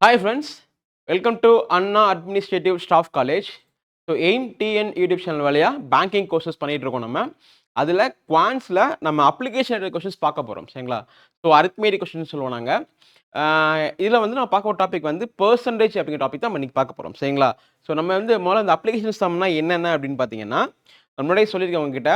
Hi friends, welcome to Anna Administrative Staff College. So aim TN YouTube channel வழியாக banking courses பண்ணிகிட்டு இருக்கோம் நம்ம. அதில் குவான்ஸில் நம்ம அப்ளிகேஷன் கொஷின்ஸ் பார்க்க போகிறோம் சரிங்களா. ஸோ அரித்மேட்டிக் கொஷின்ஸ் சொல்லுவோம் நாங்கள். இதில் வந்து நம்ம பார்க்க ஒரு டாபிக் வந்து பெர்சன்டேஜ் அப்படிங்கிற டாபிக் தான் நம்ம இன்றைக்கி பார்க்க போகிறோம் சரிங்களா. ஸோ நம்ம வந்து முதல்ல இந்த அப்ளிகேஷன் சம்னா என்னென்ன அப்படின்னு பார்த்தீங்கன்னா, முன்னாடியே சொல்லியிருக்கேன் உங்ககிட்ட.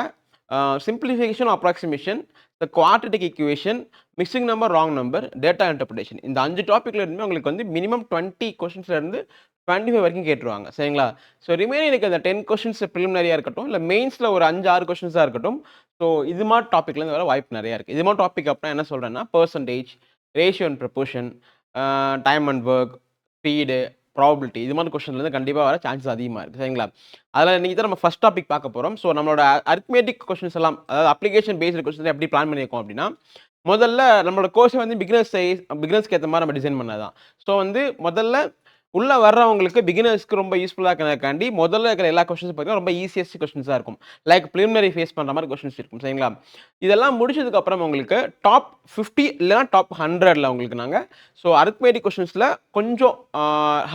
Simplification approximation, the quadratic equation, mixing number, wrong number, data interpretation, இந்த 5 டாப்பிக்ல இருந்து உங்களுக்கு வந்து மினிமம் 20 கொஸ்டின்ஸ்ல இருந்து 25 வரைக்கும் கேட்டுருவாங்க சரிங்களா. ஸோ ரிமைனிங் எனக்கு அந்த 10 கொஸ்டின்ஸ் ப்ரிலிமினரியாக இருக்கட்டும், இல்லை மெயின்ஸில் ஒரு 5-6 கொஸ்டின்ஸாக இருக்கட்டும். ஸோ இது மாதிரி டாப்பிக்லேருந்து வர வாய்ப்பு நிறையா இருக்குது. இது மாதிரி டாபிக் அப்படின்னா என்ன சொல்கிறேன்னா, percentage, ratio and proportion, time and work, speed, probability, இது மாதிரி கொஸ்டின்லேருந்து கண்டிப்பாக வர சான்சஸ் அதிகமாக இருக்குது சரிங்களா. அதில் இன்றைக்கி தான் நம்ம ஃபஸ்ட் டாபிக் பார்க்க போகிறோம். ஸோ நம்மளோட அரித்மேட்டிக் கொஸ்டின்ஸ் எல்லாம், அதாவது அப்ளிகேஷன் பேஸ்டு கொஸ்டின்ஸ் எப்படி பிளான் பண்ணியிருக்கோம் அப்படின்னா, முதல்ல நம்மளோட கோர்ஸை வந்து பிகினர்ஸ்க்கு ஏற்ற மாதிரி நம்ம டிசைன் பண்ணதான். ஸோ வந்து முதல்ல உள்ளே வர்றவங்களுக்கு பிகினர்ஸ்க்கு ரொம்ப யூஸ்ஃபுல்லாக இருக்கிறதுக்காண்டி முதல்ல இருக்கிற எல்லா கொஸ்டின்ஸ் பார்த்தீங்கன்னா ரொம்ப ஈஸியஸ்ட் கொஸ்டின்ஸாக இருக்கும். லைக் ப்ரிலிமினரி ஃபேஸ் பண்ணுற மாதிரி கொஸ்டின்ஸ் இருக்கும் சரிங்களா. இதெல்லாம் முடிச்சதுக்கப்புறம் உங்களுக்கு டாப் 50 இல்லைனா டாப் 100ல் உங்களுக்கு நாங்கள் ஸோ அரித்மேட்டிக் கொஸ்டின்ஸில் கொஞ்சம்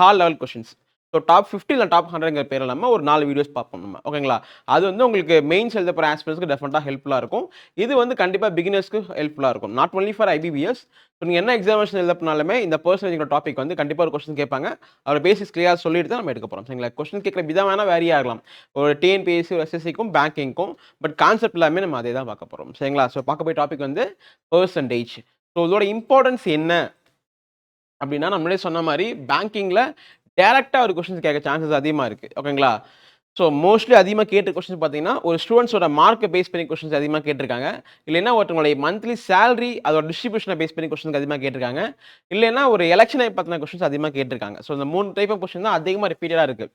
hall level questions, so top 50 இல்லை டாப் 100ங்கிற பேர் இல்லாமல் ஒரு 4 வீடியோஸ் பார்ப்போம் நம்ம, ஓகேங்களா. அது வந்து உங்களுக்கு மெயின்ஸ் எழுத போகிற ஆஸ்பிரன்ஸ்க்கு டெஃபினட்டாக ஹெல்ப்ஃபுல்லாக இருக்கும். இது வந்து கண்டிப்பாக பிகினர்ஸ்க்கு ஹெல்ப்ஃபுல்லாக இருக்கும், not only for IBPS. So நீங்கள் என்ன எக்ஸாமினேஷன் எழுதினாலுமே இந்த பர்சன்டேஜ் டாபிக் வந்து கண்டிப்பாக ஒரு கொஸ்டின் கேட்பாங்க. அவர் பேசிக்ஸ் கிளியராக சொல்லிட்டு தான் நம்ம எடுக்க போகிறோம் சரிங்களா. கொஸ்டின் கேட்குற விதம் வேணால் வேரி ஆகலாம், ஒரு டிஎன்பிஎஸ்சி, ஒரு எஸ்எஸ்சிக்கும் பேங்கிங்க்கும், பட் கான்செப்ட் எல்லாமே நம்ம அதே தான் பார்க்க போகிறோம் சரிங்களா. ஸோ பார்க்க போய் டாபிக் வந்து பர்சன்டேஜ். ஸோ இதோட இம்பார்ட்டன்ஸ் என்ன அப்படின்னா, நம்மளே சொன்ன மாதிரி பேங்கிங்கில் டேரெக்டாக ஒரு கொஸ்டின்ஸ் கேட்க சான்சஸ் அதிகமாக இருக்குது, ஓகேங்களா. ஸோ மோஸ்ட்லி அதிகமாக கேட்ட கொஸ்டின்ஸ் பார்த்தீங்கன்னா, ஒரு ஸ்டூடெண்ட்ஸோட மார்க்கை பேஸ் பண்ணி கொஸ்டின்ஸ் அதிகமாக கேட்டிருக்காங்க. இல்லைன்னா ஒருத்தவங்களுடைய மந்த்லி சேலரி அதோட டிஸ்ட்ரிபியூஷனை பேஸ் பண்ணி கொஸ்டின்ஸ் அதிகமாக கேட்டிருக்காங்க. இல்லைன்னா ஒரு எலெக்ஷனை பற்றின கொஸ்டின்ஸ் அதிகமாக கேட்டிருக்காங்க. ஸோ இந்த 3 டைப் ஆஃப் கொஸ்டின் தான் அதிகமாக ரிப்பீட்டடாக இருக்குது.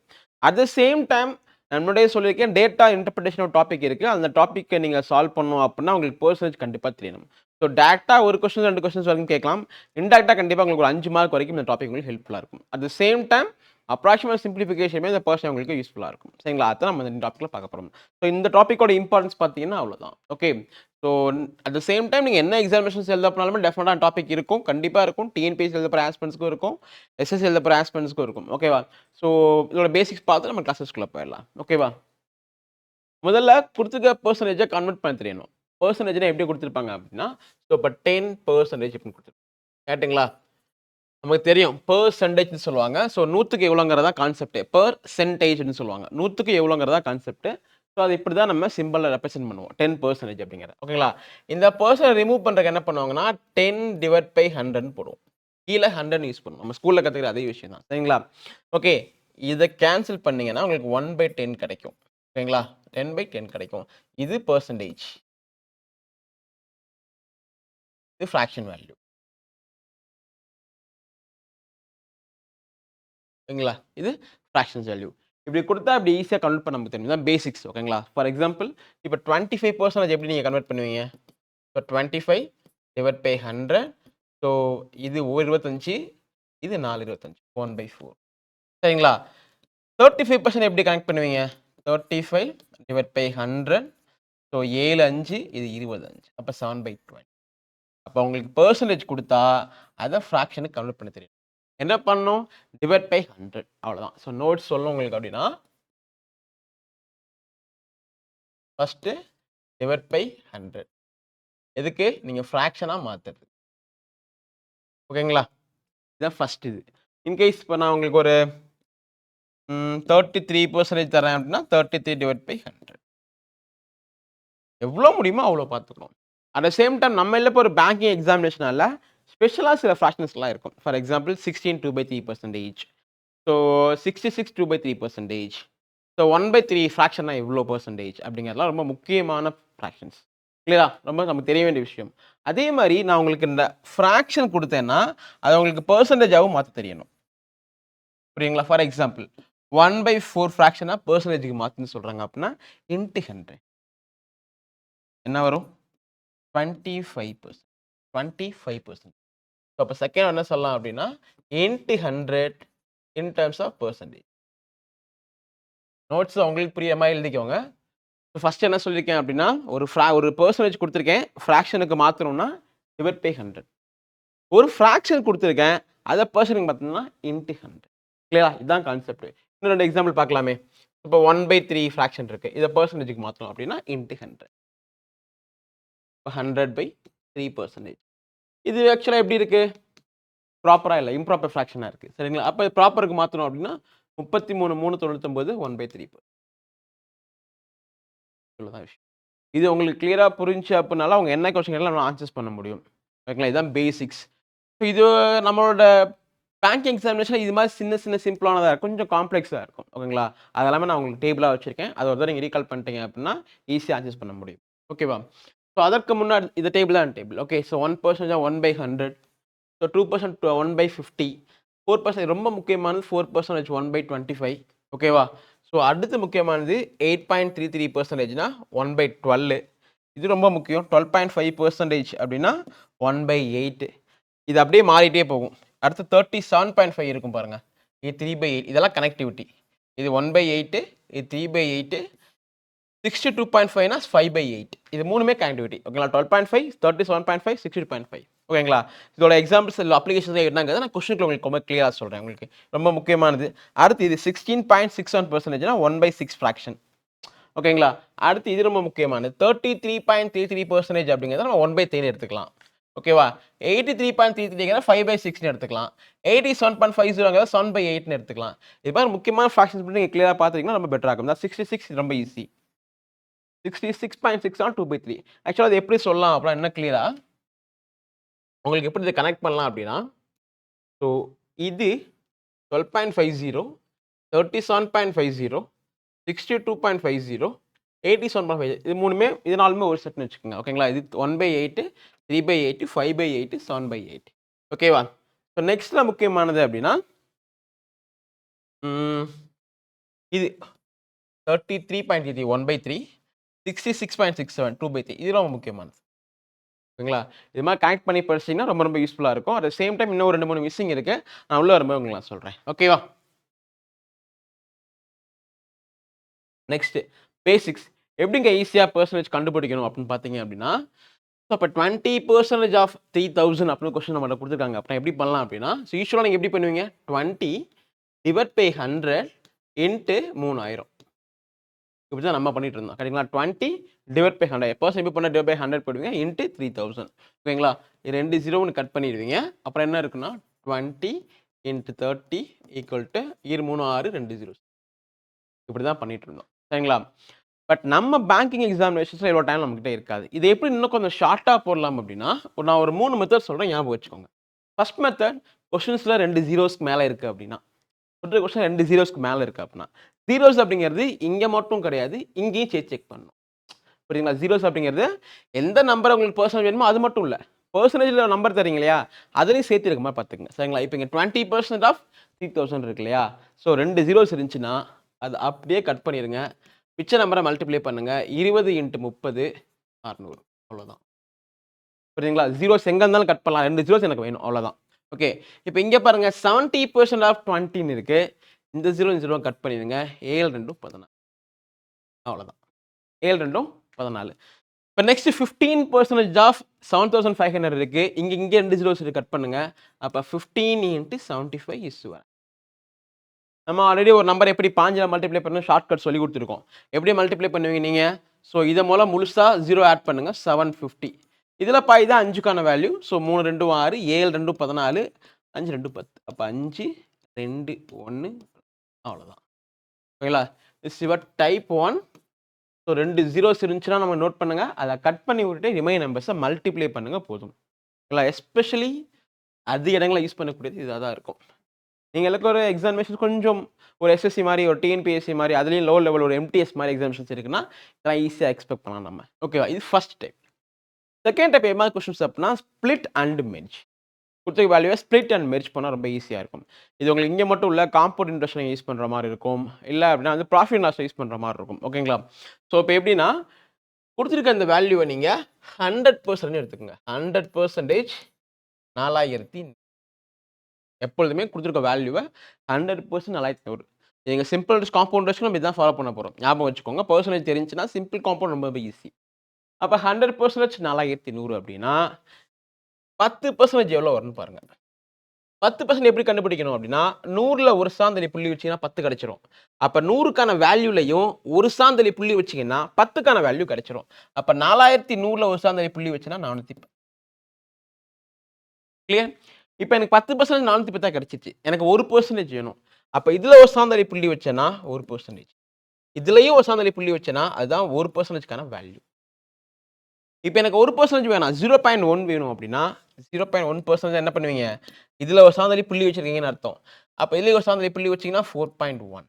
அட் த சேம் டைம் நம்மளுடைய சொல்லியிருக்கேன், டேட்டா இன்டர்பிரேஷன் ஒரு டாபிக் இருக்குது. அந்த டாப்பிக்கை நீங்கள் சால்வ் பண்ணணும் அப்படின்னா உங்களுக்கு பர்சன்டேஜ் கண்டிப்பாக தெரியணும். ஸோ டேரெக்டாக ஒரு கொஸ்டின் 2 கொஸ்டின்ஸ் வரைக்கும் கேட்கலாம். இன்டேரக்டாக கண்டிப்பாக உங்களுக்கு ஒரு 5 மார்க் வரைக்கும் இந்த டாபிக் உங்களுக்கு ஹெல்ப்ஃபுல்லாக இருக்கும். At the same time approximate சிம்பிளிஃபிகேஷனுமே இந்த பர்சன் உங்களுக்கு யூஸ்ஃபுல்லாக இருக்கும் சரிங்களா. அதான் நம்ம இந்த டாப்பிக்கில் பார்க்க போகிறோம். ஸோ இந்த டாப்பிக்கோட இம்பார்ட்டன்ஸ் பார்த்தீங்கன்னா அவ்வளோதான், okay. So at the same time நீங்கள் என்ன எக்ஸாமினேஷன்ஸ் எழுத போனாலுமே டெஃபினட்டாக டாபிக் இருக்கும், கண்டிப்பாக இருக்கும். டிஎன்பிஎஸ்சி எழுத போகிற ஆஸ்பிரன்ட்ஸ்க்கும் இருக்கும், எஸ்எஸ்சி எழுத போகிற ஆஸ்பிரன்ட்ஸ்க்கும் இருக்கும், ஓகேவா. ஸோ இதோட பேசிக்ஸ் பார்த்து நம்ம கிளாஸஸ்க்குள்ளே போயிடலாம், ஓகேவா. முதல்ல கொடுத்துருக்க பர்சன்டேஜை கன்வெர்ட் பண்ண தெரியணும். பர்சன்டேஜ்னா எப்படி கொடுத்துருப்பாங்க அப்படின்னா, ஸோ இப்போ 10% அப்படின்னு கொடுத்துருப்பாங்க, கேட்டிங்களா. நமக்கு தெரியும் பெர்சன்டேஜ்னு சொல்லுவாங்க. ஸோ 100க்கு எவ்வளோங்கிறதா கான்செப்ட், பெர்சென்டேஜ்னு சொல்லுவாங்க. 100க்கு எவ்வளோங்கிறதா கான்செப்ட். ஸோ அது இப்படி தான் நம்ம சிம்பிளில் ரெப்ரசென்ட் பண்ணுவோம், 10% அப்படிங்கிறது, ஓகேங்களா. இந்த பர்சன் ரிமூவ் பண்ணுறதுக்கு என்ன பண்ணுவாங்கன்னா 10/100ன்னு போடுவோம். கீழே 100 யூஸ் பண்ணுவோம். நம்ம ஸ்கூலில் கற்றுக்கிற அதே விஷயம் தான் சரிங்களா. ஓகே, இதை கேன்சல் பண்ணீங்கன்னா உங்களுக்கு 1/10 கிடைக்கும், ஓகேங்களா. 10/10 கிடைக்கும். இது பெர்சன்டேஜ், இது ஃப்ராக்ஷன் வேல்யூ, ஓகேங்களா. இது ஃப்ராக்ஷன்ஸ் வேல்யூ. இப்படி கொடுத்தா இப்படி ஈஸியாக கன்வெர்ட் பண்ண நமக்கு தெரியும், தான் பேசிக்ஸ், ஓகேங்களா. ஃபார் எக்ஸாம்பிள் இப்போ 25% எப்படி நீங்கள் கன்வெர்ட் பண்ணுவீங்க. இப்போ 25/100. ஸோ இது 25, இது 4/25, 1/4, சரிங்களா. 35% எப்படி கனெக்ட் பண்ணுவீங்க. 35/100. ஸோ 7/5, இது 25, அப்போ 7/20. அப்போ உங்களுக்கு பெர்சன்டேஜ் கொடுத்தா அதை ஃப்ராக்ஷனுக்கு கன்வெர்ட் பண்ண தெரியும். என்ன பண்ணணும், /100, அவ்வளோதான். ஸோ நோட்ஸ் சொல்லணும் உங்களுக்கு அப்படின்னா, ஃபஸ்ட்டு /100 எதுக்கு, நீங்கள் ஃப்ராக்ஷனாக மாற்றுறது, ஓகேங்களா. இதுதான் ஃபஸ்ட். இது இன்கேஸ் இப்போ நான் உங்களுக்கு ஒரு 33% தரேன் அப்படின்னா 33/100 எவ்வளோ முடியுமோ அவ்வளோ பார்த்துக்கணும். அட் த சேம் டைம் நம்ம இல்லை இப்போ ஒரு பேங்கிங் எக்ஸாமினேஷனால ஸ்பெஷலாக சில ஃப்ராக்ஷன்ஸ்லாம் இருக்கும். For example 16 2/3%. ஸோ 66 2/3%. ஸோ 1/3 ஃப்ராக்ஷன்னா எவ்வளோ பர்சன்டேஜ் அப்படிங்கிறதுலாம் ரொம்ப முக்கியமான ஃப்ராக்ஷன்ஸ், கிளியரா, ரொம்ப நமக்கு தெரிய வேண்டிய விஷயம். அதே மாதிரி நான் உங்களுக்கு இந்த ஃப்ராக்ஷன் கொடுத்தேன்னா அதை உங்களுக்கு பெர்சன்டேஜாகவும் மாற்ற தெரியணும், புரியுங்களா. ஃபார் எக்ஸாம்பிள் 1/4 ஃப்ராக்ஷனாக பெர்சன்டேஜுக்கு மாற்றுன்னு சொல்கிறாங்க அப்படின்னா இன்ட்டு 100 என்ன வரும், 25%. 25%. ஸோ அப்போ செகண்ட் என்ன சொல்லலாம் அப்படின்னா into 100 in terms of percentage. Notes உங்களுக்கு புரியுற மாதிரி எழுதிக்கோங்க. ஃபர்ஸ்ட் என்ன சொல்லியிருக்கேன் அப்படின்னா, ஒரு பெர்சன்டேஜ் கொடுத்துருக்கேன், ஃப்ராக்ஷனுக்கு மாற்றணும்னா /100. ஒரு ஃப்ராக்ஷன் கொடுத்துருக்கேன், அதை பர்சன்ட் பார்த்தீங்கன்னா இன்ட்டு 100. கிளியரா? இதுதான் கான்செப்ட். இன்னும் 2 எக்ஸாம்பிள் பார்க்கலாமே. இப்போ 1/3 ஃப்ராக்ஷன் இருக்கு. இதை பெர்சன்டேஜ்க்கு மாற்றணும் அப்படின்னா இன்ட்டு 100. இப்போ 100/3%. இது ஆக்சுவலாக எப்படி இருக்கு? ப்ராப்பரா இல்லை, இம்ப்ராப்பர் ஃப்ராக்ஷனாக இருக்கு. சரிங்களா? அப்போ ப்ராப்பருக்கு மாற்றணும் அப்படின்னா 33 1/3 இவ்வளோதான் விஷயம். இது உங்களுக்கு கிளியரா புரிஞ்சுச்சு அப்படினால அவங்க என்ன கொஸ்டின் கேட்டாலும் நம்ம ஆன்சர்ஸ் பண்ண முடியும். ஓகேங்களா? இதுதான் பேசிக்ஸ். இது நம்மளோட பேங்கிங் எக்ஸாமினேஷன் இது மாதிரி சின்ன சின்ன சிம்பிளானதா இருக்கும். கொஞ்சம் காம்ப்ளெக்ஸா இருக்கும். ஓகேங்களா? அது எல்லாமே நான் உங்களுக்கு டேபிளா வச்சிருக்கேன். அதை ஒரு தடவை நீங்க ரீகால் பண்ணிட்டீங்க அப்படின்னா ஈஸியா ஆன்சர்ஸ் பண்ண முடியும். ஓகேவா? ஸோ அதற்கு முன்னாடி இது டேபிள் தான் டேபிள். ஓகே. ஸோ 1% 1/100. ஸோ 2% 1/50. 4% ரொம்ப முக்கியமானது 4% 1/25. ஓகேவா? ஸோ அடுத்து முக்கியமானது 8.33%னா 1/12. இது ரொம்ப முக்கியம். 12.5% அப்படின்னா 1/8. இது அப்படியே மாறிட்டே போகும். அடுத்து 37.5 இருக்கும் பாருங்க. இது 3/8. இதெல்லாம் கனெக்டிவிட்டி. இது 1/8, இது 3/8, 62.5னா 5/8. இது மூணுமே கனெக்டிவிட்டி. ஓகேங்களா? 12.5, 37.5, 62.5. ஓகேங்களா? இதோட எக்ஸாம்பிள்ஸ் அப்ளிகேஷன்ஸ் என்னங்கிறத நான் கொஸ்டினுக்கு உங்களுக்கு ரொம்ப கிளியரா சொல்றேன் உங்களுக்கு. ரொம்ப முக்கியமானது. அடுத்து இது 16.61%னா 1/6 ஃப்ராக்ஷன். ஓகேங்களா? அடுத்து இது ரொம்ப முக்கியமானது. 33.33% அப்படிங்கிறத நம்ம 1/3 எடுத்துக்கலாம். ஓகேவா? 83.33ங்கிறத 5/6ன்னு எடுத்துக்கலாம். 87.50ங்கிறத 7/8ன்னு எடுத்துக்கலாம். இது மாதிரி முக்கியமான ஃப்ராக்ஷன்ஸ் மட்டும் நீங்க கிளியரா பார்த்துட்டீங்கன்னா ரொம்ப பெட்டரா இருக்கும். 66 ரொம்ப ஈஸி. 66.6 ஆன் 2/3. ஆக்சுவலா அது எப்படி சொல்லலாம் அப்படின்னா என்ன கிளியரா? உங்களுக்கு எப்படி இதை கனெக்ட் பண்ணலாம் அப்படின்னா, ஸோ இது 12.50, 37.50, 62.50, 87.50 இது மூணுமே இது நாலுமே ஒரு செட்னு வச்சுக்கோங்க. ஓகேங்களா? இது 1/8, 3/8, 5/8, 7/8. ஓகேவா? ஸோ நெக்ஸ்ட்ல முக்கியமானது அப்படின்னா இது 33.33 1/3, 66.67 2/3 இது ரொம்ப முக்கியமானது. ஓகேங்களா? இது மாதிரி கனெக்ட் பண்ணி படிச்சீங்கன்னா ரொம்ப ரொம்ப யூஸ்ஃபுல்லா இருக்கும். அட் த சேம் டைம் இன்னும் ஒரு 2, 3 மிஸ்ஸிங் இருக்கு. நான் உள்ள வரும்போது உங்களுக்கு நான் சொல்றேன். ஓகேவா? Next basics. எப்படிங்க ஈஸியா பெர்சன்டேஜ் கண்டுபிடிக்கணும் அப்படின்னு பார்த்தீங்க அப்படின்னா, ஸோ அப்போ 20% ஆஃப் 3000 அப்படின்னு கொஸ்டின் நம்மகிட்ட கொடுத்துருக்காங்க. அப்புறம் எப்படி பண்ணலாம் அப்படின்னா, ஸோ யூசுவலாக நீங்கள் எப்படி பண்ணுவீங்க? 20 டிவைட் பை 100 இன்ட்டு 3000. இப்படி தான் நம்ம பண்ணிட்டு இருந்தோம். கரெக்ட்டுங்களா? 20 டிவைட் பை 100 பெர்சன்ட் எப்படி பண்ண டிவைட் பை 100 போடுவீங்க இன்ட்டு 3000. ஓகேங்களா? இது 2 0ன்னு கட் பண்ணிடுவீங்க. அப்புறம் என்ன இருக்குன்னா 20 இன்ட்டு 30 ஈக்குவல் டு 3 6 2 0. இப்படி தான் பண்ணிட்டு இருந்தோம். சரிங்களா? பட் நம்ம பேங்கிங் எக்ஸாமினேஷன்ஸ்ல இவ்வளோ டைம் நம்மகிட்ட இருக்காது. இது எப்படி இன்னும் கொஞ்சம் ஷார்ட்டா போடலாம் அப்படின்னா, நான் ஒரு 3 மெத்தட் சொல்றேன் ஞாபகம் வச்சுக்கோங்க. ஃபர்ஸ்ட் மெத்தட் கொஸ்டின்ஸ்ல 2 ஜீரோஸ்க்கு மேல இருக்கு அப்படின்னா, கொடுத்த கொஸ்டின் 2 ஜீரோஸ்க்கு மேல இருக்கு அப்படின்னா, ஜீரோஸ் அப்படிங்கிறது இங்க மட்டும் கிடையாது, இங்கேயும் சேர்த்து செக் பண்ணணும். புரியுதுங்களா? ஜீரோஸ் அப்படிங்கிறது எந்த நம்பர் உங்களுக்கு பெர்சன்டேஜ் வேணுமோ அது மட்டும் இல்ல. பெர்சன்டேஜ்ல நம்பர் தரீங்க இல்லையா? அதுலயும் சேர்த்து இருக்க மாதிரி பார்த்துக்கங்க. சரிங்களா? இப்போ இங்க 20% ஆஃப் 3000 இருக்கு இல்லையா? ஸோ 2 ஜீரோஸ் இருந்துச்சுன்னா, அது அப்படியே கட் பண்ணிருங்க. மிச்ச நம்பரை மல்டிப்ளை பண்ணுங்க. 20 இன்ட்டு 30 600. அவ்வளோதான். புரியுதுங்களா? ஜீரோஸ் எங்க இருந்தாலும் கட் பண்ணலாம். 2 ஜீரோஸ் எனக்கு வேணும். அவ்வளோதான். ஓகே. இப்போ இங்க பாருங்க 70% ஆஃப் 20ன்னு இருக்கு. இந்த 0 இந்த 0 கட் பண்ணிடுங்க. 7 2 14. அவ்வளோதான். 7 2 14. இப்போ நெக்ஸ்ட் 15% ஆஃப் 7500 இருக்கு. இங்க 2 ஜீரோஸ் கட் பண்ணுங்க. அப்ப 15 இன்ட்டு 75 இஸ் 1. நம்ம ஆல்ரெடி ஒரு நம்பர் எப்படி பாஞ்சால மல்டிப்ளை பண்ணணும் ஷார்ட்கட் சொல்லி கொடுத்துருக்கோம். எப்படி மல்டிப்ளை பண்ணுவீங்க நீங்க? ஸோ இதை மூலம் முழுசா 0 ஆட் பண்ணுங்க 750. இதில் பாய் தான் 5க்கான வேல்யூ. ஸோ 3 2 6, 7 2 14, 5 2 10. அப்போ 5 2 1 அவ்வளோதான். ஓகேங்களா? Is your type 1. So 2 zeros இருந்துச்சுன்னா நம்ம நோட் பண்ணுங்க. அதை கட் பண்ணி விட்டுட்டு ரிமைன் நம்பர்ஸை மல்டிப்ளை பண்ணுங்க போதும். ஓகேங்களா? எஸ்பெஷலி அதிக இடங்களில் யூஸ் பண்ணக்கூடியது இதாக தான் இருக்கும். நீங்களுக்கு ஒரு எக்ஸாமினேஷன் கொஞ்சம் ஒரு எஸ்எஸ்சி மாதிரி ஒரு டிஎன்பிஎஸ்சி மாதிரி அதுலேயும் லோ லெவல் ஒரு எம்டிஎஸ் மாதிரி எக்ஸாமினேஷன்ஸ் இருக்குன்னா இதெல்லாம் ஈஸியாக எக்ஸ்பெக்ட் பண்ணலாம் நம்ம. ஓகேவா? இது ஃபர்ஸ்ட் டைப். செகண்ட் டைப் என்ன கொஸ்டின்ஸ் அப்படின்னா ஸ்பிளிட் அண்ட் மெர்ஜ். கொடுத்த வேல்யூவை ஸ்பிளிட் அண்ட் மெர்ஜ் பண்ணால் ரொம்ப ஈஸியாக இருக்கும். இது உங்களுக்கு இங்கே மட்டும் இல்லை காம்பவுண்ட் இன்ட்ரெஸ்ட் யூஸ் பண்ணுற மாதிரி இருக்கும். இல்லை அப்படின்னா வந்து ப்ராஃபிட் லாஸ் யூஸ் பண்ணுற மாதிரி இருக்கும். ஓகேங்களா? ஸோ இப்போ எப்படின்னா கொடுத்துருக்க அந்த வேல்யூவை நீங்கள் 100% எடுத்துக்கோங்க. 100% 4000. எப்பொழுதுமே கொடுத்துருக்க வேல்யூவை 100% 4100. நீங்கள் சிம்பிள் காம்பவுண்ட் இன்ட்ரெஸ்ட் நம்ம இதான் ஃபாலோ பண்ண போகிறோம். ஞாபகம் வச்சுக்கோங்க. பெர்சன்டேஜ் தெரிஞ்சுன்னா சிம்பிள் காம்பவுண்ட் ரொம்ப ஈஸி. அப்போ 100% 4100 அப்படின்னா 10% எவ்வளோ வரும்னு பாருங்க. 10% எப்படி கண்டுபிடிக்கணும் அப்படின்னா 100ல ஒரு சார்ந்தலி புள்ளி வச்சீங்கன்னா 10 கிடைச்சிரும். அப்ப 100க்கான வேல்யூலையும் ஒரு சார்ந்தலி புள்ளி வச்சீங்கன்னா 10க்கான வேல்யூ கிடைச்சிரும். அப்ப 4100ல ஒரு சார்ந்தலி புள்ளி வச்சேன்னா 410. கிளியர்? இப்ப எனக்கு 10% 410 கிடைச்சிச்சு. எனக்கு 1% வேணும். அப்ப இதுல ஒரு சார்ந்தலி புள்ளி வச்சேன்னா 1%. இதுலயும் ஒரு சார்ந்தலி புள்ளி வச்சேன்னா அதுதான் 1%க்கான வேல்யூ. இப்ப எனக்கு 1% வேணாம். 0.1 வேணும் அப்படின்னா 0.1% என்ன பண்ணுவீங்க? இதுல ஒரு சார்ந்தலி புள்ளி வச்சிருக்கீங்கன்னு அர்த்தம். அப்ப இதுலயும் ஒரு சார்ந்தலி புள்ளி வச்சீங்கன்னா 4.1.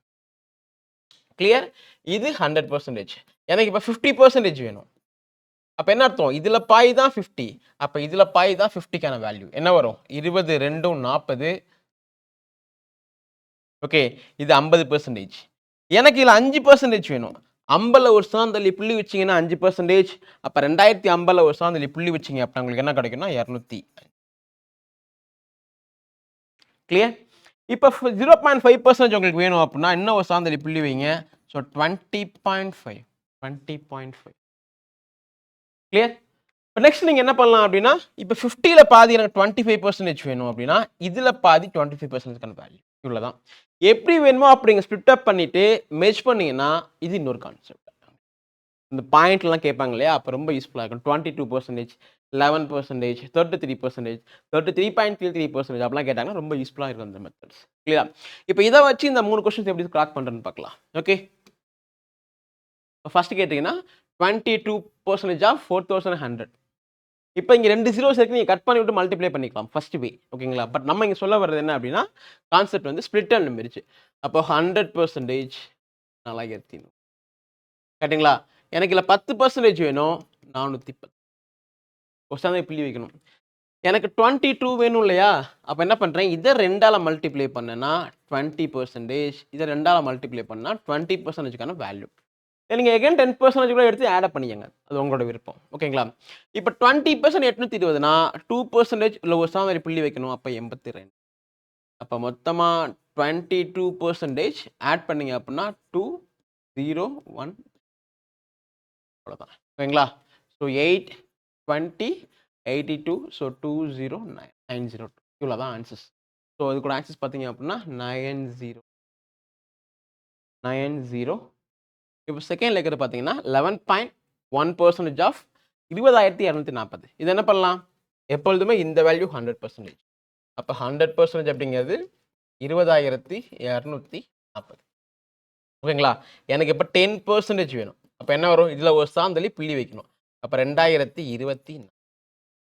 கிளியர்? இது 100%. எனக்கு இப்ப 50% வேணும். அப்ப என்ன அர்த்தம்? இதுல பாதி தான் 50. அப்ப இதுல பாதி தான் 50க்கான வேல்யூ. என்ன வரும்? 20 2ம் 40. ஓகே. இது 50%. எனக்கு இதுல 5% வேணும். 50ல ஒரு சார்ந்தலி புள்ளி வச்சீங்கன்னா 5%. அப்ப 2050ல ஒரு சார்ந்தலி புள்ளி வச்சீங்க அப்படின்னா உங்களுக்கு என்ன கிடைக்கும்னா 200. கிளியர்? இப்ப 0.5% உங்களுக்கு வேணும் அப்படின்னா இன்னும் ஒரு சார்ந்தலி புள்ளி வைங்க. ஸோ 20.5. 20.5. கிளியர்? நெக்ஸ்ட் நீங்க என்ன பண்ணலாம் அப்படின்னா, இப்ப 50ல பாதி எனக்கு 25% வேணும் அப்படின்னா, இதுல பாதி 25%க்கான வேல்யூ. இவ்வளவுதான். எப்படி வேணுமோ அப்படிங்க ஸ்ப்ளிட் அப் பண்ணிட்டு மெர்ஜ் பண்ணீங்கன்னா, இது இன்னொரு கான்செப்ட். இந்த பாயிண்ட்லாம் கேட்பாங்க இல்லையா? அப்ப ரொம்ப யூஸ்ஃபுல்லா இருக்கும். 22%, 11%, 33%, 33.33% அப்படிலாம் கேட்டாங்கன்னா ரொம்ப யூஸ்ஃபுல்லா இருக்கும் இந்த மெத்தட்ஸ். கிளியரா? இப்ப இத வச்சு இந்த 3 கொஸ்டின்ஸ் எப்படி கிராக் பண்றதுன்னு பார்க்கலாம். ஓகே. ஃபர்ஸ்ட் கேட்டீங்கன்னா 22% ஆஃப் 4100. இப்ப இங்க 2 ஜீரோஸ் இருக்கு. நீங்க கட் பண்ணி விட்டு மல்டிப்ளை பண்ணிக்கலாம். ஃபர்ஸ்ட் வே. ஓகேங்களா? பட் நம்ம இங்க சொல்ல வர்றது என்ன அப்படின்னா, கான்செப்ட் வந்து ஸ்ப்ளிட் அண்ட் மெர்ஜ். அப்போ 100% 4100. கரெக்ட்டுங்களா? எனக்கு இதுல 10% வேணும். 410. ஒரு சார்ந்தலி புள்ளி வைக்கணும். எனக்கு 22 வேணும் இல்லையா? அப்ப என்ன பண்றேன்? இத 2ஆல மல்டிப்ளை பண்ணேன்னா 20%. இத 2ஆல மல்டிப்ளை பண்ணா 20%க்கான வேல்யூ. நீங்க அகைன் 10% கூட எடுத்து ஆட் அப் பண்ணிக்கங்க. அது உங்களோட விருப்பம். ஓகேங்களா? இப்ப 20% 820னா 2% உள்ள ஒரு சார்ந்தலி புள்ளி வைக்கணும். அப்ப 82. அப்ப மொத்தமா 22% ஆட் பண்ணீங்க அப்படின்னா 201. அவ்வளவுதான். ஓகேங்களா? ஸோ 8, 20, 82. ஸோ 20902. இவ்வளவுதான் ஆன்சர்ஸ். ஸோ இதுக்கூட ஆன்சர்ஸ் பார்த்தீங்க அப்படின்னா 90. இப்போ செகண்ட்ல இருக்கிறது பார்த்தீங்கன்னா 11.1% ஆஃப் 20,240. இது என்ன பண்ணலாம்? எப்பொழுதுமே இந்த வேல்யூ 100%. அப்ப 100% அப்படிங்கிறது 20,240. ஓகேங்களா? எனக்கு இப்ப 10% வேணும். அப்ப என்ன வரும்? இதுல ஒரு சார்ந்தலி புள்ளி வைக்கணும். அப்ப 2024.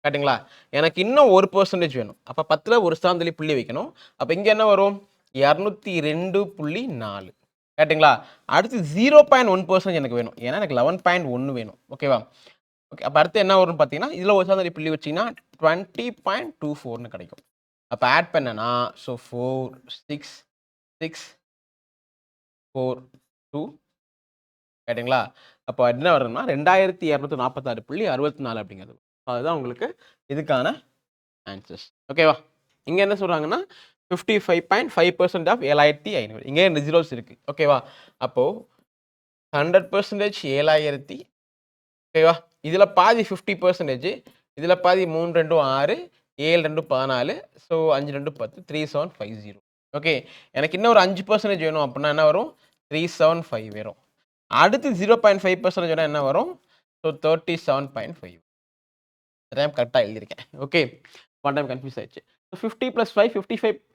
கரெக்ட்டுங்களா? எனக்கு இன்னும் 1% வேணும். அப்ப 10ல ஒரு சார்ந்தலி புள்ளி வைக்கணும். அப்ப இங்க என்ன வரும்? 202.4. கரெக்ட்டுங்களா? அடுத்து 0.1% எனக்கு வேணும். ஏன்னா எனக்கு 11.1 வேணும். ஓகேவா? ஓகே. அப்ப அடுத்து என்ன வரும்னு பார்த்தீங்கன்னா, இதுல ஒரு சார்ந்தலி புள்ளி வச்சீங்கன்னா 20.24ன்னு கிடைக்கும். அப்ப ஆட் பண்ணேன்னா, ஸோ 4, 6, 6, 4, 2. ரைட்டுங்களா? அப்போ என்ன வரும்னா 2246.64 அப்படிங்கிறது. அதுதான் உங்களுக்கு இதுக்கான ஆன்சர்ஸ். ஓகேவா? இங்க என்ன சொல்றாங்கன்னா 55.5% ஆஃப் 7500. இங்க 2 ஜீரோஸ் இருக்கு. ஓகேவா? அப்போ 100% 7000. ஓகேவா? இதுல பாதி 50%. இதுல பாதி 3 2 6, 7 2 14. ஸோ 5 2 10, 3750. ஓகே. எனக்கு இன்னும் ஒரு 5% வேணும் அப்படின்னா என்ன வரும்? 375 வரும். அடுத்து 0.5% வேணா என்ன வரும்? ஸோ 37.5. டைம் கரெக்ட்டா எழுதியிருக்கேன். ஓகே. ஒன் டைம் கன்ஃப்யூஸ் ஆயிடுச்சு. 50 + 5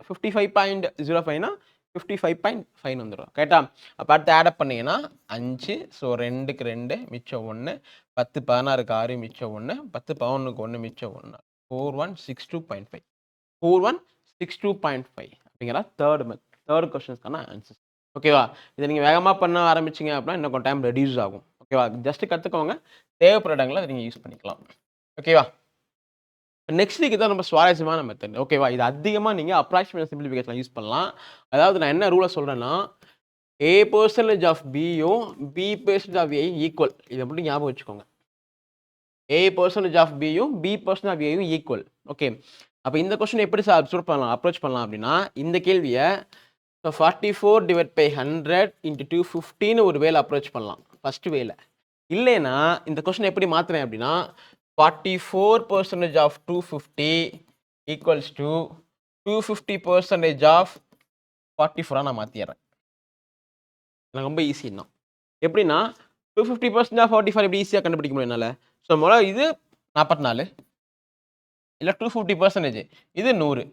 55.05னா 55.5ன்னு வந்துரும். கரெக்ட்டா? அப்ப அடுத்து ஆட் அப் பண்ணீங்கன்னா 5. ஸோ 2க்கு 2 மிச்சம் 1. 10 16க்கு 6 மிச்சம் 1. 10 11க்கு 1 மிச்சம் 1. 4162.5. 4162.5 அப்படிங்கிற தேர்ட் கொஸ்டின்ஸ்க்கான ஆன்சர்ஸ். ஓகேவா? இத நீங்க வேகமா பண்ண ஆரம்பிச்சீங்க அப்படின்னா இன்னும் கொஞ்சம் டைம் ரெடியூஸ் ஆகும். ஓகேவா? ஜஸ்ட் கத்துக்கோங்க. தேவைப்படுற இடங்கள்ல இத நீங்க யூஸ் பண்ணிக்கலாம். ஓகேவா? நெக்ஸ்ட் வீக் தான் ரொம்ப சுவாரஸ்யமான மெத்தட். ஓகேவா? இது அதிகமா நீங்க அப்ராக்ஸிமேட் சிம்பிளிஃபிகேஷன்ல யூஸ் பண்ணலாம். அதாவது நான் என்ன ரூல சொல்றேன்னா, A% ஆஃப் Bயும் B% ஆஃப் Aயும் ஈக்குவல். இத மட்டும் ஞாபகம் வச்சுக்கோங்க. A% ஆஃப் Bயும் B% ஆஃப் Aயும் ஈக்குவல். ஓகே. அப்ப இந்த கொஸ்டின் எப்படி அப்ரோச் பண்ணலாம் அப்படின்னா, இந்த கேள்விய 44/100 × 250ன்னு ஒரு வேல அப்ரோச் பண்ணலாம். ஃபர்ஸ்ட் வேல. இல்லைன்னா இந்த கொஸ்டின் எப்படி மாத்துறேன் அப்படின்னா 44% ஆஃப் 250 ஈக்குவல்ஸ் டு 250% ஆஃப் 44 நான் மாற்றிடுறேன். எனக்கு ரொம்ப ஈஸி தான். எப்படின்னா 250% ஆஃப் 44 எப்படி ஈஸியாக கண்டுபிடிக்க முடியும் என்னால்? ஸோ முதல்ல இது 44 இல்லை 250%, இது 100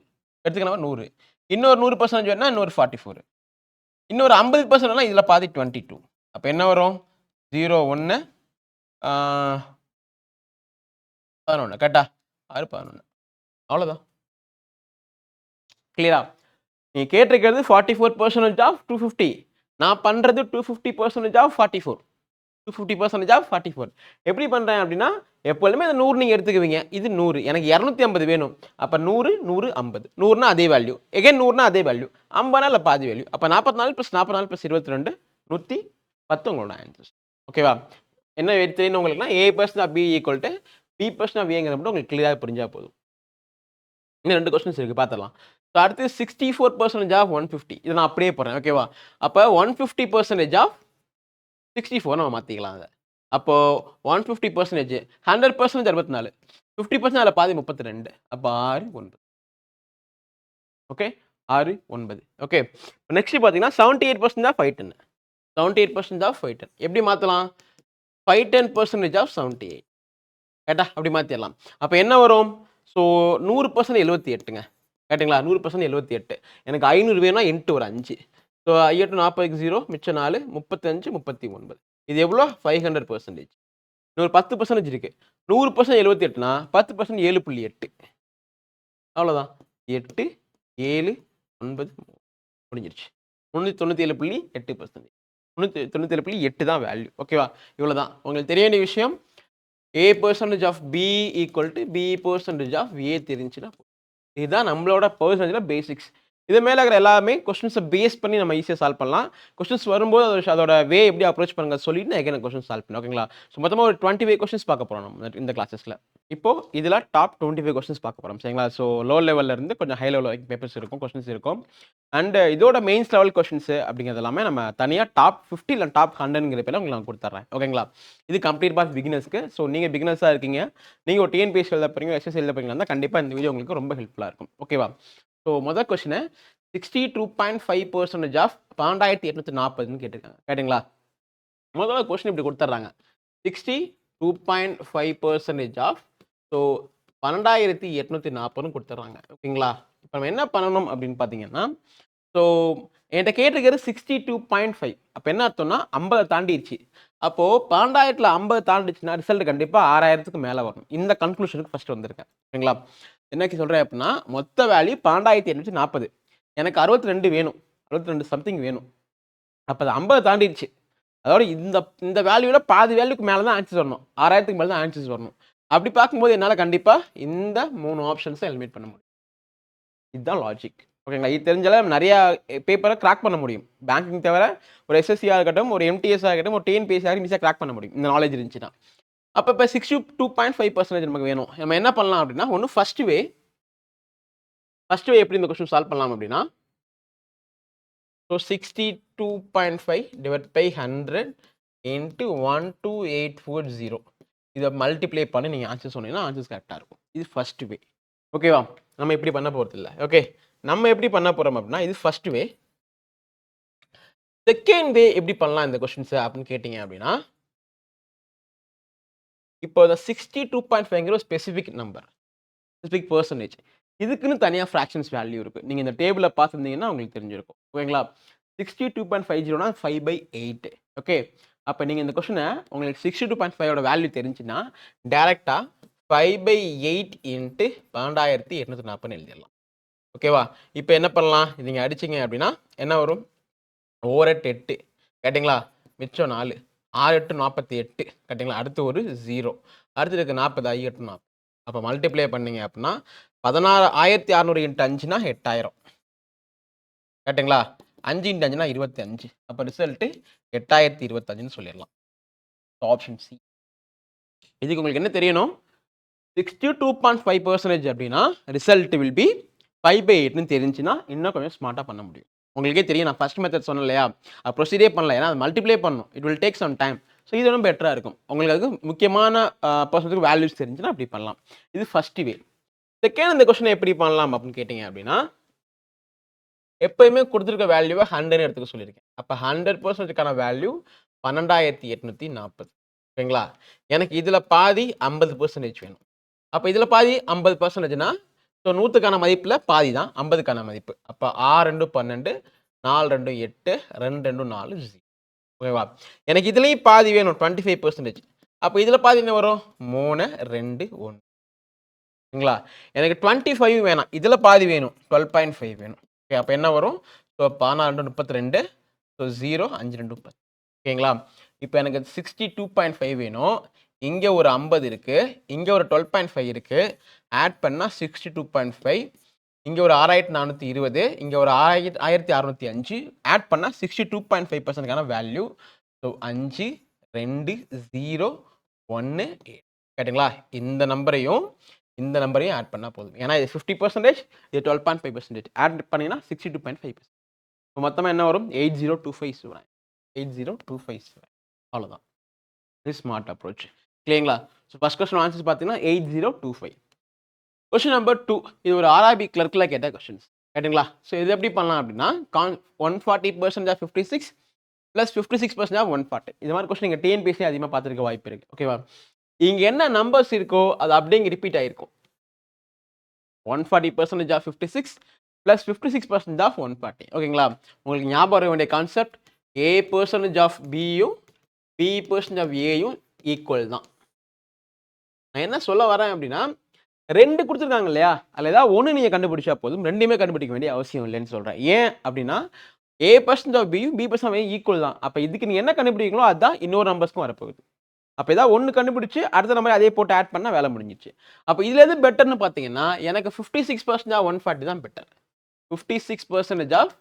எடுத்துக்கணும். 100 இன்னொரு 100% வேணா இன்னொரு 44, இன்னொரு 50% இதில் பாதி 22. அப்போ என்ன வரும்? 0 1 11 கரெக்டா? 6 11 அவ்வளோதான். கிளியரா? நீங்கள் கேட்டிருக்கிறது 44% ஆஃப் 250. நான் பண்ணுறது 250% ஆஃப் 44. 250% ஆஃப் 44 எப்படி பண்ணுறேன் அப்படின்னா, எப்பொழுதுமே இந்த 100 நீங்கள் எடுத்துக்குவீங்க. இது 100, எனக்கு 250 வேணும். அப்போ 100 100 50, 100னா அதே வேல்யூ, எகைன் 100னா அதே வேல்யூ, 50னா இல்லை பாதி வேல்யூ. அப்போ 44 + 44 + 22 110 உங்களோட ஆன்சர். ஓகேவா? என்ன தெரியும் உங்களுக்குன்னா A% of B equal to B% of Aங்கிறது மட்டும் உங்களுக்கு கிளியராக புரிஞ்சால் போதும். இன்னும் 2 கொஸ்டின்ஸ் இருக்குது, பார்த்துடலாம். ஸோ அடுத்து 64% ஆஃப் 150, இதை நான் அப்படியே போடுறேன். ஓகேவா? அப்போ 150% ஆஃப் 64 நம்ம மாற்றிக்கலாம் அதை. அப்போ 150% 100% 64, 50% அதில் பாதி 32, அப்போ 6 9. ஓகே, 6 9. ஓகே, நெக்ஸ்ட் பார்த்தீங்கன்னா 78% ஆஃப் 510. 78% ஆஃப் 510 எப்படி மாற்றலாம்? 510% ஆஃப் 78 கேட்டா அப்படி மாற்றிடலாம். அப்போ என்ன வரும்? ஸோ 100% 78ங்க. கேட்டிங்களா? 100% 78. எனக்கு 500 வேணும்னா 8 ஒரு 5. ஸோ 8 40க்கு 0, மிச்சம் 4, 35 39. இது எவ்வளோ? 500%. இன்னொரு 10% இருக்கு. 100% 78னா 10% 7.8. அவ்வளோதான். 8 7 9 முடிஞ்சிருச்சு. 397.8%. 397.8 தான் வேல்யூ. ஓகேவா? இவ்வளோதான். உங்களுக்கு தெரிய வேண்டிய விஷயம், A% of B equal to B% of A தெரிஞ்சுன்னா இதுதான் நம்மளோட பெர்சன்டேஜில் பேசிக்ஸ். இது மேலே இருக்கிற எல்லாமே கொஸ்டின்ஸை பேஸ் பண்ணி நம்ம ஈஸியாக சால்வ் பண்ணலாம். கொஸ்டின்ஸ் வரும்போது அதோட வே எப்படி அப்ரோச் பண்ணுங்க சொல்லிட்டு நான் எகைன் கொஸ்டின் சால்வ் பண்ணேன். ஓகேங்களா? ஸோ மொத்தமாக ஒரு 25 கொஸ்டின்ஸ் பார்க்க போகிறோம் நம்ம இந்த கிளாஸஸில். இப்போ இதில் டாப் 25 கொஸ்டின்ஸ் பார்க்க போகிறோம். சரிங்களா? ஸோ லோ லெவலில் இருந்து கொஞ்சம் ஹை லெவல் வரைக்கும் பேப்பர்ஸ் இருக்கும், கொஸ்டின்ஸ் இருக்கும். அண்ட் இதோட மெயின்ஸ் லெவல் கொஸ்டின்ஸ் அப்படிங்கிறது எல்லாமே நம்ம தனியாக டாப் 50 இல்லை டாப் 100ங்கிற பேரில் உங்களுக்கு நான் கொடுத்துட்றேன். ஓகேங்களா? இது கம்ப்ளீட் பாஸ் பிகினர்ஸ்க்கு. ஸோ நீங்கள் பிகினர்ஸாக இருக்கீங்க, நீங்கள் ஒரு TNPSC எழுத போகிறீங்க, SSC எழுத போகிறீங்கன்னா கண்டிப்பாக இந்த வீடியோ உங்களுக்கு ரொம்ப ஹெல்ப்ஃபுல்லாக இருக்கும். ஓகேவா? ஸோ முதல் கொஸ்டின் 62.5% ஆஃப் 12840 கேட்டிருக்காங்க. கேட்டிங்களா? முதல்ல கொஸ்டின் இப்படி கொடுத்துட்றாங்க. 62.5% ஆஃப் ஸோ 12840 கொடுத்துட்றாங்க. ஓகேங்களா? இப்போ நம்ம என்ன பண்ணணும் அப்படின்னு பார்த்தீங்கன்னா, ஸோ என்கிட்ட கேட்டிருக்கிறது 62.5. அப்போ என்ன அர்த்தம்னா 50 தாண்டிடுச்சு. அப்போது 1200ல் 50 தாண்டிச்சுன்னா ரிசல்ட் கண்டிப்பாக 6000க்கு மேலே வரும். இந்த கன்க்ளூஷனுக்கு ஃபஸ்ட் வந்திருக்கேன். ஓகேங்களா? என்னக்கு சொல்கிறேன் அப்படின்னா, மொத்த வேல்யூ 12840, எனக்கு 62 வேணும், 62 சம்திங் வேணும். அப்போ அது 50 தாண்டிடுச்சு. அதோட இந்த வேல்யூவில் பாதி வேல்யூக்கு மேலே தான் ஆன்சர்ஸ் வரணும், 6000க்கு மேலே தான் ஆன்சர்ஸ் வரணும். அப்படி பார்க்கும்போது என்னால் கண்டிப்பாக இந்த 3 ஆப்ஷன்ஸை எலிமினேட் பண்ண முடியும். இதுதான் லாஜிக். ஓகேங்களா? இது தெரிஞ்சாலும் நிறையா பேப்பரை கிராக் பண்ண முடியும். பேங்கிங் தவிர ஒரு SSCயாக இருக்கட்டும், ஒரு MTS இருக்கட்டும், ஒரு TNPSC ஈஸியாக கிராக் பண்ண முடியும் இந்த நாலேஜ் இருந்துச்சுன்னா. அப்போ இப்போ 62.5% நமக்கு வேணும். நம்ம என்ன பண்ணலாம் அப்படின்னா, ஒன்று ஃபர்ஸ்ட் வே எப்படி இந்த கொஸ்டின் சால்வ் பண்ணலாம் அப்படின்னா, ஸோ 62.5 டிவைட் பை 100 இன்ட்டு 12840 இதை மல்டிப்ளை பண்ணி நீங்கள் ஆன்சர் சொன்னீங்கன்னா ஆன்சர்ஸ் கரெக்டாக இருக்கும். இது ஃபர்ஸ்ட் வே. ஓகேவா? நம்ம எப்படி பண்ண போகிறது இல்லை. ஓகே, நம்ம எப்படி பண்ண போகிறோம் அப்படின்னா, இது ஃபர்ஸ்ட் வே. செகண்ட் வே எப்படி பண்ணலாம் இந்த கொஸ்டின்ஸை அப்படின்னு கேட்டிங்க அப்படின்னா, இப்போ இந்த 62.5ங்கிற ஸ்பெசிஃபிக் நம்பர், ஸ்பெசிஃபிக் பர்சன்டேஜ், இதுக்குன்னு தனியாக ஃப்ராக்ஷன்ஸ் வேல்யூ இருக்குது. நீங்கள் இந்த டேபிளை பார்த்துருந்தீங்கன்னா உங்களுக்கு தெரிஞ்சிருக்கும். ஓகேங்களா? 62.50னா 5/8. ஓகே, அப்போ நீங்கள் இந்த கொஸ்டினை உங்களுக்கு 62.5ஓட வேல்யூ தெரிஞ்சுன்னா டேரெக்டாக 5/8 இன்ட்டு 12840 எழுதிடலாம். ஓகேவா? இப்போ என்ன பண்ணலாம்? நீங்கள் அடிச்சிங்க அப்படின்னா என்ன வரும்? 4 8 8 கேட்டிங்களா? மிச்சம் 4, 6 8 48 கேட்டிங்களா? அடுத்து ஒரு 0, அடுத்து இருக்கு 40, 5 8 40. அப்போ மல்டிப்ளை பண்ணிங்க அப்படின்னா 16,600 இன்ட்டு 5னா 8000 கேட்டிங்களா? 5 இன்ட்டு 5னா 25. அப்போ ரிசல்ட்டு 8025ன்னு சொல்லிடலாம். Option C. இதுக்கு உங்களுக்கு என்ன தெரியணும்? 62.5% அப்படின்னா ரிசல்ட் வில் பி 5/8ன்னு தெரிஞ்சுன்னா இன்னும் கொஞ்சம் ஸ்மார்ட்டாக பண்ண முடியும். உங்களுக்கே தெரியும், நான் ஃபர்ஸ்ட் மெத்தட் சொன்னேன் இல்லையா, ப்ரொசீடியே பண்ணல, ஏன்னா அது மல்டிப்ளை பண்ணணும், it will take some time. So இது ஒன்றும் பெட்டராக இருக்கும். உங்களுக்கு அதுக்கு முக்கியமான பர்சன்ட்டுக்கு வேல்யூஸ் தெரிஞ்சுன்னா அப்படி பண்ணலாம். இது ஃபர்ஸ்ட் வே. செகண்ட் இந்த கொஸ்டினை எப்படி பண்ணலாம் அப்படின்னு கேட்டிங்க அப்படின்னா, எப்பயுமே குடுத்திருக்க வேல்யூவ 100ன்னு எடுத்துக்க சொல்லியிருக்கேன். அப்ப 100%க்கான வேல்யூ 12,840. ஓகேங்களா? எனக்கு இதுல பாதி 50% வேணும். அப்ப இதுல பாதி 50%னா, ஸோ 100க்கான மதிப்புல பாதி தான் 50க்கான மதிப்பு. அப்ப 6 2 12, 4 2 8, 2 2 4 0. ஓகேவா? எனக்கு இதுலயும் பாதி வேணும் 25%. அப்ப இதுல பாதி என்ன வரும்? 3 2 1. சரிங்களா? எனக்கு 25 வேணாம். இதுல பாதி வேணும். 12.5 வேணும். ஓகே. அப்ப என்ன வரும்? ஸோ 14 2 32. ஸோ 0 5 2 10. ஓகேங்களா? இப்ப எனக்கு 62.5 வேணும். இங்க ஒரு 50 இருக்கு. இங்க ஒரு 12.5 இருக்கு. ஆட் பண்ணா 62.5. இங்க ஒரு 6420. இங்க ஒரு 1605. ஆட் பண்ணா 62.5%க்கான வேல்யூ. ஸோ 5 2 0 1 8. கேட்டுங்களா? இந்த நம்பரையும் ஆட் பண்ணா போதும். ஏன்னா இது 50%, இது 12.5%. ஆட் பண்ணீங்கன்னா 62.5%. இப்போ மொத்தமா என்ன வரும்? 8025 8025 அவ்வளோதான். இது ஸ்மார்ட் அப்ரோச். கிளியருங்களா? ஸோ ஃபர்ஸ்ட் கொஸ்டின் ஆன்சர்ஸ் பார்த்தீங்கன்னா 8025. Question number 2. இது ஒரு ஆர்ஆர்பி கிளர்க்கில் கேட்ட கொஸ்டின்ஸ். கேட்டுங்களா? ஸோ இது எப்படி பண்ணலாம் அப்படின்னா 140% ஆஃப் 56 ப்ளஸ் 56% ஆஃப் 140. இது மாதிரி கொஸ்டின் நீங்கள் டிஎன்பிஎஸ்சி அதிகமாக பார்த்துருக்க வாய்ப்பு இருக்குது. ஓகேவா? இங்கே என்ன நம்பர்ஸ் இருக்கோ அது அப்படியே இங்கே ரிப்பீட் ஆகிருக்கும். 140% ஆஃப் 56 ப்ளஸ் 56% ஆஃப் 140. ஓகேங்களா? உங்களுக்கு ஞாபகம் வர வேண்டிய கான்செப்ட் A% ஆஃப் பியும் B% ஆஃப் ஏயும் ஈக்குவல் தான். நான் என்ன சொல்ல வரேன் அப்படின்னா 2 கொடுத்துருக்காங்க இல்லையா? அதில் ஏதாவது ஒன்று நீங்கள் கண்டுபிடிச்சா போதும். 2மே கண்டுபிடிக்க வேண்டிய அவசியம் இல்லைன்னு சொல்கிறேன். ஏன் அப்படின்னா A% ஆஃப் பியும் B% ஆஃப் ஏயும் ஈக்குவல் தான். அப்போ இதுக்கு நீங்கள் என்ன கண்டுபிடிக்கீங்களோ அதுதான் இன்னொரு நம்பர்ஸ்க்கும் வரப்போகுது. அப்போ ஏதாவது ஒன்று கண்டுபிடிச்சு அடுத்த நம்பர் அதே போட்டு ஆட் பண்ணால் வேலை முடிஞ்சிச்சு. அப்போ இதில் எது பெட்டர்னு பார்த்தீங்கன்னா எனக்கு 56% ஆஃப் 140 தான் பெட்டர். 56% ஆஃப்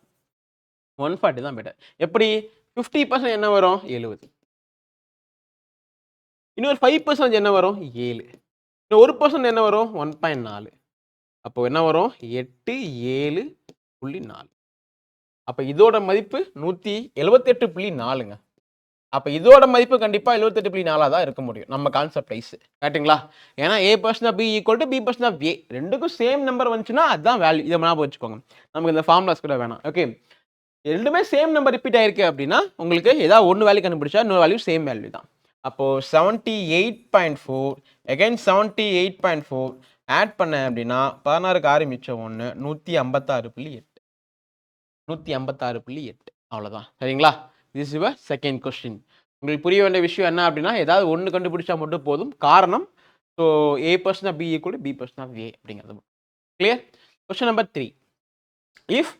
140 தான் பெட்டர். எப்படி? 50% என்ன வரும்? 70. இன்னொரு 5% என்ன வரும்? 7. இன்னும் 1% என்ன வரும்? 1.4. அப்போ என்ன வரும்? 8 7.4. அப்போ இதோட மதிப்பு 178.4ங்க. அப்ப இதோட மதிப்பு கண்டிப்பா 78.4 தான் இருக்க முடியும். நம்ம கான்செப்ட் வைஸ். கரெக்ட்டுங்களா? ஏன்னா A% of B equal to B% of A. ரெண்டுக்கும் சேம் நம்பர் வந்துச்சுன்னா அதுதான் வேல்யூ. இத ஞாபகம் வச்சுக்கோங்க. நமக்கு இந்த ஃபார்முலாஸ் கூட வேணாம். ஓகே. ரெண்டுமே சேம் நம்பர் ரிப்பீட் ஆயிருக்கு அப்படின்னா உங்களுக்கு ஏதாவது ஒன்னு வேல்யூ கண்டுபிடிச்சா இன்னொரு வேல்யூ சேம் வேல்யூ தான். அப்போ 78.4 அகைன் 78.4 ஆட் பண்ண அப்படின்னா 16க்கு 6 மிச்சம் 1 156.8. 156.8 அவ்வளவுதான். சரிங்களா? This is your second question. உங்களுக்கு புரிய வேண்டிய விஷயம் என்ன அப்படின்னா ஏதாவது ஒன்று கண்டுபிடிச்சா மட்டும் போதும். காரணம் so A% of B equal to B% of A அப்படிங்கிறது. Clear? Question number 3. If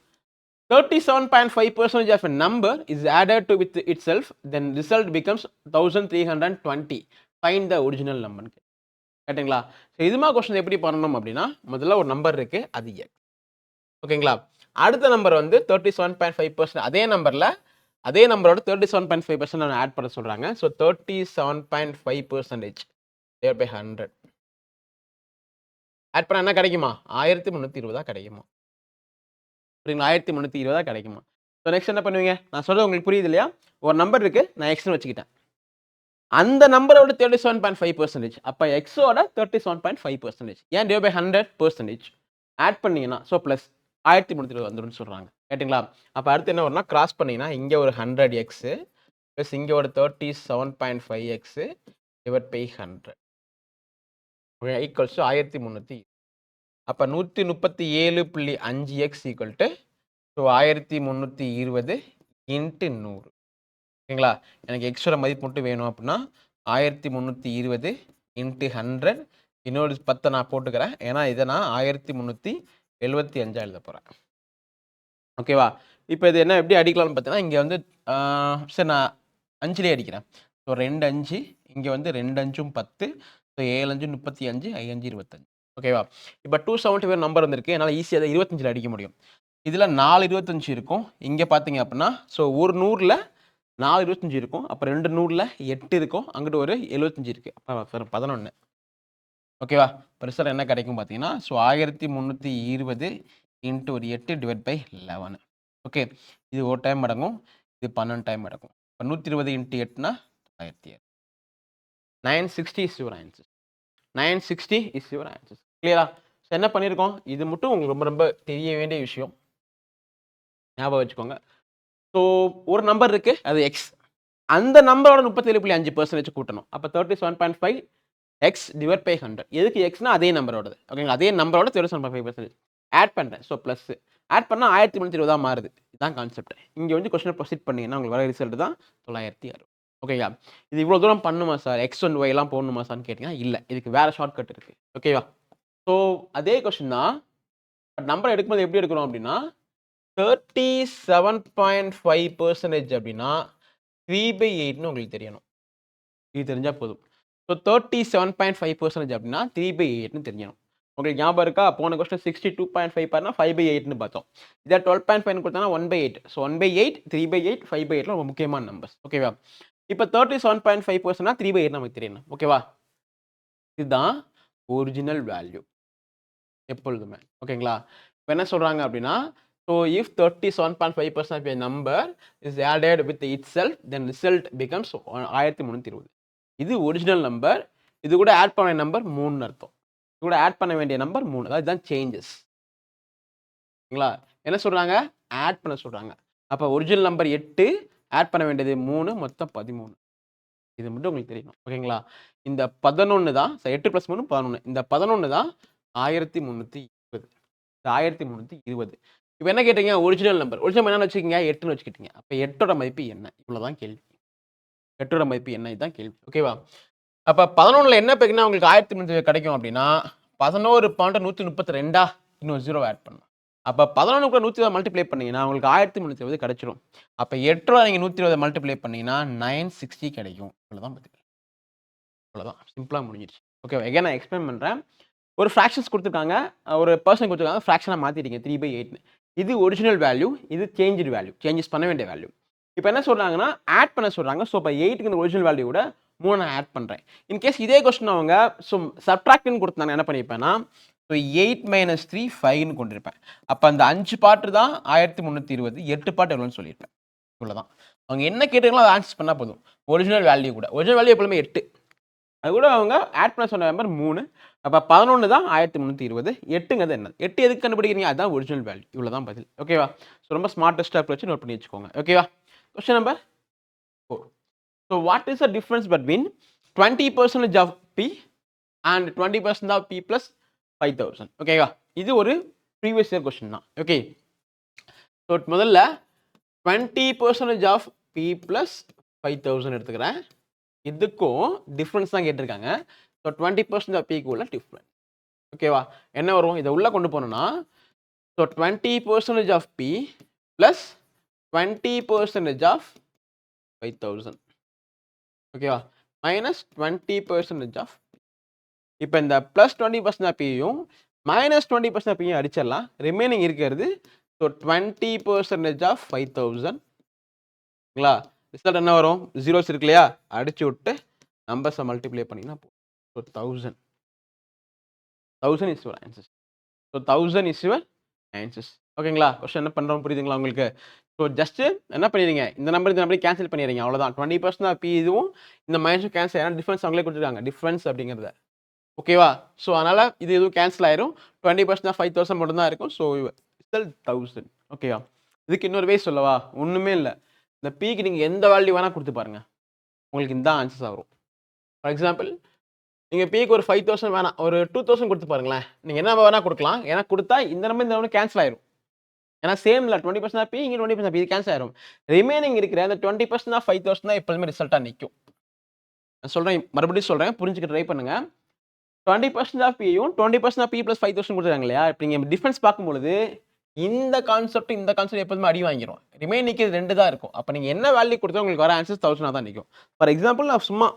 37.5% of a number is added to with itself, then result becomes 1320. Find the original number. கேட்டுங்களா? ஸோ இதுமா கொஸ்டின் எப்படி பண்ணணும் அப்படின்னா முதல்ல ஒரு நம்பர் இருக்கு அது x. ஓகேங்களா? அடுத்த நம்பர் வந்து 37.5% அதே நம்பரோட 37.5% ஆட் பண்ண சொல்றாங்க. So 37.5% divided by 100. ஆட் பண்ணா என்ன கிடைக்குமா? 1320 கிடைக்குமா? புரியுங்களா? 1320 கிடைக்குமா? ஸோ நெக்ஸ்ட் என்ன பண்ணுவீங்க? நான் சொல்றது உங்களுக்கு புரியுது இல்லையா? ஒரு நம்பர் இருக்கு, நான் எக்ஸ்னு வச்சுக்கிட்டேன். அந்த நம்பரோட 37.5%. அப்ப எக்ஸோட 37.5%. ஏன் டிவைட் பை 100%? ஆட் பண்ணீங்கன்னா ஸோ பிளஸ் 1320 வந்துரும்னு சொல்றாங்க. கேட்டுங்களா? அப்ப அடுத்து என்ன வரும்னா கிராஸ் பண்ணீங்கன்னா இங்க ஒரு 100x பிளஸ் இங்க ஒரு 37.5x divide by 100 equals to 1320. அப்ப 137.5x equal to so 1320 into 100. ஓகேங்களா? எனக்கு எக்ஸோட மதிப்பு மட்டும் வேணும் அப்படின்னா 1320 இன்ட்டு 100 இன்னொரு 10 நான் போட்டுக்கிறேன். ஏன்னா இதை நான் 1375 எழுத போறேன். ஓகேவா? இப்போ இது என்ன எப்படி அடிக்கலாம்னு பார்த்தீங்கன்னா இங்கே வந்து சரி நான் 5லேயே அடிக்கிறேன். ஸோ 2 5 இங்கே வந்து 2 5 10 ஸோ 7 5 35 5 25. ஓகேவா? இப்போ 275 நம்பர் வந்திருக்கு. என்னால் ஈஸியாக 25ல் அடிக்க முடியும். இதில் 4 25 இருக்கும். இங்கே பார்த்தீங்க அப்படின்னா ஸோ ஒரு 100ல் 4 25 இருக்கும். அப்போ 2 100ல் 8 இருக்கும். அங்கிட்டு ஒரு 75 இருக்கு. அப்போ 11. ஓகேவா? ரிசல்ட் என்ன கிடைக்கும் பார்த்தீங்கன்னா ஸோ 1320 இன்ட்டு ஒரு 8 டிவைட் பை 11. ஓகே. இது ஒரு டைம் அடங்கும். இது 12 டைம் அடங்கும். இப்போ 120 இன்ட்டு 8னா 1007. 960 is your answer. 960 is your answer. கிளியரா? ஸோ என்ன பண்ணியிருக்கோம்? இது மட்டும் உங்களுக்கு ரொம்ப ரொம்ப தெரிய வேண்டிய விஷயம். ஞாபகம் வச்சுக்கோங்க. ஸோ ஒரு நம்பர் இருக்கு, அது எக்ஸ். அந்த நம்பரோட 37.5% கூட்டணும். அப்ப 37.5 எக்ஸ் டிவைட் பை 100. எதுக்கு எக்ஸ்னா அதே நம்பரோடது. ஓகேங்களா? அதே நம்பரோட 37.5% ஆட் பண்றேன். So plus. ஆட் பண்ணா 1320 மாறுது. இதான் கான்செப்ட். இங்க வந்து கொஸ்டின ப்ரொசீட் பண்ணீங்கன்னா உங்களுக்கு வர ரிசல்ட் தான் 960. ஓகேங்களா? இது இவ்வளோ தூரம் பண்ணுமா சார்? எக்ஸ் அண்ட் ஒய் எல்லாம் போடணுமா சார்ன்னு கேட்டீங்கன்னா, இல்ல. இதுக்கு வேற ஷார்ட்கட் இருக்கு. ஓகேவா? ஸோ அதே கொஸ்டின் தான். நம்பர் எடுக்கும்போது எப்படி எடுக்கிறோம் அப்படின்னா, 37.5% அப்படின்னா 3/8ன்னு உங்களுக்கு தெரியணும். இது தெரிஞ்சா போதும். ஸோ 37.5% அப்படின்னா 3/8ன்னு தெரியணும். உங்களுக்கு ஞாபகம் இருக்கா? போன கொஸ்டின் 62.5 பாருன்னா 5/8ன்னு பார்த்தோம். இதை 12.5 கொடுத்தா 1/8. ஸோ 1/8, 3/8, 5/8 ரொம்ப முக்கியமான நம்பர்ஸ். ஓகேவா? இப்போ 37.5%னா 3/8 நமக்கு தெரியணும். ஓகேவா? இதுதான் ஒரிஜினல் வேல்யூ எப்பொழுதுமே. ஓகேங்களா? இப்போ என்ன சொல்றாங்க அப்படின்னா, so if 37.5% of a number is added with itself, then result becomes 1320. இது ஒரிஜினல் நம்பர். இது கூட ஆட் பண்ண நம்பர் 3ன்னு அர்த்தம். இது கூட ஆட் பண்ண வேண்டிய நம்பர் 3. அதாவது தான் சேஞ்சஸ். ஓகேங்களா? என்ன சொல்றாங்க? ஆட் பண்ண சொல்றாங்க. அப்ப ஒரிஜினல் நம்பர் 8, ஆட் பண்ண வேண்டியது 3, மொத்தம் 13. இது மட்டும் உங்களுக்கு தெரியணும். ஓகேங்களா? இந்த 11 தான் 8 + 3 11. இந்த 11 தான் 1320. இந்த 1320. இப்ப என்ன கேட்டீங்க? Original number. ஒரிஜினல் என்னன்னு வச்சுக்கீங்க? 8ன்னு வச்சுக்கிட்டீங்க. அப்ப 8ஓட மதிப்பு என்ன? இவ்வளவுதான் கேள்வி. 8ஓட மதிப்பு என்ன? இதுதான் கேள்வி. ஓகேவா? அப்ப 11ல என்ன பெருக்குனா உங்களுக்கு 1320 கிடைக்கும் அப்படின்னா, 11.132 இன்னும் 0 ஆட் பண்ணணும். அப்ப 11 கூட 120 மல்டிப்ளை பண்ணீங்கன்னா, உங்களுக்கு 1320 கிடைச்சிரும். அப்ப 8ஓட நீங்க 120 மல்டிப்ளை பண்ணீங்கன்னா 960 கிடைக்கும். இவ்வளவுதான் பதில். அவ்வளவுதான். சிம்பிளா முடிஞ்சிருச்சு. ஓகேவா? எகைன் நான் எக்ஸ்பிளைன் பண்றேன். ஒரு ஃபிராக்ஷன்ஸ் குடுத்துருக்காங்க. ஒரு பெர்சன் குடுத்துருக்காங்க. ஃபிராக்ஷனா மாத்திட்டீங்க 3/8ன்னு. இது ஒரிஜினல் வேல்யூ. இது சேஞ்ச்டு வேல்யூ. சேஞ்சஸ் பண்ண வேண்டிய வேல்யூ. இப்ப என்ன சொல்றாங்கன்னா, ஆட் பண்ண சொல்றாங்க. ஸோ இப்ப 8க்கு இந்த ஒரிஜினல் வேல்யூவோட 3 நான் ஆட் பண்றேன். இன் கேஸ் இதே கொஸ்டின் அவங்க சப்ட்ராக்ட்ன்னு குடுத்தாங்க என்ன பண்ணியிருப்பேன்னா, ஸோ 8 - 3 5ன்னு கொண்டிருப்பேன். அப்ப அந்த 5 பார்ட் தான் 1320. 8 பார்ட் எவ்வளோன்னு சொல்லியிருப்பேன். இவ்வளவுதான். அவங்க என்ன கேட்டாங்களோ அதை ஆன்சர் பண்ணா போதும். ஒரிஜினல் வேல்யூ கூட. ஒரிஜினல் வேல்யூ எப்பவுமே 8. அது கூட அவங்க ஆட் பண்ண சொன்ன நம்பர் 3. அப்ப 11 தான் 1320. 8ங்கிறது என்ன? 8 எதுக்கு கண்டுபிடிக்கிறீங்க? அதுதான் ஒரிஜினல் வேல்யூ. இவ்வளவுதான் பதில். ஓகேவா? ஸோ ரொம்ப ஸ்மார்ட்டஸ்ட் அப்ரோச் நோட் பண்ணி வச்சுக்கோங்க. ஓகேவா? Question number 4. So what is the difference between 20% of P and 20% of P plus 5000? ஓகேவா? இது ஒரு ப்ரீவியஸ் இயர் கொஸ்டின் தான். ஓகே. ஸோ முதல்ல 20% of P plus 5000 எடுத்துக்கிறேன். இதுக்கும் டிஃபரன்ஸ் தான் கேட்டிருக்காங்க. ஸோ 20% ஆஃப் பிக்கு உள்ள டிஃபரன்ஸ். ஓகேவா? என்ன வரும்? இதை உள்ள கொண்டு போனோம்னா, so 20% of B plus 20% of 5000. ஓகேவா? Minus 20% of. இப்போ இந்த பிளஸ் 20% ஆஃப் பியும் மைனஸ் 20% ஆஃப் பியும் அடிச்சிடலாம். ரிமைனிங் இருக்கிறது ஸோ 20% ஆஃப் 5000. ஓகேங்களா? ரிசல்ட் என்ன வரும்? ஜீரோஸ் இருக்கு இல்லையா? அடிச்சு விட்டு நம்பர்ஸை மல்டிப்ளை பண்ணிங்கன்னா so 1000. 1000 is your answers. So 1000 is your answers. ஓகேங்களா? கொஸ்டின் என்ன பண்ணுறோம் புரியுதுங்களா உங்களுக்கு? ஸோ ஜஸ்ட் என்ன பண்ணிடுங்க, இந்த நம்பர் கேன்சல் பண்ணிடுறீங்க. அவ்வளோதான். 20% ஆஃப் பி இதுவும் இந்த மைனஸும் கேன்சல். ஏன்னா டிஃபரன்ஸ் அவங்களே கொடுத்துருக்காங்க. டிஃபரன்ஸ் அப்படிங்கிறத. ஓகேவா? ஸோ அதனால இது எதுவும் கேன்சல் ஆயிரும். 20% ஆஃப் 5000 மட்டும் தான் இருக்கும். So result 1000. ஓகேவா? இதுக்கு இன்னொரு வே சொல்லவா? ஒன்றுமே இல்லை. இந்த பிக்கு நீங்கள் எந்த வேல்யூ வேணால் கொடுத்து பாருங்க. உங்களுக்கு இந்த ஆன்சர்ஸ் வரும். ஃபார் எக்ஸாம்பிள், நீங்கள் பிக்கு ஒரு 5000 வேணாம், ஒரு 2000 கொடுத்து பாருங்களேன். நீங்கள் என்ன வேணால் கொடுக்கலாம். ஏன்னா கொடுத்தா இந்த நம்பர் கேன்சல் ஆயிரும். ஏன்னா சேம்ல 20% ஆஃப் பி, இங்கே 20% ஆஃப் பி, இது கேன்சல் ஆயிரும். ரிமைனிங் இருக்கிற அந்த 20% ஆஃப் 5000 தான் எப்போதுமே ரிசல்ட்டாக நிற்கும். நான் சொல்கிறேன், மறுபடியும் சொல்கிறேன், புரிஞ்சுக்க ட்ரை பண்ணுங்க. 20% ஆஃப் பியும் 20% ஆஃப் பி பிளஸ் 5000 கொடுத்துருக்காங்க இல்லையா? இப்போ நீங்கள் டிஃபரன்ஸ் பார்க்கும்பொழுது இந்த கான்செப்ட் எப்போதுமே அடி வாங்கிடும். ரிமைன் நிற்கிறது 2 தான் இருக்கும். அப்போ நீங்கள் என்ன வேல்யூ கொடுத்தா உங்களுக்கு வர ஆன்சர்ஸ் 1000 தான் நிற்கும். ஃபார் எக்ஸாம்பிள், நான் சும்மா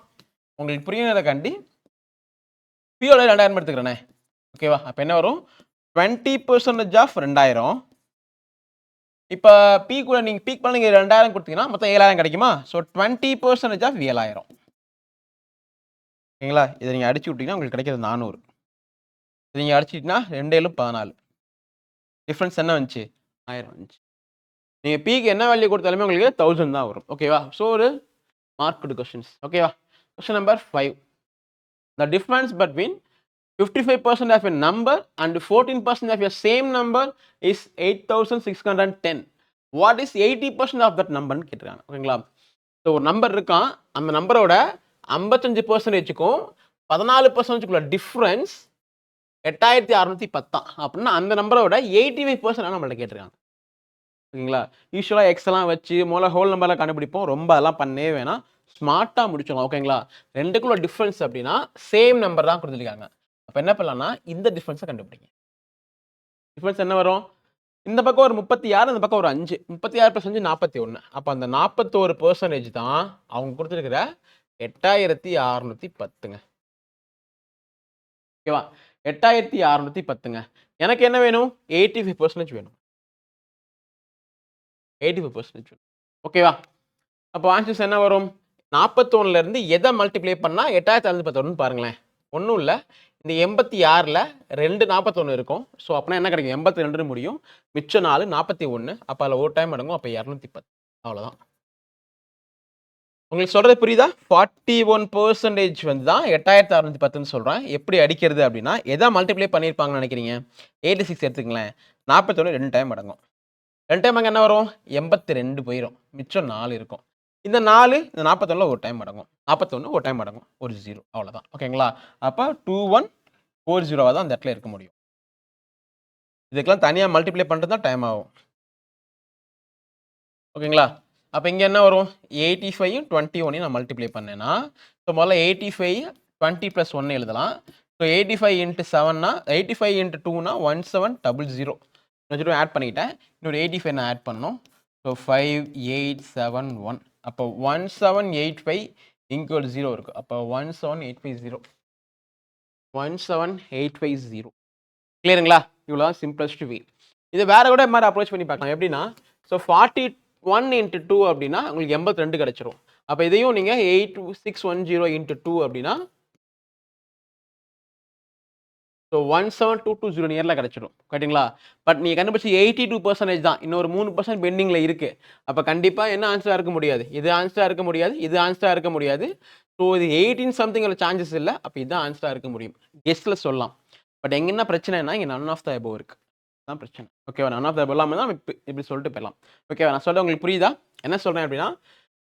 உங்களுக்கு புரியுறதுக்காண்டி பியோட 2000 எடுத்துக்கிறேனே. ஓகேவா? அப்போ என்ன வரும்? 20% ஆஃப் 2000. இப்போ பி கூட நீங்கள் பீக் பண்ண நீங்கள் 2000 கொடுத்தீங்கன்னா மொத்தம் 7000 கிடைக்குமா? So 20% of 7000. ஓகேங்களா? இதை நீங்கள் அடிச்சு விட்டீங்கன்னா உங்களுக்கு கிடைக்கிறது 400. இதை நீங்கள் அடிச்சிட்டிங்கன்னா 2 7 14. டிஃப்ரென்ஸ் என்ன வந்துச்சு? 1000 வந்துச்சு. நீங்கள் பிக்கு என்ன வேல்யூ கொடுத்தாலுமே உங்களுக்கு 1000 தான் வரும். ஓகேவா? ஸோ ஒரு மார்க்டு கொஸ்டின்ஸ். ஓகேவா? Question number 5. The difference between 55% of a number and 14% of a same number is 8610. What is 80% of that நம்பர்னு கேட்டிருக்காங்க. ஓகேங்களா? ஸோ ஒரு நம்பர் இருக்கான். அந்த நம்பரோட 55%க்கும் 14%க்குள்ள டிஃப்ரென்ஸ் 8610 அப்படின்னா அந்த நம்பரோட 85% நம்மள்ட்ட கேட்டிருக்காங்க. ஓகேங்களா? யூசுவலா எக்ஸ்லாம் வச்சு முதல்ல ஹோல் நம்பர்லாம் கண்டுபிடிப்போம். ரொம்ப அதெல்லாம் பண்ணவே வேணாம். ஸ்மார்ட்டா முடிச்சிடலாம். ஓகேங்களா? 2க்குள்ள டிஃபரன்ஸ் அப்படின்னா சேம் நம்பர் தான் கொடுத்துருக்காங்க. அப்ப என்ன பண்ணலாம்னா இந்த டிஃபரன்ஸை கண்டுபிடிங்க. டிஃபரன்ஸ் என்ன வரும்? இந்த பக்கம் ஒரு 36, இந்த பக்கம் ஒரு 5. 36 + 5 41. அப்ப அந்த 41% தான் அவங்க கொடுத்துருக்கிற 8610ங்க. ஓகேவா? 8610ங்க. எனக்கு என்ன வேணும்? 85% வேணும். 85% வேணும். ஓகேவா? அப்போ ஆன்சர்ஸ் என்ன வரும்? 41ல இருந்து எதை மல்டிப்ளை பண்ணா 8610 பாருங்களேன். ஒண்ணும் இல்ல. இந்த 86ல 2 41 இருக்கும். ஸோ அப்பனா என்ன கிடைக்கும்? 82ன்னு முடியும். மிச்சம் 4 41. அப்ப அதுல ஒரு டைம் அடங்கும். அப்ப 210. அவ்வளவுதான். உங்களுக்கு சொல்றது புரியுதா? 41% வந்து தான் 8610ன்னு சொல்றேன். எப்படி அடிக்கிறது அப்படின்னா, எதை மல்டிப்ளை பண்ணியிருப்பாங்கன்னு நினைக்கிறீங்க? 86 எடுத்துக்கங்களேன். 41 2 டைம் அடங்கும். 2 டைம் அங்க என்ன வரும்? 82 போயிரும். மிச்சம் 4 இருக்கும். இந்த 4 இந்த 41ல ஒரு டைம் அடங்கும். 41 ஒரு டைம் அடங்கும். ஒரு 0 அவ்வளவுதான். ஓகேங்களா? அப்ப 2140 தான் அந்த இடத்துல இருக்க முடியும். இதுக்கெல்லாம் தனியா மல்டிப்ளை பண்றது தான் டைம் ஆகும். ஓகேங்களா? அப்ப இங்க என்ன வரும்? 85யும் 21யும் நான் மல்டிப்ளை பண்ணேன்னா, ஸோ முதல்ல 85 20 + 1 எழுதலாம். ஸோ 85 × 7னா 85 × 2னா 1700. கொஞ்சம் ஆட் பண்ணிக்கிட்டேன். இன்னொரு 85 நான் ஆட் பண்ணணும். ஸோ 5871. அப்போ 1785 இங்க ஒரு 0 இருக்கு. அப்போ 17850. 17850. கிளியருங்களா? இவ்வளோதான் சிம்பிளஸ்ட் வே. இதை வேற கூட மாதிரி அப்ரோச் பண்ணி பார்க்கலாம். எப்படின்னா, ஸோ 41 × 2 அப்படின்னா உங்களுக்கு 82 கிடைச்சிரும். அப்போ இதையும் நீங்க 8610 × 2 அப்படின்னா ஸோ 17220 நியர்ல கிடைச்சிடும். கரெக்ட்டுங்களா? பட் நீங்க கண்டுபிடிச்ச 82% தான். இன்னொரு 3% பெண்டிங்ல இருக்கு. அப்ப கண்டிப்பா என்ன ஆன்சரா இருக்க முடியாது? இது ஆன்சரா இருக்க முடியாது. இது ஆன்சரா இருக்க முடியாது. ஸோ இது 18 சம்திங்ல சான்சஸ் இல்ல. அப்ப இதுதான் ஆன்சரா இருக்க முடியும். கெஸ்ல சொல்லலாம். பட் எங்க என்ன பிரச்சனைனா இங்க நன் ஆஃப் த அபோவ் இருக்கு. அதான் பிரச்சனை. ஓகேவா? நன் ஆஃப் த அபோவ் இல்லாம தான் இப்படி சொல்லிட்டு போயிடலாம். ஓகேவா? நான் சொல்றது உங்களுக்கு புரியுதா? என்ன சொல்றேன் அப்படின்னா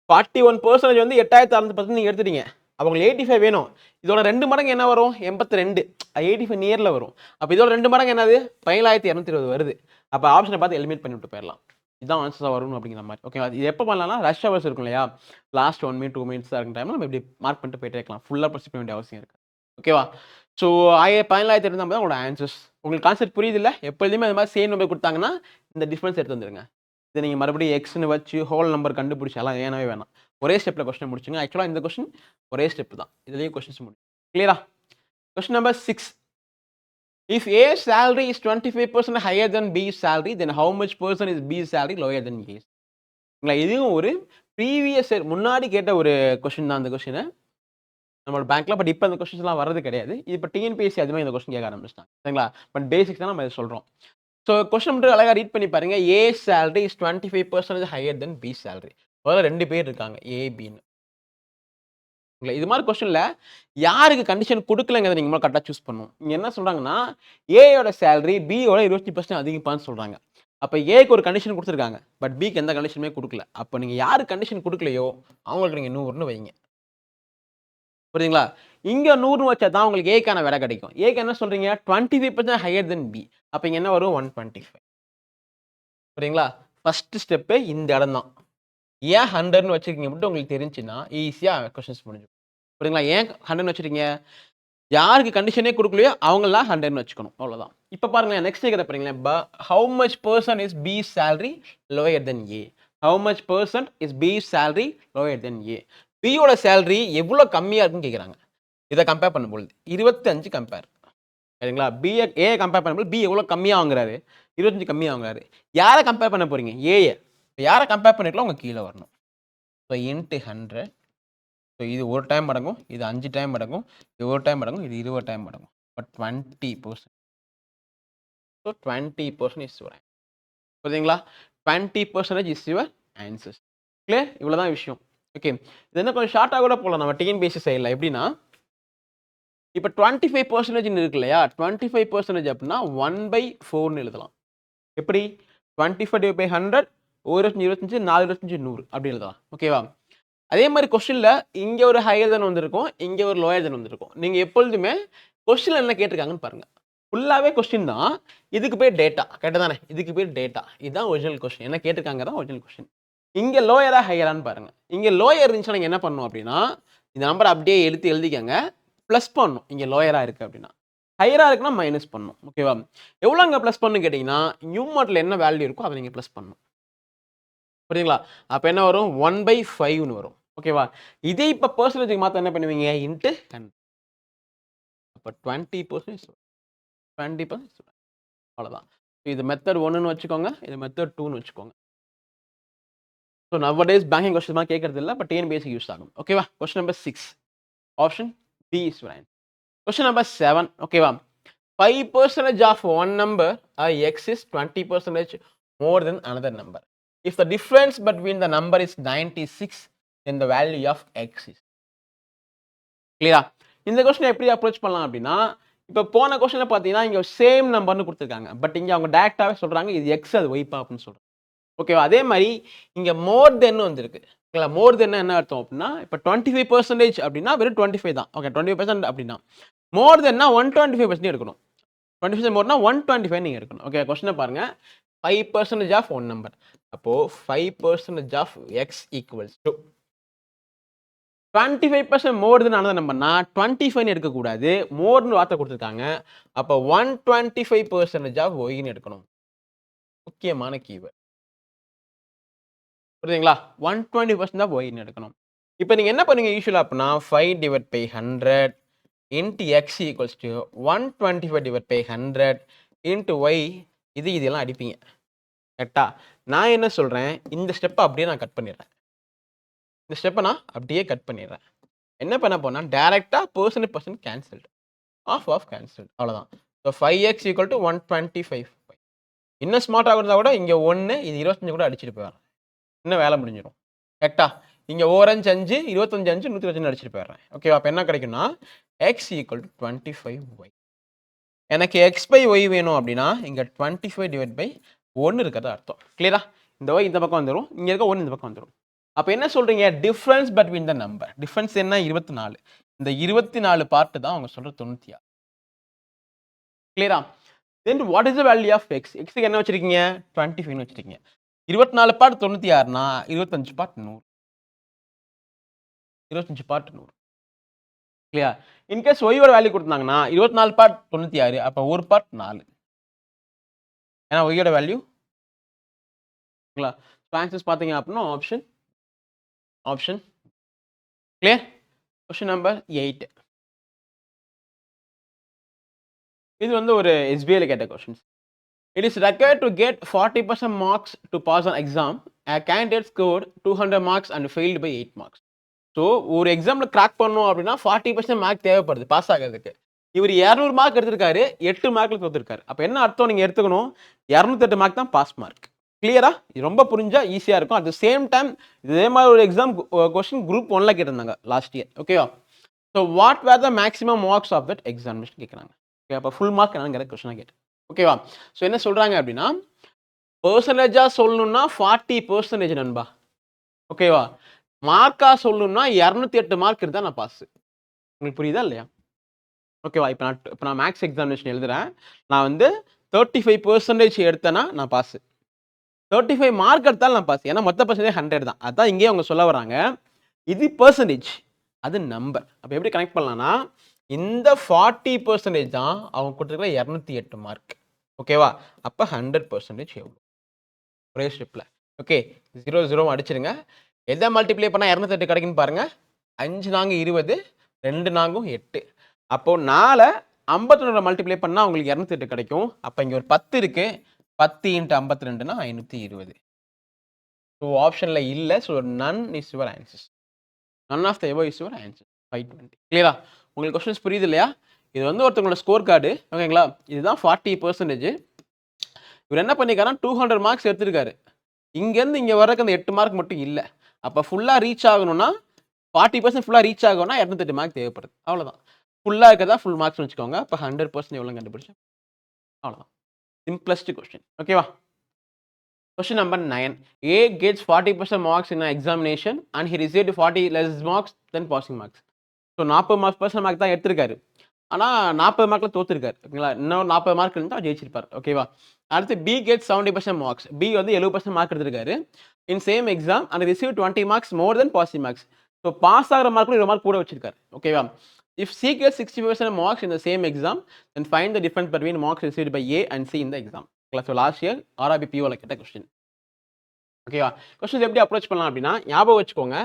41% வந்து 8610 நீங்க எடுத்துட்டீங்க. அப்ப உங்களுக்கு 85 வேணும். இதோட 2 மடங்கு என்ன வரும்? 82. 85 நியர்ல வரும். அப்ப இதோட 2 மடங்கு என்னது? 17220 வருது. அப்ப ஆப்ஷனை பார்த்து எலிமினேட் பண்ணிவிட்டு போயிடலாம். இதான் ஆன்சரா வரும் அப்படிங்கிற மாதிரி. ஓகேவா? இது எப்போ பண்ணலாம்னா ரஷ் ஹவர்ஸ் இருக்கும் இல்லையா? லாஸ்ட் 1 மினிட் 2 மினிட்ஸ் இருக்கிற டைம்ல நம்ம இப்படி மார்க் பண்ணிட்டு போயிட்டே இருக்கலாம். ஃபுல்லா ப்ரொசீட் பண்ண வேண்டிய அவசியம் இருக்கு. ஓகேவா? ஸோ 17250 தான் உங்களோட ஆன்சர்ஸ். உங்களுக்கு கான்செப்ட் புரியுது இல்ல? எப்பொழுதுமே அது மாதிரி சேம் நம்பர் கொடுத்தாங்கன்னா இந்த டிஃபரன்ஸ் எடுத்து வந்துருங்க. இதை நீங்க மறுபடியும் எக்ஸ்னு வச்சு ஹோல் நம்பர் கண்டுபிடிச்சாலாம் ஏனவே வேணாம். ஒரே ஸ்டெப்ல கொஸ்டின் முடிச்சுங்க. ஆக்சுவலா இந்த கொஸ்டின் ஒரே ஸ்டெப் தான். இதுலயும் கொஸ்டின்ஸ் முடியும். கிளியரா? Question number 6. If A salary is 25% higher than B's salary, then how much % is B's salary lower than A's? இதுவும் ஒரு ப்ரீவியஸ் முன்னாடி கேட்ட ஒரு கொஸ்டின் தான் அந்த கொஸ்டின். நம்மளோட பேங்க்ல பட் இப்போ அந்த கொஸ்டின்ஸ் எல்லாம் வரது கிடையாது. இப்போ டிஎன்பிஎஸ்சி அதுமே இந்த கொஸ்டின் கேட்க ஆரம்பிச்சிட்டாங்க. சரிங்களா? பட் பேசிக்ஸ் தான் நம்ம இதை சொல்றோம். ஸோ கொஸ்டின் மட்டும் அழகா ரீட் பண்ணி பாருங்க. A salary is 25% higher than B salary. முதல்ல 2 பேர் இருக்காங்க A, Bன்னு. இது மாதிரி கொஸ்டின்ல யாருக்கு கண்டிஷன் கொடுக்கலங்கிறத நீங்க கரெக்டாக சூஸ் பண்ணணும். இங்க என்ன சொல்றாங்கன்னா ஏயோட சேலரி பியோட 25% அதிகப்பான்னு சொல்றாங்க. அப்ப ஏக்கு ஒரு கண்டிஷன் கொடுத்துருக்காங்க. பட் பிக்கு எந்த கண்டிஷனுமே கொடுக்கல. அப்ப நீங்க யாரு கண்டிஷன் கொடுக்கலையோ அவங்களுக்கு நீங்க 100ன்னு வைங்க. புரியுதுங்களா? இங்க 100 வச்சா தான் உங்களுக்கு ஏக்கான விலை கிடைக்கும். ஏக்கு என்ன சொல்றீங்க? 25% ஹையர் தென் பி. அப்ப இங்க என்ன வரும்? 125. புரியுதுங்களா? ஃபர்ஸ்ட் ஸ்டெப் இந்த இடம் தான். ஏன் 100ன்னு வச்சிருக்கீங்க மட்டும் உங்களுக்கு தெரிஞ்சுன்னா ஈஸியா கொஸ்டின்ஸ் முடிஞ்சிடும். புரியுதுங்களா? ஏன் 100ன்னு வச்சிருக்கீங்க? யாருக்கு கண்டிஷனே கொடுக்கலையோ அவங்களாம் 100ன்னு வச்சுக்கணும். அவ்வளவுதான். இப்ப பாருங்களேன் நெக்ஸ்ட் கேக்குற பாருங்களேன். How much % is B's salary lower than A? How much % is B's salary lower than A? B யோட salary எவ்வளவு கம்மியா இருக்குன்னு கேக்குறாங்க. இதை கம்பேர் பண்ணும்போது 25 கம்பேர். சரிங்களா? B A கம்பேர் பண்ணும்போது B எவ்வளவு கம்மியா வாங்குறாரு? 25 கம்மியா வாங்குறாரு. யாரை கம்பேர் பண்ண போறீங்க? A. யாரை கம்பேர் பண்ணிக்கலாம் உங்க கீழே வரணும். So into 100. ஸோ இது ஒரு டைம் அடங்கும். இது 5 டைம் அடங்கும். இது ஒரு டைம் அடங்கும். இது 20 டைம் அடங்கும். But 20%. So 20% is your answer. புரியுதுங்களா? 20% இஸ் யுவர் ஆன்சர்ஸ். கிளியர்? இவ்வளோதான் விஷயம். ஓகே. இது என்ன கொஞ்சம் ஷார்ட்டாக கூட போகலாம் நம்ம டிஎன்பிஎஸ்சி சைடில். எப்படின்னா இப்போ 25% இருக்கு இல்லையா? 25% அப்படின்னா 1/4ன்னு எழுதலாம். எப்படி? 25/100 1 25 25 4 25 100 அப்படி எழுதலாம். ஓகேவா? அதே மாதிரி கொஸ்டின்ல இங்க ஒரு ஹையர் தென் வந்திருக்கும், இங்க ஒரு லோயர் தென் வந்திருக்கும். நீங்க எப்பொழுதுமே கொஸ்டின்ல என்ன கேட்டிருக்காங்கன்னு பாருங்க. ஃபுல்லாவே கொஸ்டின் தான். இதுக்கு பேர் டேட்டா. கரெக்ட்டா தானே? இதுக்கு பேர் டேட்டா. இதுதான் ஒரிஜினல் கொஸ்டின். என்ன கேட்டிருக்காங்க தான் ஒரிஜினல் கொஸ்டின். இங்க லோயரா ஹையரான்னு பாருங்க. இங்க லோயர் இருந்துச்சுன்னா நீங்க என்ன பண்ணணும் அப்படின்னா, இந்த நம்பர் அப்படியே எடுத்து எழுதிக்கங்க. பிளஸ் பண்ணணும். இங்க லோயரா இருக்கு அப்படின்னா. ஹையரா இருக்குன்னா மைனஸ் பண்ணணும். ஓகேவா? எவ்வளோங்க பிளஸ் பண்ணணும்னு கேட்டீங்கன்னா, நியூமரேட்டர்ல என்ன வேல்யூ இருக்கோ அதை நீங்க பிளஸ் பண்ணணும். புரியுதுங்களா? அப்ப என்ன வரும்? 1/5ன்னு வரும். ஓகேவா? இதே இப்ப பெர்சன்டேஜ்க்கு மாத்த என்ன பண்ணுவீங்க? இன்டு 10. அப்ப 20% 20% அவ்வளவுதான். இது மெத்தட் 1ன்னு வச்சுக்கோங்க. இது மெத்தட் 2ன்னு வச்சுக்கோங்க. ஸோ நவடேஸ் பேங்கிங் கொஸ்டின் கேட்கறது இல்லை. பட் டிஎன்பிஎஸ்சி யூஸ் ஆகும். ஓகேவா? Question number 6. Option B is right. Question number 7. ஓகேவா? 5% of one number x is 20% more than another number. If the difference between the number is 96, then the value of x is. கிளியரா? இந்த question எப்படி approach பண்ணலாம் அப்படின்னா, இப்போ போன கொஸ்டின்ல பார்த்தீங்கன்னா இங்க சேம் நம்பர்னு கொடுத்துருக்காங்க. பட் இங்க அவங்க டைரக்டாவே சொல்றாங்க இது எக்ஸ் அது ஒய்ப்பா அப்படின்னு சொல்றாங்க. ஓகேவா? அதே மாதிரி இங்க மோர் தென் வந்திருக்கு. ஓகேங்களா? மோர் தென் என்ன அர்த்தம் அப்படின்னா, இப்போ 25% அப்படின்னா வெறும் 25 தான். ஓகே 25% அப்படின்னா மோர் தென்னா 125% எடுக்கணும். 20% மோர்னா 125 நீங்க எடுக்கணும். ஓகே கொஸ்டினை பாருங்க. 5% ஆஃப் ஒன் நம்பர். அப்போ 5% of X equals to 25% more தென் ஆனது நம்பர்னா 25 எடுக்கக்கூடாது. மோர்னு வார்த்தை கொடுத்துருக்காங்க. அப்போ 125% ஆஃப் ஒய்ன்னு எடுக்கணும். முக்கியமான கீவேர்ட். புரியுதுங்களா? 120% ஆஃப் ஒய்ன்னு எடுக்கணும். இப்போ நீங்க என்ன பண்ணுவீங்க யூசுவலா அப்படின்னா 5/100 into x equals to 125/100 into y இதெல்லாம் அடிப்பீங்க. கரெக்டா? நான் என்ன சொல்றேன், இந்த ஸ்டெப்பை அப்படியே நான் கட் பண்ணிடுறேன். இந்த ஸ்டெப்பை நான் அப்படியே கட் பண்ணிடுறேன். என்ன பண்ண போனா டைரக்டா % கேன்சல்டு. Of cancelled. அவ்வளவுதான். So 5x equal to 125. இன்னும் ஸ்மார்ட் ஆகுறதா கூட இங்க 1 இது 25 கூட அடிச்சுட்டு போயிடுறேன். இன்னும் வேலை முடிஞ்சிடும். கரெக்டா? இங்க 4 5 5 25 5 125 அடிச்சுட்டு போயிடுறேன். ஓகேவா? அப்ப என்ன கிடைக்கும்னா x equal to 25y. எனக்கு x by y வேணும் அப்படின்னா இங்க 25/1 இருக்கிறதா அர்த்தம். கிளியரா? இந்த y இந்த பக்கம் வந்துடும். இங்க இருக்க 1 இந்த பக்கம் வந்துடும். அப்ப என்ன சொல்றீங்க? Difference between the number. Difference என்ன? 24. இந்த 24 பார்ட் தான் அவங்க சொல்ற 96. கிளியரா? Then what is the value of x? x க்கு என்ன வச்சிருக்கீங்க? 25 ன்னு வச்சிருக்கீங்க. 24 பார்ட் 96னா 25 part 100. 25 part 100. Clear? In case y ஓட வேல்யூ கொடுத்தாங்கன்னா 24 பார்ட் 96 அப்ப 1 பார்ட் 4. ஏன்னா y ஓட வேல்யூ ங்களா? சோ ஆன்சர்ஸ் பாத்தீங்க அப்படின்னா ஆப்ஷன் கிளியர்? Question number 8. இது வந்து ஒரு SBI ல கேட்ட questions. It is required to get 40% marks to pass an exam. A candidate scored 200 marks and failed by 8 marks. So ஒரு எக்ஸாம்ல கிராக் பண்ணணும் அப்படின்னா 40% மார்க் தேவைப்படுது பாஸ் ஆகிறதுக்கு. இவர் 200 மார்க் எடுத்திருக்காரு, 8 மார்க்ல தோத்துருக்காரு. அப்ப என்ன அர்த்தம்? நீங்க எடுத்துக்கணும் 208 மார்க் தான் பாஸ் மார்க். கிளியரா? இது ரொம்ப புரிஞ்சா ஈஸியா இருக்கும். அட் த சேம் டைம் இதே மாதிரி ஒரு எக்ஸாம் கொஸ்டின் குரூப் 1ல கேட்டிருந்தாங்க லாஸ்ட் இயர். ஓகேவா? So what were the maximum marks of that examination கேட்குறாங்க. ஓகே அப்போ ஃபுல் மார்க் என்னங்கிற கொஸ்டினாக கேட்டேன். ஓகேவா? ஸோ என்ன சொல்றாங்க அப்படின்னா பெர்சன்டேஜா சொல்லணும்னா 40% நண்பா. ஓகேவா? மார்க்கா சொல்லணும்னா 208 மார்க் இருந்தா நான் பாஸ். உங்களுக்கு புரியுதா இல்லையா? ஓகேவா? இப்போ நான் மேக்ஸ் எக்ஸாமினேஷன் எழுதுறேன். நான் வந்து 35% எடுத்தேன்னா நான் பாஸ். 35 மார்க் எடுத்தாலும் நான் பாஸ். ஏன்னா மொத்த பர்சன்டேஜ் 100 தான். அதான் இங்கே அவங்க சொல்ல வராங்க. இது பெர்சன்டேஜ், அது நம்பர். அப்போ எப்படி கனெக்ட் பண்ணலாம்னா இந்த 40% தான் அவங்க கொடுத்துருக்கிற 208 மார்க். ஓகேவா? அப்போ 100% எவ்வளோ? ஒரே ஸ்டெப்ல. ஓகே 0 0 அடிச்சிருங்க. எதை மல்டிப்ளை பண்ணா 208 கிடைக்குன்னு பாருங்க. 5 நாங்க 20, 2 நாங்கும் 8. அப்போ 4 51 மல்டிப்ளை பண்ணா உங்களுக்கு 208 கிடைக்கும். அப்ப இங்க ஒரு 10 இருக்கு. 10 × 52னா 520. ஸோ ஆப்ஷன்ல இல்ல. So none is your answer. None of the above is your answer. 520. கிளியரா? உங்களுக்கு கொஸ்டின்ஸ் புரியுது இல்லையா? இது வந்து ஒருத்தவங்களோட ஸ்கோர் கார்டு. ஓகேங்களா? இதுதான் 40%. இவர் என்ன பண்ணிருக்காருன்னா 200 மார்க்ஸ் எடுத்திருக்காரு. இங்கேருந்து இங்கே வர்றதுக்கு அந்த 8 மார்க் மட்டும் இல்லை. அப்போ ஃபுல்லாக ரீச் ஆகணும்னா 40% ஃபுல்லாக ரீச் ஆகணும்னா 208 மார்க் தேவைப்படுது. அவ்வளோதான். ஃபுல்லாக இருக்கிறதா ஃபுல் மார்க்ஸ் வச்சுக்கோங்க. அப்போ 100% எவ்வளோ கண்டுபிடிச்சேன்? அவ்வளோதான். Simplest question. ஓகேவா? Question number 9. A gets 40% marks in an examination and he received 40 less marks than passing marks. So 40% mark தான் எடுத்திருக்காரு. ஆனால் 40 மார்க்கில் தோத்துருக்காரு. ஓகேங்களா? இன்னும் 40 மார்க் இருந்தால் ஜெயிச்சிருப்பார். ஓகேவா? அடுத்து பி கெட் 70% மார்க்ஸ். பி வந்து 70% மார்க் எடுத்திருக்காரு. In same exam and receive 20 marks more then passing marks. So pass ஆகிற மார்க்கில் 20 மார்க் கூட வச்சிருக்காரு. ஓகேவா? If she get 60% marks in the same exam then find the difference between marks received by A and C in the exam. So last year RRB பிஓவில் கேட்ட question. ஓகேவா? Questions எப்படி approach பண்ணலாம் அப்படின்னா ஞாபகம் வச்சுக்கோங்க.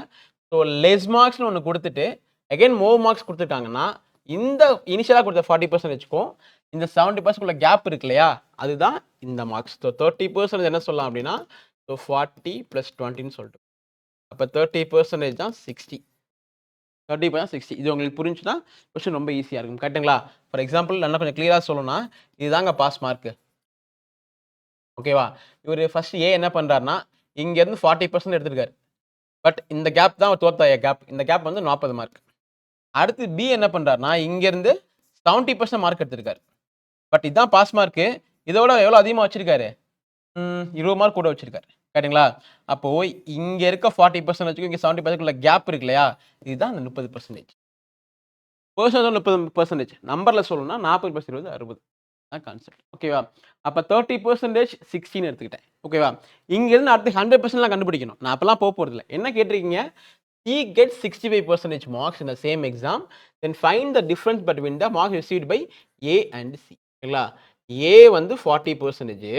ஸோ லெஸ் மார்க்ஸ்னு ஒன்று கொடுத்துட்டு அகைன் மோர் மார்க்ஸ் கொடுத்துருக்காங்கன்னா இந்த இனிஷியலாக கொடுத்த 40% வச்சுக்கும் இந்த 70% உள்ள கேப் இருக்கு இல்லையா அதுதான் இந்த மார்க்ஸ். ஸோ 30% என்ன சொல்லலாம் அப்படின்னா ஸோ 40 + 20ன்னு சொல்லிட்டு அப்போ 30% தான் 60. 30% 60. இது உங்களுக்கு புரிஞ்சுன்னா கொஸ்டின் ரொம்ப ஈஸியாக இருக்கும். கரெக்டுங்களா? ஃபார் எக்ஸாம்பிள் நல்லா கொஞ்சம் கிளியராக சொல்லணும்னா இதுதாங்க பாஸ் மார்க்கு. ஓகேவா? இவர் ஃபர்ஸ்ட் ஏ என்ன பண்ணுறாருன்னா இங்கேருந்து 40% எடுத்திருக்காரு. பட் இந்த கேப் தான் தோத்த கேப். இந்த கேப் வந்து 40 மார்க். அடுத்து பி என்ன பண்ணுறாருனா இங்கேருந்து 70% மார்க் எடுத்திருக்காரு. பட் இதுதான் பாஸ் மார்க்கு. இதோட எவ்வளோ அதிகமாக வச்சிருக்காரு? 20 மார்க் கூட வச்சிருக்காரு. கரெக்டுங்களா? அப்போ இங்கே இருக்க 40% வச்சுக்கோ இங்கே 70% உள்ள கேப் இருக்கு இல்லையா இதுதான் அந்த 30%. பர்சன்ட் 30%. நம்பரில் சொல்லணும்னா 40 + 20 60 தான் கான்செப்ட். ஓகேவா? அப்போ 30% 16 எடுத்துக்கிட்டேன். ஓகேவா? இங்கேருந்து அடுத்து 100%லாம் கண்டுபிடிக்கணும். நான் அப்போலாம் போகிறதில்ல. என்ன கேட்டிருக்கீங்க? He gets 65% marks in the same exam. Then find the difference between the marks received by A and C. ஓகேங்களா? A வந்து 40%,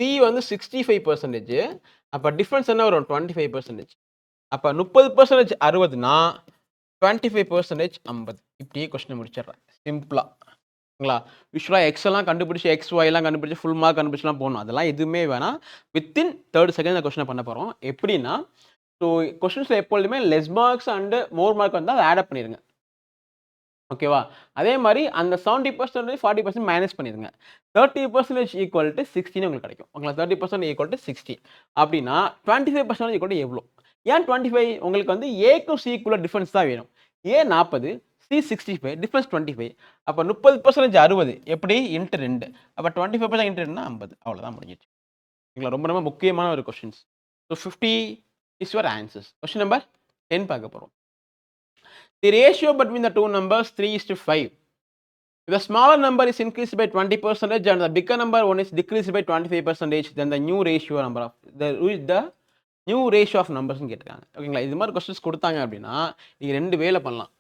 C வந்து 65%. அப்போ டிஃபரன்ஸ் என்ன வரும்? 25%. அப்போ 30% 60னா 25% 50. இப்படியே கொஸ்டின் முடிச்சிடுறேன் சிம்பிளா. ஓகேங்களா? யூஸ்வலாக எக்ஸ் எல்லாம் கண்டுபிடிச்சி எக்ஸ் ஒய்லாம் கண்டுபிடிச்சி ஃபுல் மார்க் கண்டுபிடிச்சலாம் போகணும். அதெல்லாம் எதுவுமே வேணாம். வித்தின் 30 செகண்ட் இந்த கொஸ்டினை பண்ண போகிறோம். எப்படின்னா ஸோ கொஸ்டின்ஸில் எப்பொழுதுமே less marks and more mark வந்தால் அதை ஆட் பண்ணிடுங்க. ஓகேவா? அதே மாதிரி அந்த 70% 40% மைனஸ் பண்ணிடுங்க. 30% ஈக்குவல் டு 60 உங்களுக்கு கிடைக்கும். ஓகேங்களா? 30% ஈக்குவல் டு 60 அப்படின்னா 25% ஈக்குவல் டு எவ்வளோ? ஏன் 25? உங்களுக்கு வந்து ஏக்கும் சிக்குள்ள டிஃபரன்ஸ் தான் வேணும். ஏ 40, சி 65, டிஃபரன்ஸ் 25. அப்போ 30% 60 எப்படி? இன்ட்டு 2. அப்போ 25% இன்ட்டு 2னா 50. அவ்வளோதான் முடிஞ்சிச்சு. ஓகேங்களா? ரொம்ப ரொம்ப முக்கியமான ஒரு questions. So 50 is your answers. Question number 10 பார்க்க போகிறோம். The ratio between the two numbers 3:5. If the smaller number is increased by 20% and the bigger number one is decreased by 25%, then the new ratio number of the new ratio of numbers கேட்டிருக்காங்க. ஓகேங்களா? இது மாதிரி questions கொடுத்தாங்க அப்படின்னா நீங்கள் 2 வேல பண்ணலாம்.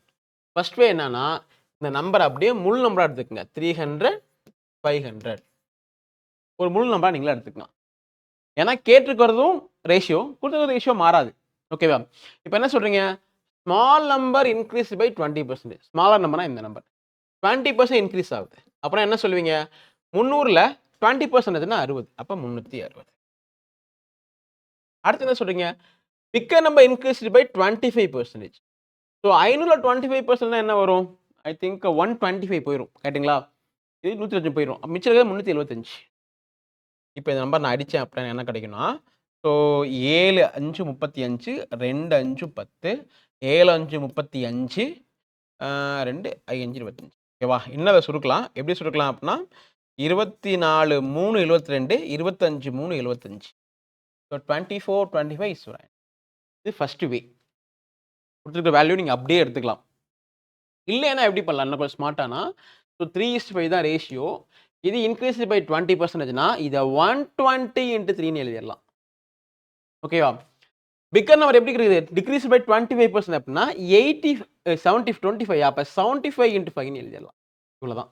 First வே என்னன்னா இந்த நம்பர் அப்படியே முழு நம்பராக எடுத்துக்கங்க. 300 500 ஒரு முழு நம்பராக நீங்களே எடுத்துக்கலாம். ஏன்னா கேட்டிருக்கிறதும் ரேஷியோ கொடுத்துருக்க ரேஷியோ மாறாது. ஓகேவா? இப்போ என்ன சொல்றீங்க? Small number increase by 20%. Smaller நம்பர்னா இந்த நம்பர் 20% இன்க்ரீஸ் ஆகுது. அப்புறம் என்ன சொல்லுவீங்க? 300ல் 20%னா 60. அப்போ 360. அடுத்து என்ன சொல்றீங்க? Bigger number increased by 25%. So 500ல் 25%னா என்ன வரும்? ஐ திங்க் 125 போயிடும். கேட்டிங்களா? இது 125 போயிடும். மிச்சம் இருக்கிறது 375. இப்போ இந்த நம்பர் நான் அடித்தேன் அப்படின்னா என்ன கிடைக்கும்னா ஸோ 7 5 35 2 5 10 7 5 35 2 5 25. ஓகேவா? இன்னும் அதை சுருக்கலாம். எப்படி சுருக்கலாம் அப்படின்னா 24 3 72 25 3 75. ஸோ 24 25 இஸ் இது ஃபர்ஸ்ட் வே. கொடுத்துருக்க வேல்யூ நீங்கள் அப்படியே எடுத்துக்கலாம். இல்லைன்னா எப்படி பண்ணலாம்? இன்னும் கொஞ்சம் ஸ்மார்ட்டானா ஸோ 3:5 தான் ரேஷியோ. இது இன்க்ரீஸ் பை 20%னா இதை 120 × 3ன்னு எழுதிடலாம். ஓகேவா? பிக்கர் நம்பர் எப்படி இருக்குது? டிக்ரீஸ் பை 25% அப்படின்னா 80 70 25. அப்போ 75 × 5ன்னு எழுதிடலாம். இவ்வளோதான்.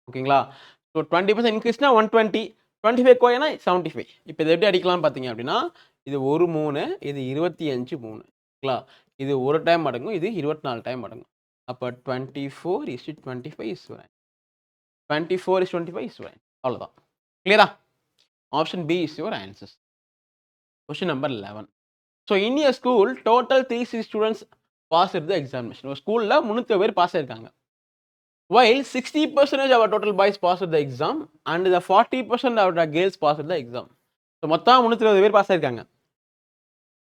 ஓகேங்களா? ஸோ 20% இன்க்ரீஸ்னா 120, 25 கோயனா 75. இப்போ இதை எப்படி அடிக்கலாம்னு பார்த்தீங்க அப்படின்னா இது ஒரு 3, இது 25 3. ஓகேங்களா? இது ஒரு டைம் அடங்கும், இது 24 டைம் அடங்கும். அப்போ 24:25 இஸ் 24:25 இஸ் அவ்வளோதான். கிளியரா? Option B is your answers. Question number 11. So in a school total 360 students passed the examination. ஒரு ஸ்கூலில் 300 பேர் பாஸ் ஆயிருக்காங்க. While 60% of our total boys passed the exam and the 40% of the girls passed the exam. So மொத்தம் 320 பேர் pass ஆயிருக்காங்க.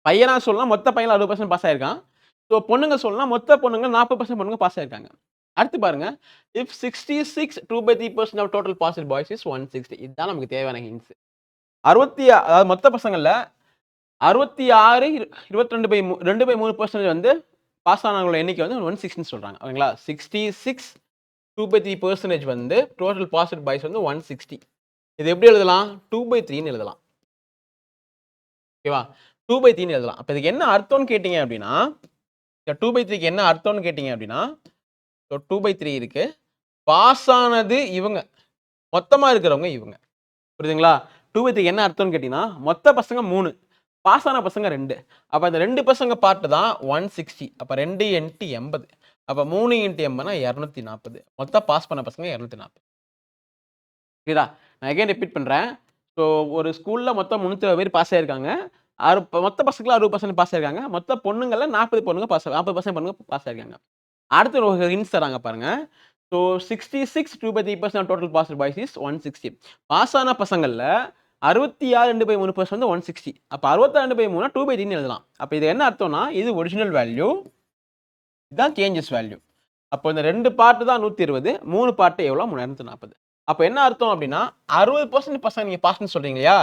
பையனா சொல்லலாம் மொத்த பையன் 60% பாஸ் ஆயிருக்கான். ஸோ பொண்ணுங்க சொல்லலாம் மொத்த பொண்ணுங்க 40% பொண்ணுங்க பாஸ் ஆயிருக்காங்க. அடுத்து பாருங்க if 66 2/3% of total passed boys is 160. இதுதான் நமக்கு தேவையான ஹிண்ட்ஸ். அதாவது மொத்த பசங்கள்ல 66 2/3% வந்து பாஸ் ஆனவங்களோட எண்ணிக்கை வந்து 160 சொல்றாங்க. ஓகேங்களா? 66 2/3% வந்து டோட்டல் பாஸ்டு பாய்ஸ் வந்து 160. இது எப்படி எழுதலாம்? 2/3ன்னு எழுதலாம். ஓகேவா? 2/3ன்னு எழுதலாம். அப்ப இதுக்கு என்ன அர்த்தம்னு கேட்டீங்க அப்படின்னா, இந்த 2/3க்கு என்ன அர்த்தம்னு கேட்டீங்க அப்படின்னா, 2/3 இருக்கு. பாஸ் ஆனது இவங்க. மொத்தமா இருக்கிறவங்க இவங்க. புரியுதுங்களா? 2/3 என்ன அர்த்தம்னு கேட்டீங்கன்னா, மொத்த பசங்க 3. பாஸ் ஆன பசங்க 2. அப்ப அந்த 2 பசங்க பார்ட் தான் 160. அப்ப 2 × 80. அப்ப 3 × 80னா 240. மொத்தம் பாஸ் பண்ண பசங்க 240. புரியுதா? நான் அகைன் ரிப்பீட் பண்றேன். ஸோ ஒரு ஸ்கூல்ல மொத்தம் 360 பேர் பாஸ் ஆயிருக்காங்க. மொத்த பசங்கள்ல 60% பாஸ் ஆயிருக்காங்க. மொத்த பொண்ணுங்கள்ல 40 பொண்ணுங்க 40% பொண்ணுங்க பாஸ் ஆயிருக்காங்க. அடுத்து ஒரு ஹிண்ட்ஸ் தராங்க பாருங்க. So 66 2/3% total passed boys is 160. Pass ஆன பசங்கள்ல 66 2/3% வந்து 160. அப்ப 66 2/3 2/3ன்னு எழுதலாம். அப்ப இது என்ன அர்த்தம்னா, இது ஒரிஜினல் வேல்யூ. இதுதான் சேஞ்சஸ் வேல்யூ. அப்போ இந்த 2 பார்ட் தான் 120. 3 பார்ட் எவ்வளோ? 340. அப்ப என்ன அர்த்தம் அப்படின்னா, 60% பசங்க நீங்க பாஸ்ன்னு சொல்றீங்க இல்லையா?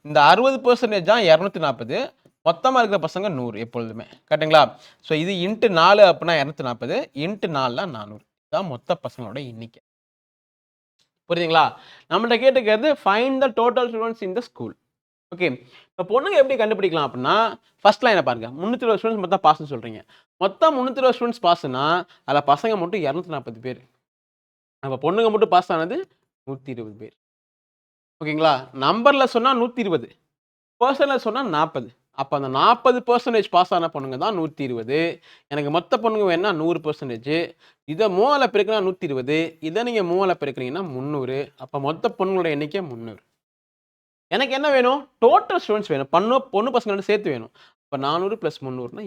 இந்த 60% தான் 240. மொத்தமா இருக்கிற பசங்க 100 எப்பொழுதுமே. கரெக்ட்டுங்களா? ஸோ இது இன்ட்டு 4 அப்படின்னா 240. இன்ட்டு 4னா 400. இதான் மொத்த பசங்களோட எண்ணிக்கை. புரியுதுங்களா? நம்மள்ட்ட கேட்டுக்கிறது find the total students in the school. Okay. இப்ப பொண்ணுங்க எப்படி கண்டுபிடிக்கலாம் அப்படின்னா, ஃபர்ஸ்ட் லைன பாருங்க. 320 ஸ்டூடண்ட்ஸ் மொத்தம் பாஸ்ன்னு சொல்றீங்க. மொத்தம் 320 ஸ்டூடண்ட்ஸ் பாஸ்னா, அதுல பசங்க மட்டும் 240 பேர். அப்ப பொண்ணுங்க மட்டும் பாஸ் ஆனது 120 பேர். ஓகேங்களா? நம்பர்ல சொன்னா 120. பெர்சன்ட்ல சொன்னா 40. அப்ப அந்த 40% பாஸ் ஆன பொண்ணுங்க தான் 120. எனக்கு மொத்த பொண்ணுங்க வேணும்னா 100%. இத 3ஆல பெருக்குனா 120. இத நீங்க 3ஆல பெருக்குனீங்கன்னா 300. அப்ப மொத்த பொண்ணுங்களோட எண்ணிக்கை 300. எனக்கு என்ன வேணும்? டோட்டல் ஸ்டூடண்ட்ஸ் வேணும். பொண்ணு பசங்க 2 சேர்த்து வேணும். அப்ப 400 + 300னா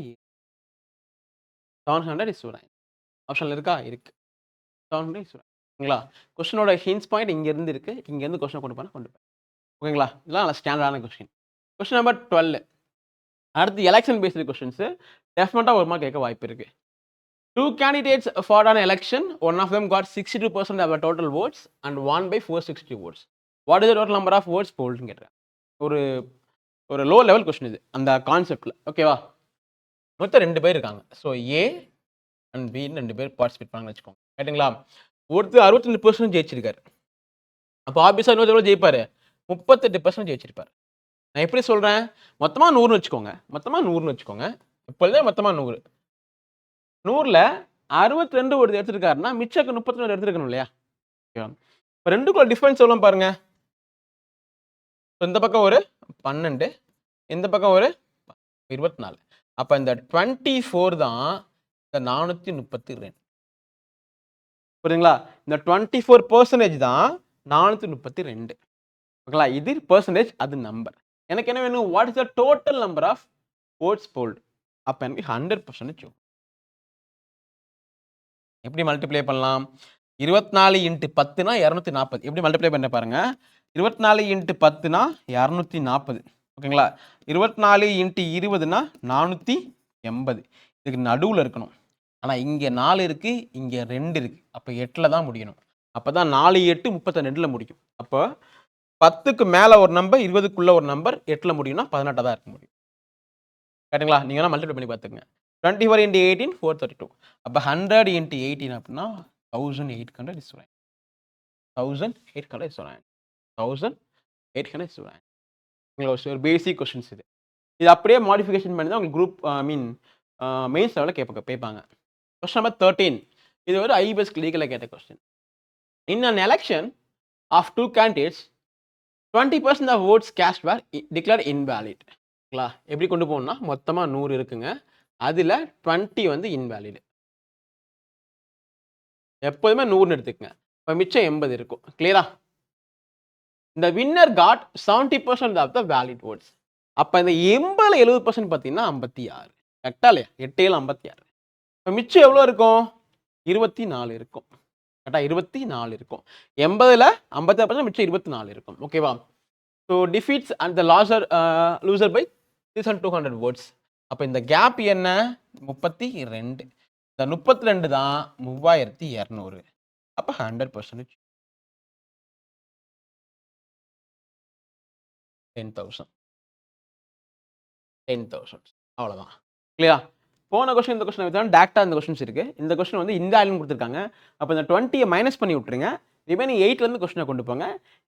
700 இஸ் 9. ஆப்ஷன்ல இருக்கா? இருக்கு. 700 இஸ் 9. ஓகேங்களா? கொஸ்டினோட ஹிண்ட்ஸ் பாயிண்ட் இங்க இருந்து இருக்கு. இங்க இருந்து கொஸ்டின கொண்டு போனா கொண்டு போய். ஓகேங்களா? இதெல்லாம் ஸ்டாண்டர்டான கொஸ்டின். Question number 12. அடுத்து எலக்ஷன் பேஸ்டு கொஸ்டின்ஸ். டெஃபினட்டா ஒரு மார்க் கேட்க வாய்ப்பு இருக்கு. 2 candidates fought an election. One of them got 62% of the total votes and won by 460 votes. What is the total number of votes polled ன்னு கேட்கிறேன். ஒரு ஒரு லோ லெவல் கொஸ்டின் இது. அந்த கான்செப்ட்ல. ஓகேவா? மொத்தம் 2 பேர் இருக்காங்க. ஸோ ஏ அண்ட் பின்னு 2 பேர் பார்ட்டிசிபேட் பண்ணாங்கன்னு வச்சுக்கோங்க. ரைட்டுங்களா? ஒருத்தர் 62% ஜெயிச்சிருக்காரு. அப்போ ஆப்வியஸா இன்னொரு எவ்வளோ ஜெயிப்பாரு? 38% ஜெயிச்சிருப்பாரு. நான் எப்படி சொல்றேன்? மொத்தமா 100ன்னு வச்சுக்கோங்க. மொத்தமா 100ன்னு வச்சுக்கோங்க. எப்பொழுதுமே மொத்தமா 100. 100ல 62 ஒரு எடுத்திருக்காருன்னா, மிச்சம் 32 எடுத்திருக்கணும் இல்லையா? ஓகேவா? இப்ப 2க்குள்ள டிஃபரன்ஸ் எவ்வளோ பாருங்க. இந்த பக்கம் ஒரு 12, இந்த பக்கம் ஒரு 24. அப்ப இந்த 24 தான் இந்த 432. புரியுதுங்களா? இந்த 24% தான் 432. ஓகேங்களா? இது பெர்சன்டேஜ், அது நம்பர். எனக்கு என்ன வேணும்? What is the total number of votes polled? அப்ப எனக்கு 100% எப்படி மல்டிப்ளை பண்ணலாம்? 24 × 10னா 240. எப்படி மல்டிப்ளை பண்ண பாருங்க. 24 × 10னா 240. ஓகேங்களா? 24 × 20னா 480. இதுக்கு நடுவுல இருக்கணும். ஆனா இங்க 4 இருக்கு, இங்க 2 இருக்கு. அப்ப 8ல தான் முடியணும். அப்பதான் 4 8 32ல முடியும். அப்ப 10க்கு மேல ஒரு நம்பர், 20க்குள்ள ஒரு நம்பர் 8ல முடியும்னா 18 தான் இருக்க முடியும். கரெக்ட்டுங்களா? நீங்க வேணா மல்டிப்ளை பண்ணி பார்த்துக்கங்க. 24 × 18 432. அப்ப 100 × 18 அப்படின்னா 1800 இஸ் 1800 இஸ் 1800 இஸ் ஒரு பேசிக் கொஸ்டின்ஸ் இது. இது அப்படியே மாடிஃபிகேஷன் பண்ணி தான் உங்களுக்கு குரூப் மெயின்ஸ் லெவலில் கேட்பாங்க. Question number 13. இது ஒரு ஐபிஎஸ் லீகலில் கேட்ட question. In an election of 2 candidates 20% ஆஃப் votes cast were declared invalid. எப்படி கொண்டு போகணும்னா, மொத்தமா 100 இருக்குங்க. அதுல 20 வந்து இன்வேலிட். எப்போதுமே 100ன்னு எடுத்துக்கங்க. இப்போ மிச்சம் 80 இருக்கும். கிளியரா? இந்த winner got 70% of the valid votes. அப்ப இந்த 80ல 70% பார்த்தீங்கன்னா 56. கரெக்டா இல்லையா? 8 7 56. இப்போ மிச்சம் எவ்வளோ இருக்கும்? 24 இருக்கும். கரெக்டா? 24 இருக்கும். 80ல 56% மிச்சம் 24 இருக்கும். ஓகேவா? So defeats and the loser by 3200 votes. அப்போ இந்த கேப் என்ன? 32. இந்த 32 தான் 3200. அப்போ 100%. 10,000 10,000 அவ்வளோதான். கிளியரா? போன கொஸ்டின் இந்த கொஸ்டின் வித்தா டேரக்டா இந்த கொஸ்டின்ஸ் இருக்கு. இந்த கொஸ்டின் வந்து இந்த ஆல்னு குடுத்துருக்காங்க. அப்ப இந்த 20ய மைனஸ் பண்ணி விட்டுருங்க. ரிமைனிங் 8ல கொஸ்டின கொண்டு போங்க.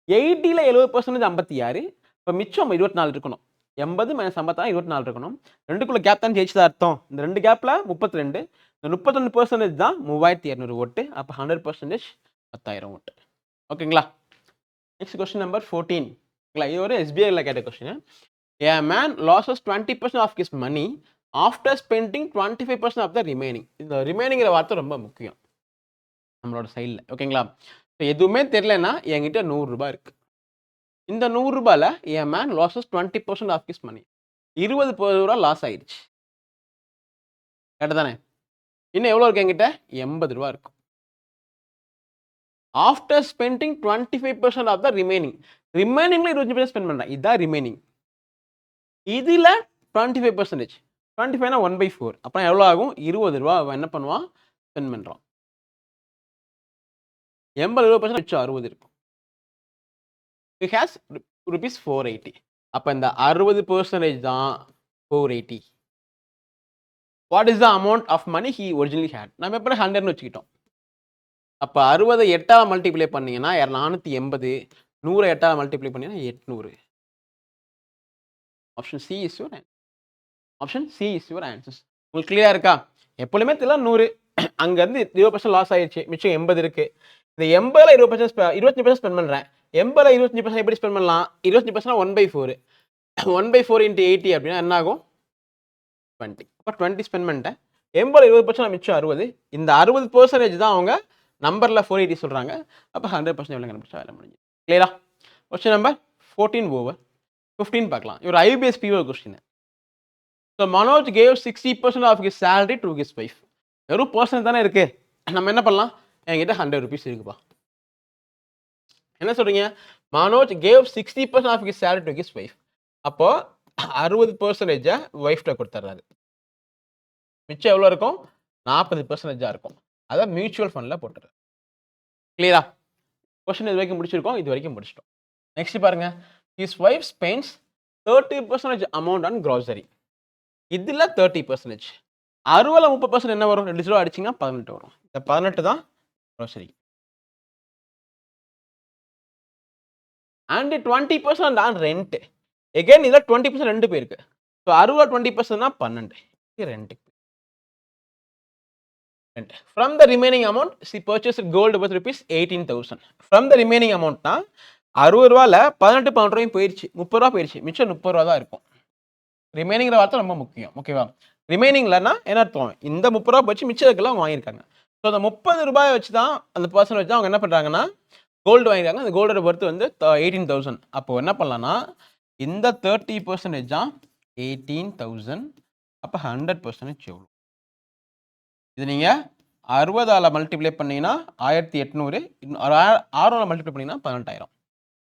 80ல 70% 56. இப்ப மிச்சம் 24 இருக்கணும். 80 - 56 24 இருக்கணும். 2க்குள்ள கேப் தான் ஜெயிச்சதா அர்த்தம். இந்த 2 கேப்ல 32. இந்த 31% தான் 3200 ஓட்டு. அப்ப 100% 10,000 ஓட்டு. ஓகேங்களா? Next question number 14. இது ஒரு SBIல கேட்ட question. A man loses 20% of his money after spending 25% of the remaining. இந்த ரிமைனிங்கிற வார்த்தை ரொம்ப முக்கியம் நம்மளோட சைடில். ஓகேங்களா? இப்போ எதுவுமே தெரியலன்னா என்கிட்ட 100 ரூபாய் இருக்கு. இந்த 100 ரூபாயில a man loses 20% of his money. 20% ரூபா லாஸ் ஆயிடுச்சு. கரெக்ட் தானே? இன்னும் எவ்வளோ இருக்கு என்கிட்ட? 80 ரூபா இருக்கும். After spending 25% of the remaining. ரிமைனிங்ல 25% ஸ்பெண்ட் பண்றேன். இதுதான் ரிமைனிங். இதுல 25%. 25னா 1/4. அப்போ எவ்வளோ ஆகும்? 20 ரூபா அவன் என்ன பண்ணுவான்? ஸ்பெண்ட் பண்றான். 80 20% மிச்சம் 60 இருக்கும். He has rupees 480. அப்ப இந்த 60% தான் 480. What is the amount of money he originally had? நம்ம எப்படி 100ன்னு வச்சுக்கிட்டோம். அப்ப 60 8ஆல மல்டிப்ளை பண்ணீங்கன்னா 480. 100 8ஆல மல்டிப்ளை பண்ணீங்கன்னா 800. Option C is your answer. Option C is your answer. உங்களுக்கு கிளியரா இருக்கா? எப்பொழுதுமே தெரியல 100. அங்க இருந்து 20% லாஸ் ஆயிடுச்சு. மிச்சம் 80 இருக்கு. இந்த 80ல 25% ஸ்பெண்ட் பண்றேன். 80ல 25% எப்படி ஸ்பெண்ட் பண்ணலாம்? 25% 1/4. 1/4 × 80 அப்படின்னா என்ன ஆகும்? 20. அப்போ 20 ஸ்பெண்ட் பண்ணிட்டேன். 80ல 20% மிச்சம் 60. இந்த 60% தான் அவங்க நம்பர்ல 480 சொல்றாங்க. அப்ப 100% எவ்வளவு கண்டுபிடிச்சா வேலை முடிஞ்சு. கிளியரா? Question number 14 over. 15 பார்க்கலாம். இவர் IBPS PO question. So Manoj gave 60% of his salary to his wife. வெறும் பர்சன்ட் தானே இருக்கு. நம்ம என்ன பண்ணலாம்? என்கிட்ட 100 rupees இருக்குப்பா. என்ன சொல்றீங்க? Manoj gave 60% of his salary to his wife. அப்போ 60% வைஃப்ட கொடுத்துறாரு. மிச்சம் எவ்வளவு இருக்கும்? 40% இருக்கும். அத மியூச்சுவல் ஃபண்ட்ல போட்டுறாரு. கிளியரா? क्वेश्चन இது வரைக்கும் முடிச்சிருக்கோம். இது வரைக்கும் முடிச்சிட்டோம். நெக்ஸ்ட் பாருங்க. His wife spends 30% amount on grocery. இதுல 30%. 60ல 30% என்ன வரும்? 2 0 அடிச்சீங்கன்னா 18 வரும். இந்த 18 தான் grocery. And 20% on rent. Again இதுல 20% ரெண்டு பேருக்கு. So 60 20% னா 12. இது rent. From the remaining amount she purchased gold worth rupees 18,000. From the remaining amount னா 60 ரூபாயில 18 12 போயிடுச்சு. 30 ரூபாய் போயிடுச்சு. மிச்சம் 30 ரூபாய் தான் இருக்கும். ரிமைனிங்கிற வார்த்தை ரொம்ப முக்கியம். ஓகேவா? ரிமைனிங்லன்னா என்ன அர்த்தம்? இந்த 30 ரூபாய் போச்சு, மிச்சம் இருக்கலாம் அவங்க வாங்கியிருக்காங்க. ஸோ அந்த 30 ரூபாய் வச்சு தான் அந்த பர்சன் வச்சு தான் அவங்க என்ன பண்றாங்கன்னா கோல்டு வாங்கிருக்காங்க. அந்த கோல்டோட ஒர்த் வந்து 18,000. அப்போ என்ன பண்ணலாம்னா இந்த 30% தான் 18,000. அப்போ 100% எவ்வளோ? இது நீங்க 60ஆல மல்டிப்ளை பண்ணீங்கன்னா 1800. 6ஆல மல்டிப்ளை பண்ணீங்கன்னா 18,000.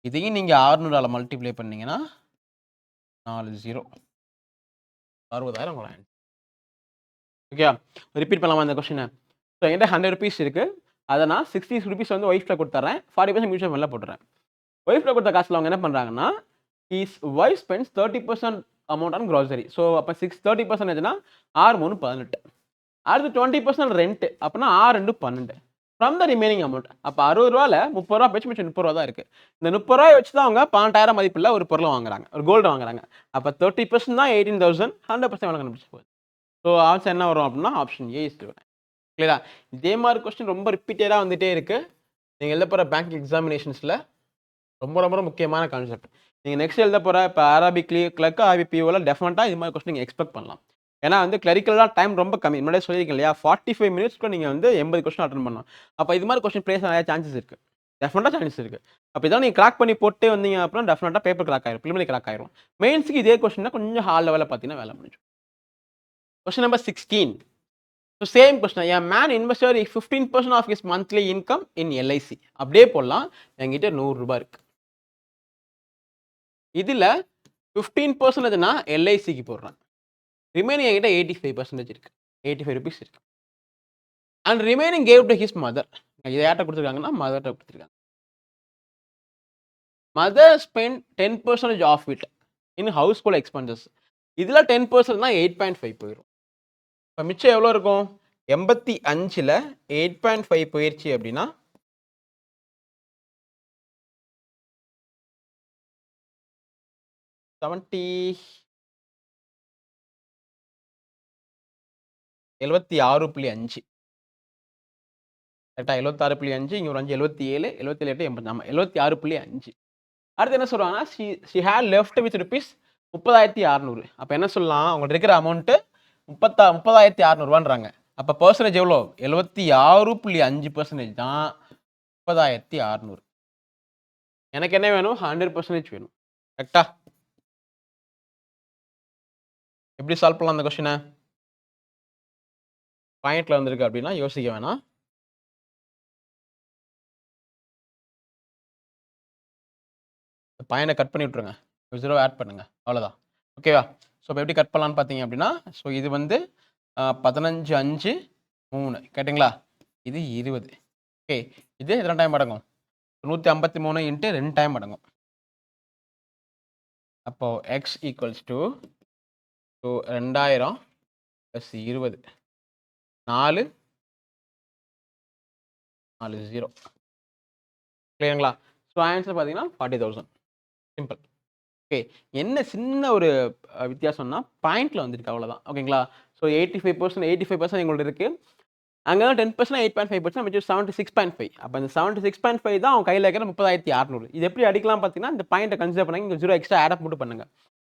இதையும் நீங்க 600ஆல மல்டிப்ளை பண்ணீங்கன்னா 40. 60,000 உங்களோட ஆன்சர். ஓகே, ரிப்பீட் பண்ணலாமா இந்த கொஸ்டினை? ஸோ என்கிட்ட 100 rupees இருக்கு. அதை நான் 60 rupees வந்து ஒய்ஃப்ல கொடுத்துறேன். 40% மியூச்சுவல் ஃபண்ட்ல போட்டுறேன். ஒய்ஃப்ல கொடுத்த காசுல அவங்க என்ன பண்றாங்கன்னா his wife spends 30% amount on grocery. So அப்போ 30%னா 6 3 18. அடுத்து 20% ரெண்ட். அப்படின்னா 6 2 12. From the remaining amount. அப்போ 60 ரூபாயில 30 ரூபா போச்சு, மிச்சம் 30 ரூபா தான் இருக்கு. இந்த 30 ரூபாய் வச்சு தான் அவங்க 12,000 மதிப்புள்ள ஒரு பொருளை வாங்குறாங்க, ஒரு கோல்டு வாங்குறாங்க. அப்போ 30% தான் 18,000. 100% எவ்வளோ கண்டுபிடிச்சு போகுது? ஸோ ஆன்சர் என்ன வரும் அப்படின்னா ஆப்ஷன் ஏ இஸ் கிளியரா? இதே மாதிரி கொஸ்டின் ரொம்ப ரிப்பீட்டடாக வந்துட்டே இருக்கு. நீங்கள் எழுத போகிற பேங்க் எக்ஸாமினேஷன்ஸில் ரொம்ப ரொம்ப முக்கியமான கான்செப்ட். நீங்கள் நெக்ஸ்ட் எழுத போகிற இப்போ அரபிக் கிளர்க்கு IBPOவில் டெஃபினட்டாக இது மாதிரி கொஸ்டின் நீங்கள் எக்ஸ்பெக்ட் பண்ணலாம். ஏன்னா வந்து கிளரிக்கலாக டைம் ரொம்ப கம்மி. முன்னாடியே சொல்லியிருக்கேன் இல்லையா? 45 மினிட்ஸ்க்கு நீங்கள் வந்து 80 கொஸ்டின் அட்டன் பண்ணலாம். அப்போ இது மாதிரி கொஸ்டின் பிளேஸ் நிறைய சான்சஸ் இருக்குது. டெஃபினட்டாக சான்சஸ் இருக்குது. அப்போ இதான் நீங்கள் கிராக் பண்ணி போட்டே வந்தீங்க அப்படின்னா டெஃபினட்டாக பேப்பர் கிராக் ஆயிரும், பிலிமினரி கிராக் ஆயிரும். மெயின்ஸுக்கு இதே கொஸ்டின் கொஞ்சம் ஹால் லெவலில் பார்த்தீங்கன்னா வேலை முடிஞ்சு. Question number 16. So same question. A man invested 15% of his monthly income in LIC. அப்படியே போடலாம். என்கிட்ட 100 ரூபாய் இருக்கு. இதுல 15% நான் LICக்கு போடுறேன். ரிமைனிங் என்கிட்ட 85% இருக்கு. 85 rupees இருக்கு. And remaining gave to his mother. இதை யார்ட்ட கொடுத்துருக்காங்கன்னா மதர்ட்ட கொடுத்துருக்காங்க. Mother spent 10% of it. In house hold expenses. இதில் 10% 8.5 போயிடும். இப்போ மிச்சம் எவ்வளோ இருக்கும்? 85ல் 8.5 போயிடுச்சு அப்படின்னா 76.5 கரெக்டாக. 76.5 இங்கே ஒரு 5 77 77 8 80 ஆமாம் 76.5. அடுத்து என்ன சொல்கிறாங்கன்னா she had left with rupees 30,600. அப்போ என்ன சொல்லலாம்? அவங்கள்ட்ட இருக்கிற அமௌண்ட்டு 30,600 அப்போ பர்சன்டேஜ் எவ்வளோ? 76.5% தான் 30,600. எனக்கு என்ன வேணும்? 100% வேணும். கரெக்டா? எப்படி சால்வ் பண்ணலாம் அந்த கொஸ்டினை? பாயிண்ட்ல வந்திருக்கு அப்படின்னா யோசிக்க வேணாம். பாயிண்டை கட் பண்ணி விட்ருங்க, 0 ஆட் பண்ணுங்க, அவ்வளோதான். ஓகேவா? ஸோ இப்போ எப்படி கட் பண்ணலான்னு பார்த்தீங்க அப்படின்னா, ஸோ இது வந்து 15 5 3 கேட்டிங்களா? இது 20. ஓகே, இது எத்தனை டைம் அடங்கும்? 153 இன்ட்டு 2 டைம் அடங்கும். அப்போ எக்ஸ் ஈக்குவல்ஸ் டு 2000 + 20 4 4 0. கிளியருங்களா? ஸோ ஆன்சர் பார்த்தீங்கன்னா 40,000. சிம்பிள். ஓகே, என்ன சின்ன ஒரு வித்தியாசம்னா பாயிண்ட்ல வந்துருக்கு, அவ்வளோதான். ஓகேங்களா? ஸோ 85% எங்கள்ட்ட இருக்கு. அங்கே 10% 8.5%, மிச்சம் 76.5. அப்போ இந்த 76.5 தான் அவங்க கையில் இருக்கிற 30,600. இது எப்படி அடிக்கலாம் பார்த்தீங்கன்னா, இந்த பாயிண்ட்டை கன்சிடர் பண்ணி இங்கே 0 எக்ஸ்ட்ரா ஆட் மட்டும் பண்ணுங்க.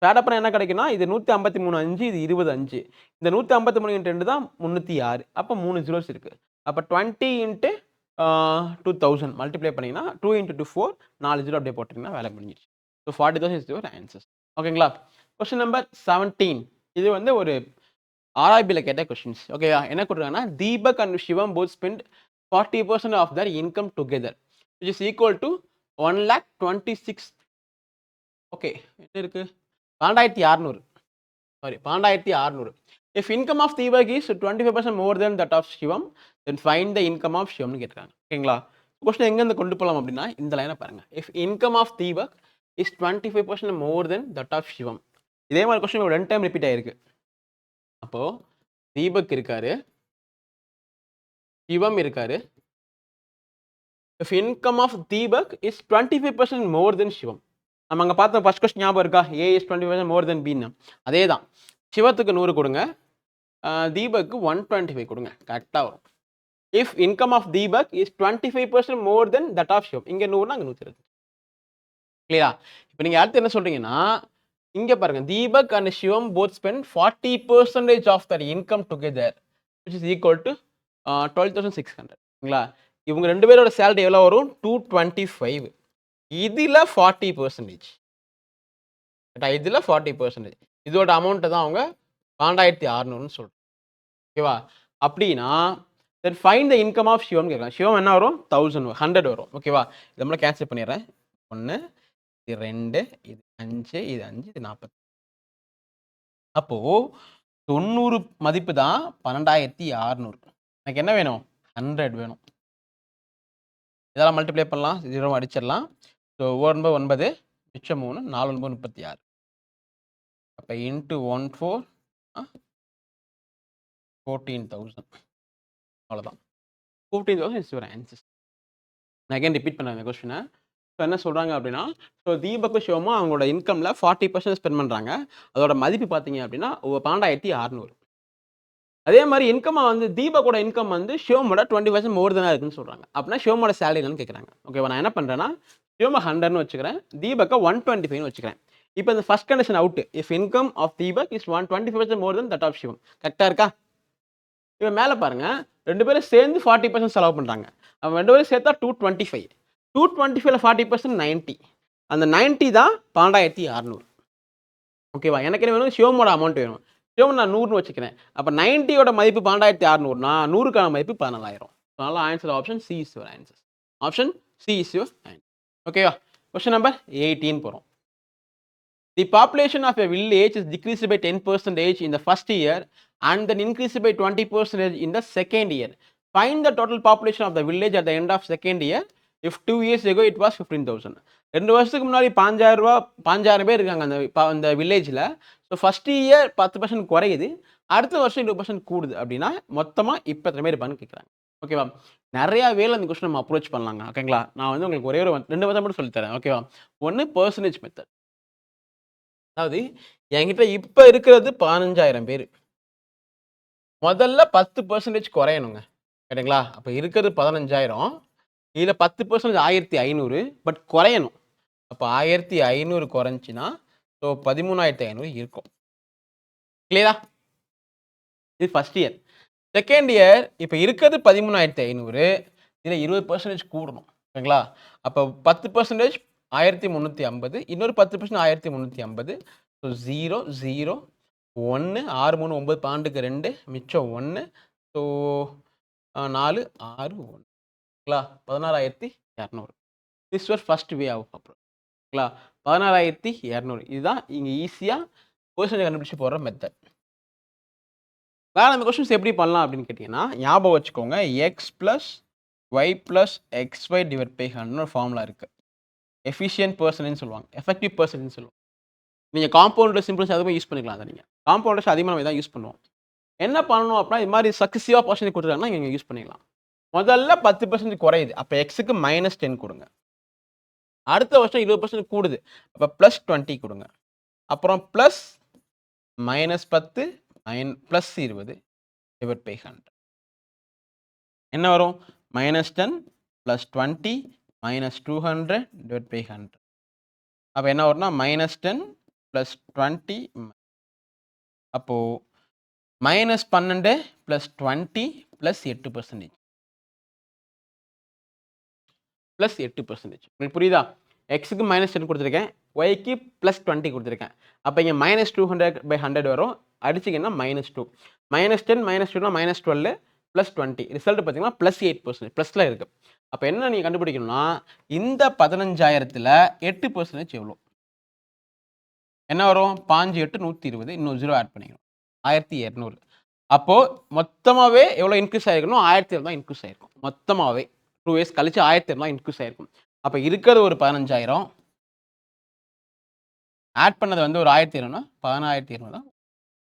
ஆட் பண்ண என்ன கிடைக்குன்னா, இது 153 5, இது 20 5. இந்த 153 × 2 தான் 306. அப்போ 3 ஜீரோஸ் இருக்கு. அப்போ 20 × 2000 மல்டிப்ளை பண்ணிங்கன்னா 2 × 2 4 4 ஜீரோ அப்படியே போட்டிங்கன்னா வேலை முடிஞ்சிடுச்சு. So 40,000 is your answer. ஓகேங்களா? Question number 17. இது வந்து ஒரு ஆர்ஐபியில் கேட்ட கொஸ்டின்ஸ். ஓகேவா? என்ன கொடுக்குறாங்கன்னா, Deepak and Shivam both spend 40% of their income together which is equal to 1,26,000. Okay, என்ன இருக்கு? 12,600. Sorry, 12,600. If income of Deepak is 25% more than that of Shivam, then find the income of Shivam னு கேட்குறாங்க. ஓகேங்களா? கொஸ்டின் எங்கேருந்து கொண்டு போகலாம் அப்படின்னா, இந்த லைனை பாருங்க. If income of Deepak is 25% more than that of Shivam. இதே மாதிரி கொஸ்டின் 2 டைம் ரிப்பீட் ஆயிருக்கு. அப்போ தீபக் இருக்காரு, சிவம் இருக்காரு. If income of Deepak is 25% more than Shivam. நம்ம அங்கே பார்த்த ஃபர்ஸ்ட் கொஸ்டின் ஞாபகம் இருக்கா? A is 25% more than B ன்னு. அதே தான். சிவத்துக்கு 100 கொடுங்க, தீபக்கு 125 கொடுங்க, கரெக்டாக வரும். If income of Deepak is 25% more then that of Shivam. இங்கே 100னா அங்கே 120. கிளியரா? இப்போ நீங்கள் அடுத்து என்ன சொல்றீங்கன்னா, இங்கே பாருங்க, Deepak and Shivam both spend 40% of their income together which is equal to 12,600. சரிங்களா? இவங்க 2 பேரோட சேலரி எவ்வளோ வரும்? 225. இதில் 40%. இதில் 40%. இதோட அமௌண்ட்டை தான் அவங்க 12,600ன்னு சொல்கிறோம். ஓகேவா? அப்படின்னா then find the income of Shivam கேட்கலாம். சிவம் என்ன வரும்? 100 வரும். ஓகேவா? இதை நம்மள கேன்சல் பண்ணிடுறேன். 1 இது 2 இது 5 இது 5 இது 40. அப்போ 90 மதிப்பு தான் 12,600. எனக்கு என்ன வேணும்? 100 வேணும். இதெல்லாம் மல்டிப்ளை பண்ணலாம், 0 அடிச்சிடலாம். ஸோ 9 9 மிச்சம் 3 4 9 36. அப்போ இன்ட்டு 14 14,000. அவ்வளோதான். 15,000 இஸ் யுவர் ஆன்சர். நான் அகைன் ரிப்பீட் பண்ணுறேன் கொஸ்டினை. ஸோ என்ன சொல்கிறாங்க அப்படின்னா, ஸோ தீபக்கும் சிவமும் அவங்களோட இன்கமில் 40% ஸ்பெண்ட் பண்ணுறாங்க. அதோட மதிப்பு பார்த்தீங்க அப்படின்னா 12,600. அதே மாதிரி இன்கம்மை வந்து தீபக்கோட இன்கம் வந்து சிவமோட 20% மோர் தானே இருக்குன்னு சொல்கிறாங்க. அப்படின்னா சிவமோட சேலரி என்னன்னு கேட்குறாங்க. ஓகேவா? நான் என்ன பண்ணுறேன்னா, சிவம 100ன்னு வச்சுக்கிறேன், தீபக்கை 125ன்னு வச்சுக்கிறேன். இப்போ இந்த first condition out. If income of Deepak is 125% more then that of Shivam. கரெக்டாக இருக்கா? இப்போ மேலே பாருங்க, 2 பேரும் சேர்ந்து 40% செலவு பண்ணுறாங்க. அவன் 2 பேரும் சேர்த்தா 225. 225ல் 40% 90. அந்த 90 தான் 12,600. ஓகேவா? எனக்கு என்ன வேணும்? சிவமோட அமௌண்ட் வேணும். சிவம் நான் 100ன்னு வச்சுக்கிறேன். அப்போ 90யோட மதிப்பு 12,600னா 100க்கான மதிப்பு 14,000. அதனால answer option C is your answer. Option C is your answer. ஓகேவா? கொஸ்டின் நம்பர் 18 போகிறோம். The population of a village is decreased by 10% in the first year and then increased by 20% in the second year. Find the total population of the village at the end of second year if 2 years ago it was 15,000. 2 வருஷத்துக்கு முன்னாடி 5,000 பேர் இருக்காங்க அந்த வில்லேஜில். So first year 10% குறையுது, அடுத்த வருஷம் 20% கூடுது அப்படின்னா மொத்தமாக இப்போ எத்தனை பேர் இருப்பான்னு கேட்குறாங்க. ஓகேவா? நிறையா வேலை அந்த கொஸ்டின் நம்ம அப்ரோச் பண்ணலாங்க. ஓகேங்களா? நான் வந்து உங்களுக்கு ஒரே ஒரு 2 மெத்தட் மட்டும் சொல்லித்தரேன். ஓகேவா? ஒன்று பெர்சன்டேஜ் மெத்தட். அதாவது என்கிட்ட இப்போ இருக்கிறது 15,000 பேர். முதல்ல 10% குறையணுங்க. சரிங்களா? அப்போ இருக்கிறது 15,000, இதில் 10% 1,500, பட் குறையணும். அப்போ 1,500 குறைஞ்சின்னா ஸோ 13,500 இருக்கும். கிளியரா? இது ஃபர்ஸ்ட் இயர். செகண்ட் இயர் இப்போ இருக்கிறது 13,500, இதில் 20% கூடணும். ஓகேங்களா? அப்போ 10% 1,350, இன்னொரு 10% 1,350. ஸோ 0 0 1 6 3 9 12க்கு 2 மிச்சம் 1. ஸோ 4 6 1. ஓகேங்களா? 16,200. This was first way of approach. ஓகேங்களா? 16,200 இதுதான் இங்கே ஈஸியாக பெர்சன்டேஜ் கண்டுபிடிச்சு போடுற மெத்தட். வேறு அந்த கொஸ்டின்ஸ் எப்படி பண்ணலாம் அப்படின்னு கேட்டிங்கன்னா, ஞாபகம் வச்சுக்கோங்க, X plus Y plus XY divide by 100 formula இருக்குது. எஃபிஷியன்ட் பர்சன்ட்னு சொல்லுவாங்க, எஃபெக்டிவ் பர்சன்ட்னு சொல்லுவாங்க. நீங்கள் காம்பவுண்டர் சிம்பிள்ஸ் அதுவும் யூஸ் பண்ணிக்கலாம். அதை நீங்கள் காம்பவுண்டர்ஸ் அதிகமாக நம்ம தான் யூஸ் பண்ணுவோம். என்ன பண்ணணும் அப்படின்னா, இது மாதிரி சக்ஸஸிவாக பர்சன்டேஜ் கொடுத்துருக்காங்கன்னா நீங்கள் யூஸ் பண்ணிக்கலாம். முதல்ல 10% குறையுது, அப்போ எக்ஸுக்கு -10 கொடுங்க. அடுத்த வருஷம் 20% கூடுது, அப்போ +20 கொடுங்க. அப்புறம் ப்ளஸ் -10 +20 டிவைட் பை 100. என்ன வரும்? -10 +20 -200 டிவைட் பை 100. அப்போ என்ன வரும்னா -10 +20, அப்போது -12 +20 +8%. +8%. உங்களுக்கு புரியுதா? எக்ஸுக்கு -10 கொடுத்துருக்கேன், ஒய்க்கு +20 கொடுத்துருக்கேன். அப்போ இங்கே -200/100 வரும். அடிச்சிங்கன்னா -2. -10 -2னா -12 +20. ரிசல்ட் பார்த்தீங்கன்னா +8%. ப்ளஸில் இருக்குது. அப்போ என்ன நீங்கள் கண்டுபிடிக்கணும்னா, இந்த 15,000ல் 8% எவ்வளோ? என்ன வரும்? 5 8 120. இன்னும் 0 ஆட் பண்ணிக்கணும், 1,200. அப்போது மொத்தமாகவே எவ்வளோ இன்க்ரீஸ் ஆகிருக்கணும்? 1,200 தான் இன்க்ரீஸ் ஆகிருக்கும். மொத்தமாகவே 2 இயர்ஸ் கழிச்சு 1,200 தான் இன்க்ரீஸ் ஆகிருக்கும். அப்போ இருக்கிறது ஒரு 15,000, ஆட் பண்ணது வந்து ஒரு 1,200னா 16,200 தான்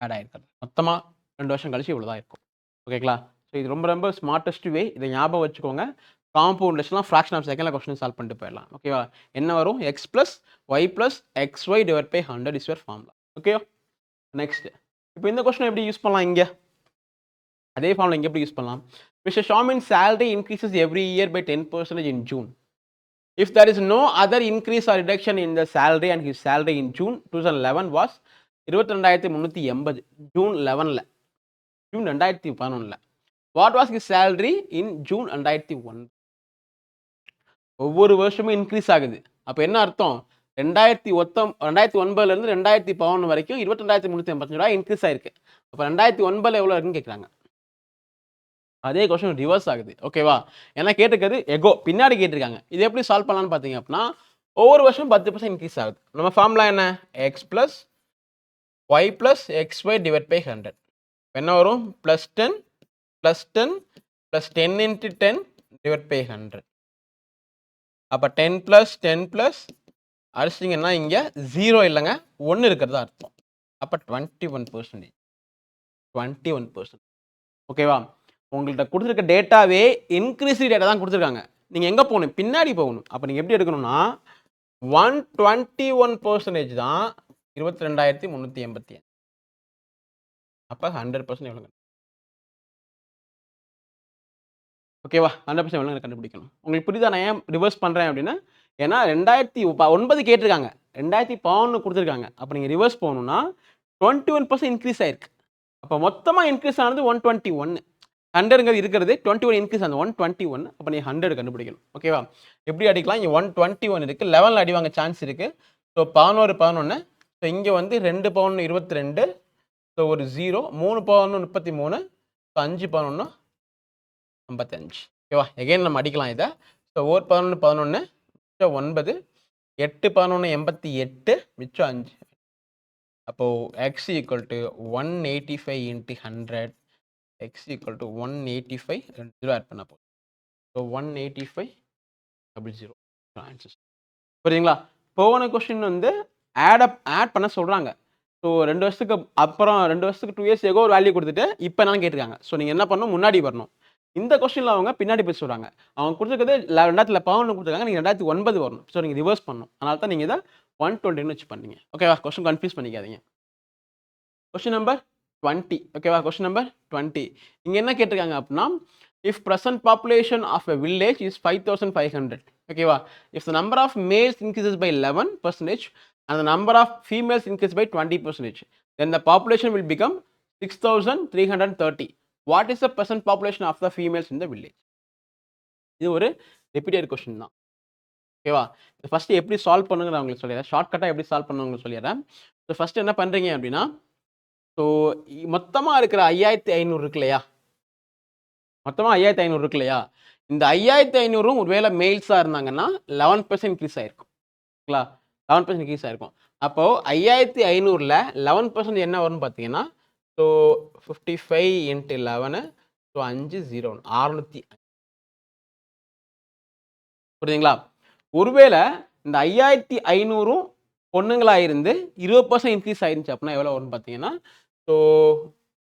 ஆட் ஆகிருக்காது. மொத்தமாக 2 வருஷம் கழிச்சு இவ்வளோ தான் இருக்கும். ஓகேங்களா? ஸோ இது ரொம்ப ரொம்ப ஸ்மார்ட்டஸ்ட் வே. இதை ஞாபகம் வச்சுக்கோங்க. காம்பவுண்டேஷன்லாம் ஃப்ராக்ஷன் ஆஃப் செகண்டில் கொஸ்டின் சால்வ் பண்ணிட்டு போயிடலாம். ஓகேவா? என்ன வரும்? X plus Y plus XY divide by 100 is your formula. Okay, next. இப்போ இந்த கொஸ்டின் எப்படி யூஸ் பண்ணலாம்? இங்கே அதே ஃபார்முலா இங்கே எப்படி யூஸ் பண்ணலாம்? மிஸ்டர் ஷாமின் salary increases every year by 10% in June. If there is no other increase or reduction in the salary and his salary in June 2011 was 22,380. June 11ல், ஜூன் 2011ல். What was his salary in June 2001? ஒவ்வொரு வருஷமும் increase ஆகுது. அப்போ என்ன அர்த்தம்? 2009லேருந்து 2011 வரைக்கும் 22,385 ரூபா இன்க்ரீஸ் ஆயிருக்கு. அப்போ 2009 எவ்வளோ இருக்குன்னு கேட்குறாங்க. அதே கொஸ்டின் ரிவர்ஸ் ஆகுது. ஓகேவா? ஏன்னா கேட்டிருக்கிறது எகோ, பின்னாடி கேட்டிருக்காங்க. இது எப்படி சால்வ் பண்ணலான்னு பார்த்தீங்க அப்படின்னா, ஒவ்வொரு வருஷமும் 10% இன்க்ரீஸ் ஆகுது. நம்ம ஃபார்முலா என்ன? X plus Y plus XY divide by 100. என்ன வரும்? +10 +10 +10 × 10 டிவைட் பை 100. அப்போ 10 + 10 அடிச்சிட்டிங்கன்னா இங்கே 0 இல்லைங்க, 1 இருக்கிறதா அர்த்தம். அப்போ 21%. 21%. ஓகேவா? உங்கள்கிட்ட கொடுத்துருக்க டேட்டாவே இன்க்ரீசிவ் டேட்டா தான் கொடுத்துருக்காங்க. நீங்கள் எங்கே போகணும்? பின்னாடி போகணும். அப்போ நீங்கள் எப்படி எடுக்கணும்னா 121% தான் 22,385. அப்போ 100% எவ்வளோங்க? ஓகேவா? 100% எவ்வளோ கண்டுபிடிக்கணும். உங்களுக்கு புரியுதா நான் ஏன் ரிவர்ஸ் பண்ணுறேன் அப்படின்னா? ஏன்னா 2009 கேட்டிருக்காங்க, 2011 கொடுத்துருக்காங்க. அப்போ நீங்கள் ரிவர்ஸ் போகணுன்னா 21% இன்க்ரீஸ் ஆயிருக்கு. அப்போ மொத்தமாக இன்க்ரீஸ் ஆனது 121. 100ங்கிறது இருக்கிறது 21 இன்க்ரீஸ் அந்த 121. அப்போ நீங்கள் 100 கண்டுபிடிக்கணும். ஓகேவா? எப்படி அடிக்கலாம்? இங்கே 121 இருக்குது, 11ல் அடி வாங்க சான்ஸ் இருக்குது. ஸோ 11 11. ஸோ இங்கே வந்து 2 பவுன் 22. ஸோ ஒரு 0, 3 பவுன் 33. ஸோ 5 11 55. ஓகேவா? எகைன் நம்ம அடிக்கலாம் இதை. ஸோ 1 11 11 மிச்சம் 9, 8 11 88 மிச்சம் 5. அப்போது x = 185 × 100. x = 185. 0 ஆட் பண்ண போகுது. So 185 00 answer. புரியுதுங்களா? போன கொஸ்டின் வந்து ஆட் பண்ண சொல்றாங்க. ஸோ 2 வருஷத்துக்கு அப்புறம் 2 வருஷத்துக்கு 2 இயர்ஸ் எகோ ஒரு வேல்யூ குடுத்துட்டு, இப்ப என்னன்னு கேட்டுருக்காங்க. ஸோ நீங்க என்ன பண்ணணும்? முன்னாடி வரணும். இந்த கொஸ்டின்ல அவங்க பின்னாடி போய் சொல்றாங்க. அவங்க குடுத்துருக்கிறது 2011 குடுத்துருக்காங்க. நீங்க 2009 வரணும். ஸோ நீங்க ரிவர்ஸ் பண்ணணும். அதனால தான் நீங்க இத 120ன்னு வச்சு பண்ணீங்க. ஓகேவா? கொஸ்டின் கன்ஃப்யூஸ் பண்ணிக்காதீங்க. Question number 20. ஓகேவா? Question number 20. இங்க என்ன கேட்டிருக்காங்க அப்படின்னா, if present population of a village is 5500. ஓகேவா? If the number of males increases by 11% and the number of females increases by 20%, then the population will become 6330. What is the present population of the females in the village? இது ஒரு repeated question தான். ஓகேவா? First எப்படி solve பண்ணுங்க நான் உங்களுக்கு சொல்லிடுறேன். ஷார்ட்கட்டா எப்படி சால்வ் பண்ணணும்னு உங்களுக்கு சொல்லிடுறேன். ஸோ ஃபர்ஸ்ட் என்ன பண்றீங்க அப்படின்னா, ஸோ மொத்தமா இருக்கிற 5500 இருக்கு இல்லையா? மொத்தமா 5500 இருக்கு இல்லையா? இந்த 5500ம் ஒருவேளை மேல்ஸா இருந்தாங்கன்னா 11% இன்க்ரீஸ் ஆயிருக்கும். ஓகேங்களா? 11% இன்க்ரீஸ் ஆயிருக்கும். அப்போ 5500ல 11% என்ன வரும்னு பார்த்தீங்கன்னா, ஸோ 55 × 11 ஸோ 501 605. புரியுதுங்களா? ஒருவேளை இந்த 5500ம் பொண்ணுங்களா இருந்து 20% இன்க்ரீஸ் ஆயிருந்துச்சு அப்படின்னா எவ்வளோ வரும்னு பார்த்தீங்கன்னா, ஸோ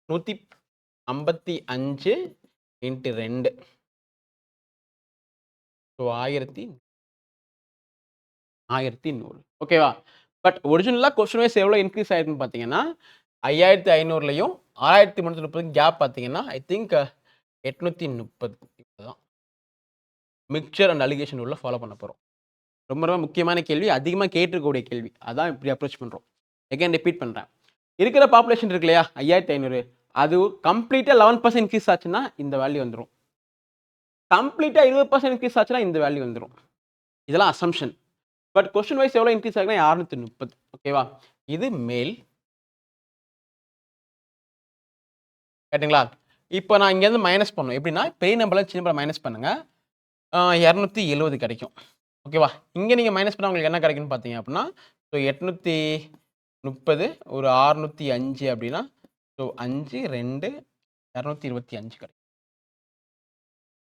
155 × 2 ஸோ 1100. ஓகேவா? பட் ஒரிஜினலா கொஸ்டின் வைஸ் எவ்வளோ இன்க்ரீஸ் ஆயிருக்குன்னு பார்த்தீங்கன்னா, 5500லையும் 6330 கேப் பார்த்தீங்கன்னா, ஐ திங்க் 830 தான். மிக்சர் அண்ட் அலிகேஷன் ரூல்ல ஃபாலோ பண்ண போறோம். ரொம்ப ரொம்ப முக்கியமான கேள்வி. அதிகமா கேட்டிருக்கக்கூடிய கேள்வி. அதான் இப்படி அப்ரோச் பண்றோம். அகைன் ரிப்பீட் பண்றேன். இருக்கிற பாப்புலேஷன் இருக்கு இல்லையா? 5500 அது கம்ப்ளீட்டா 11% இன்க்ரீஸ் ஆச்சுன்னா இந்த வேல்யூ வந்துரும். கம்ப்ளீட்டா 20% இன்க்ரீஸ் ஆச்சுன்னா இந்த வேல்யூ வந்துரும். இதெல்லாம் அசம்ப்ஷன். பட் கொஸ்டின் வைஸ் எவ்வளோ இன்க்ரீஸ் ஆகுதுன்னா 630. ஓகேவா? இது மேல். கேட்டுங்களா? இப்போ நான் இங்கேருந்து மைனஸ் பண்ணணும். எப்படின்னா பெரிய நம்பர்ல சின்ன நம்பர் மைனஸ் பண்ணுங்க. 270 கிடைக்கும். ஓகேவா? இங்க நீங்க மைனஸ் பண்ணா உங்களுக்கு என்ன கிடைக்கும்னு பார்த்தீங்க அப்படின்னா, ஸோ 830 ஒரு 605 அப்படின்னா, ஸோ 5 2 225 கிடைக்கும்.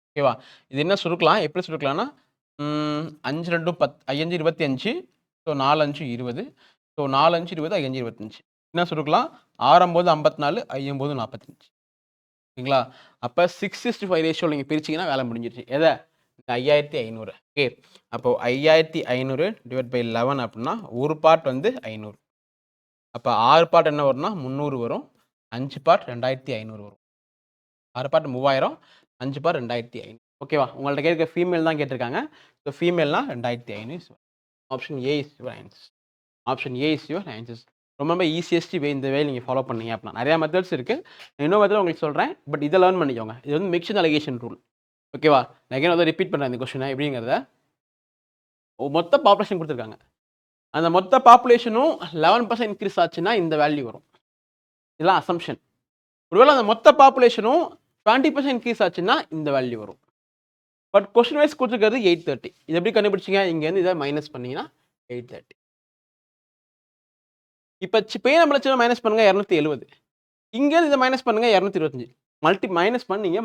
ஓகேவா? இது என்ன சுருக்கலாம்? எப்படி சுருக்கலாம்னா, 5 2 10 5 25 ஸோ 4 5 20 ஸோ 4 5 20 5 25 என்ன சுருக்கலாம்? 6 9 54 5 9 45. ஓகேங்களா? அப்ப 6:5 ரேஷியோல நீங்க பிரிச்சீங்கன்னா வேலை முடிஞ்சிருச்சு. எத? 5500. ஓகே. அப்போ 5500 டிவைட் பை 11 அப்படின்னா ஒரு பார்ட் வந்து 500. அப்ப 6 பார்ட் என்ன வரும்னா 300 வரும். 5 பார்ட் 2500 வரும். 6 பார்ட் 3000, 5 பார்ட் 2500. ஓகேவா? உங்கள்ட்ட கேட்கிற ஃபீமேல் தான் கேட்டிருக்காங்க. ஸோ ஃபீமேல்னா 2500. Option A is your answer. Option A is your answer. ரொம்ப ஈஸியஸ்ட் வே இந்த வே நீங்க ஃபாலோ பண்ணீங்க அப்படின்னா நிறைய மெத்தட்ஸ் இருக்கு. இன்னொரு மெத்தட் உங்களுக்கு சொல்றேன். பட் இதை லேர்ன் பண்ணிக்கோங்க. இது வந்து மிக்சர் அலிகேஷன் ரூல். ஓகேவா? நான் அகைன் வந்து ரிப்பீட் பண்றேன் இந்த கொஸ்டினை எப்படிங்கிறத. மொத்த பாப்புலேஷன் கொடுத்துருக்காங்க. அந்த மொத்த பாப்புலேஷனும் 11% இன்க்ரீஸ் ஆச்சுன்னா இந்த வேல்யூ வரும். இதெல்லாம் அசம்ப்ஷன். ஒருவேளை அந்த மொத்த பாப்புலேஷனும் 20% இன்க்ரீஸ் ஆச்சுன்னா இந்த வேல்யூ வரும். பட் கொஸ்டின் வைஸ் கொடுத்துருக்கிறது 830. இது எப்படி கண்டுபிடிச்சிங்க? இங்கேருந்து இதை மைனஸ் பண்ணீங்கன்னா 830. இப்போ பே நம்பர் சின்ன மைனஸ் பண்ணுங்க 270. இங்கேருந்து இதை மைனஸ் பண்ணுங்க 225. மைனஸ் பண்ணீங்க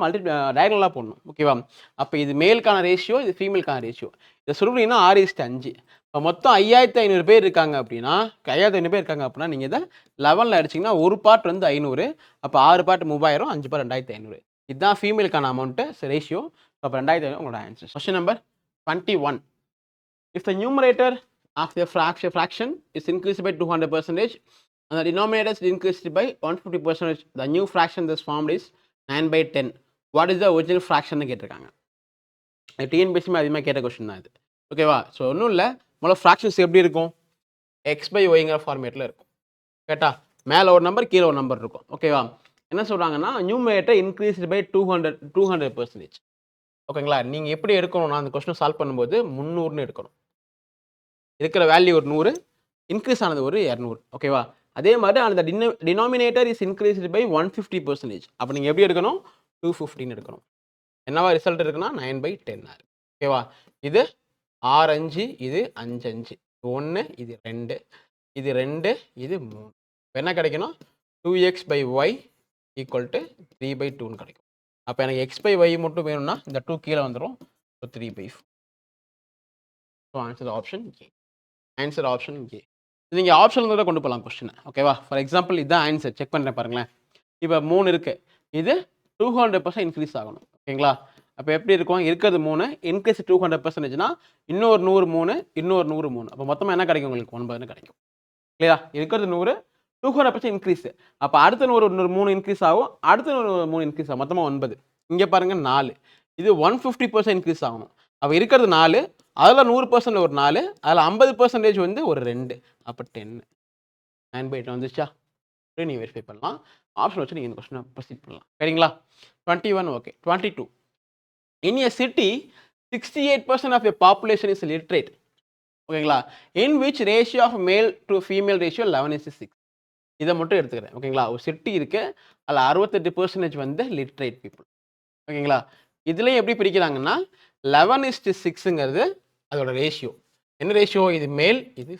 டயகனலாக போடணும். ஓகேவா? அப்போ இது மேலுக்கான ரேஷியோ, இது ஃபீமேலுக்கான ரேஷியோ. இதை சுருங்கினா 6:5. இப்போ மொத்தம் 5500 பேர் இருக்காங்க அப்படின்னா 5500 பேர் இருக்காங்க அப்படின்னா நீங்கள் இதை 11ல் அடிச்சிங்கன்னா ஒரு பார்ட் வந்து 500. அப்போ 6 பார்ட் 3000, 5 பார்ட் 2500. இதுதான் ஃபீமேலுக்கான அமௌண்ட்டு ரேஷியோ. அப்போ 2500 உங்களோட ஆன்சர். Question number 21. If the numerator of the fraction is increased by 200% and the denominator is increased by 150%, the new fraction thus formed is 9/10. What is the original fraction னு கேட்டிருக்காங்க. TNPSC அதிகமாக கேட்ட question தான் இது. ஓகேவா? ஸோ ஒன்றும் இல்லை. முதல்ல ஃப்ராக்ஷன்ஸ் எப்படி இருக்கும்? x/yங்கிற ஃபார்மேட்டில் இருக்கும். கேட்டா மேலே ஒரு நம்பர் கீழே ஒரு நம்பர் இருக்கும். ஓகேவா? என்ன சொல்கிறாங்கன்னா நியூமரேட்டர் இன்க்ரீஸ்டு பை 200%. ஓகேங்களா? நீங்கள் எப்படி எடுக்கணும்னா அந்த கொஸ்டின் சால்வ் பண்ணும்போது 300ன்னு எடுக்கணும். இருக்கிற வேல்யூ ஒரு 100, இன்க்ரீஸ் ஆனது ஒரு 200. ஓகேவா? அதே மாதிரி அந்த டினாமினேட்டர் இஸ் இன்க்ரீஸ்டு பை 150%. அப்போ நீங்கள் எப்படி எடுக்கணும்? 250ன்னு எடுக்கணும். என்னவா ரிசல்ட் இருக்குன்னா 9/10. ஓகேவா? இது 6 5, இது 5 5, 1 இது 2, இது 2, இது 3. இப்போ என்ன கிடைக்கணும்? 2x/y = 3/2ன்னு கிடைக்கும். அப்போ எனக்கு x/y மட்டும் வேணும்னா இந்த 2 கீழே வந்துடும். ஸோ 3/4. ஸோ ஆன்சர் ஆப்ஷன் ஏ. ஆன்சர் ஆப்ஷன் ஏ. நீங்கள் ஆப்ஷனில் தான் கொண்டு போகலாம் கொஸ்டினை. ஓகேவா? ஃபார் எக்ஸாம்பிள் இதுதான் ஆன்சர். செக் பண்ணுறேன் பாருங்களேன். இப்போ 3 இருக்குது. இது 200% இன்க்ரீஸ் ஆகணும். ஓகேங்களா? அப்போ எப்படி இருக்கும்? இருக்கிறது 3 இன்க்ரீஸ் 200%னா இன்னொரு 100 3 இன்னொரு 100 3. அப்போ மொத்தமாக என்ன கிடைக்கும் உங்களுக்கு? 9 கிடைக்கும். கிளியரா? இருக்கிறது 100 200% இன்க்ரீஸ். அப்போ அடுத்த இன்னொரு 3 இன்க்ரீஸ் ஆகும். அடுத்த ஒரு 3 இன்க்ரீஸ் ஆகும். மொத்தமாக 9. இங்கே பாருங்க 4. இது 150% இன்க்ரீஸ் ஆகணும். அப்போ இருக்கிறது 4 அதில் 100% ஒரு 4 அதில் 50% வந்து ஒரு 2. அப்போ 10. 9/8 வந்துச்சா? நீங்கள் வெரிஃபை பண்ணலாம். ஆப்ஷன் வச்சு நீங்கள் இந்த கொஸ்டினை ப்ரொசீட் பண்ணலாம். சரிங்களா? 21 okay. 22 in a city 68% of a population is literate. ஓகேங்களா? In which ratio of male to female ratio 11:6. இதை மட்டும் எடுத்துக்கிறேன். ஓகேங்களா? ஒரு சிட்டி இருக்குது, அதில் 68% வந்து லிட்ரேட் பீப்புள். ஓகேங்களா? இதுலேயும் எப்படி பிரிக்கிறாங்கன்னா 11:6ங்கிறது அதோட ரேஷியோ. என்ன ரேஷியோ? இது மேல், இது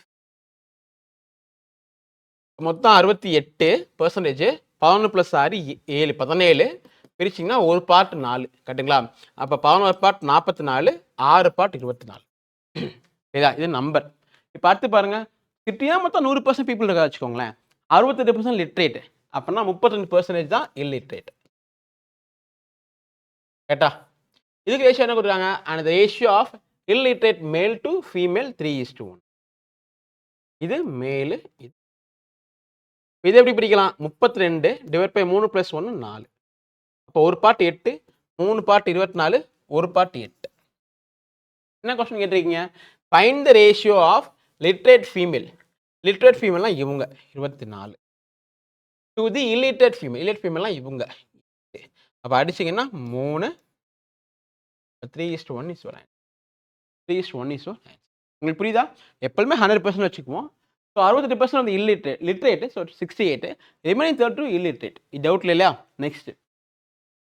மொத்தம் 68%. 11 + 6 7 17 பிரிச்சிங்கன்னா ஒரு பார்ட் 4. கரெக்டுங்களா? அப்போ 11 பார்ட் 44, 6 பார்ட் 24. இதா இது நம்பர். இப்போ அடுத்து பாருங்க, சிட்டியாக மொத்தம் 100% பீப்புள் இருக்கா வச்சுக்கோங்களேன். 68% லிட்ரேட். அப்படின்னா 32% தான் இல்லிட்ரேட். கேட்டா? இதுக்கு ரேஷியோ என்ன கொடுக்குறாங்க? And ratio of illiterate male to female 3:1. இது மேலு. இது எப்படி பிரிக்கலாம்? 32 டிவைட் பை 3 + 1 4. அப்போ ஒரு பார்ட் 8, 3 பார்ட் 24, ஒரு பார்ட் 8. என்ன கொஸ்டின் கேட்டிருக்கீங்க? Find the ratio of literate female. Literate ஃபீமேல்னா இவங்க 24 to the illiterate female. Illiterate ஃபீமேல்னா இவங்க. அப்போ அடிச்சிங்கன்னா 3 3:1 இஸ் ஒரு ஆன்சர். 3:1 இஸ் ஒரு ஆன்சர். உங்களுக்கு புரியுதா? எப்பவுமே 100% வச்சுக்குவோம். ஸோ 68% வந்து லிட்ரேட். So 68 remaining 32 illiterate. இது டவுட்ல இல்லையா? நெக்ஸ்ட்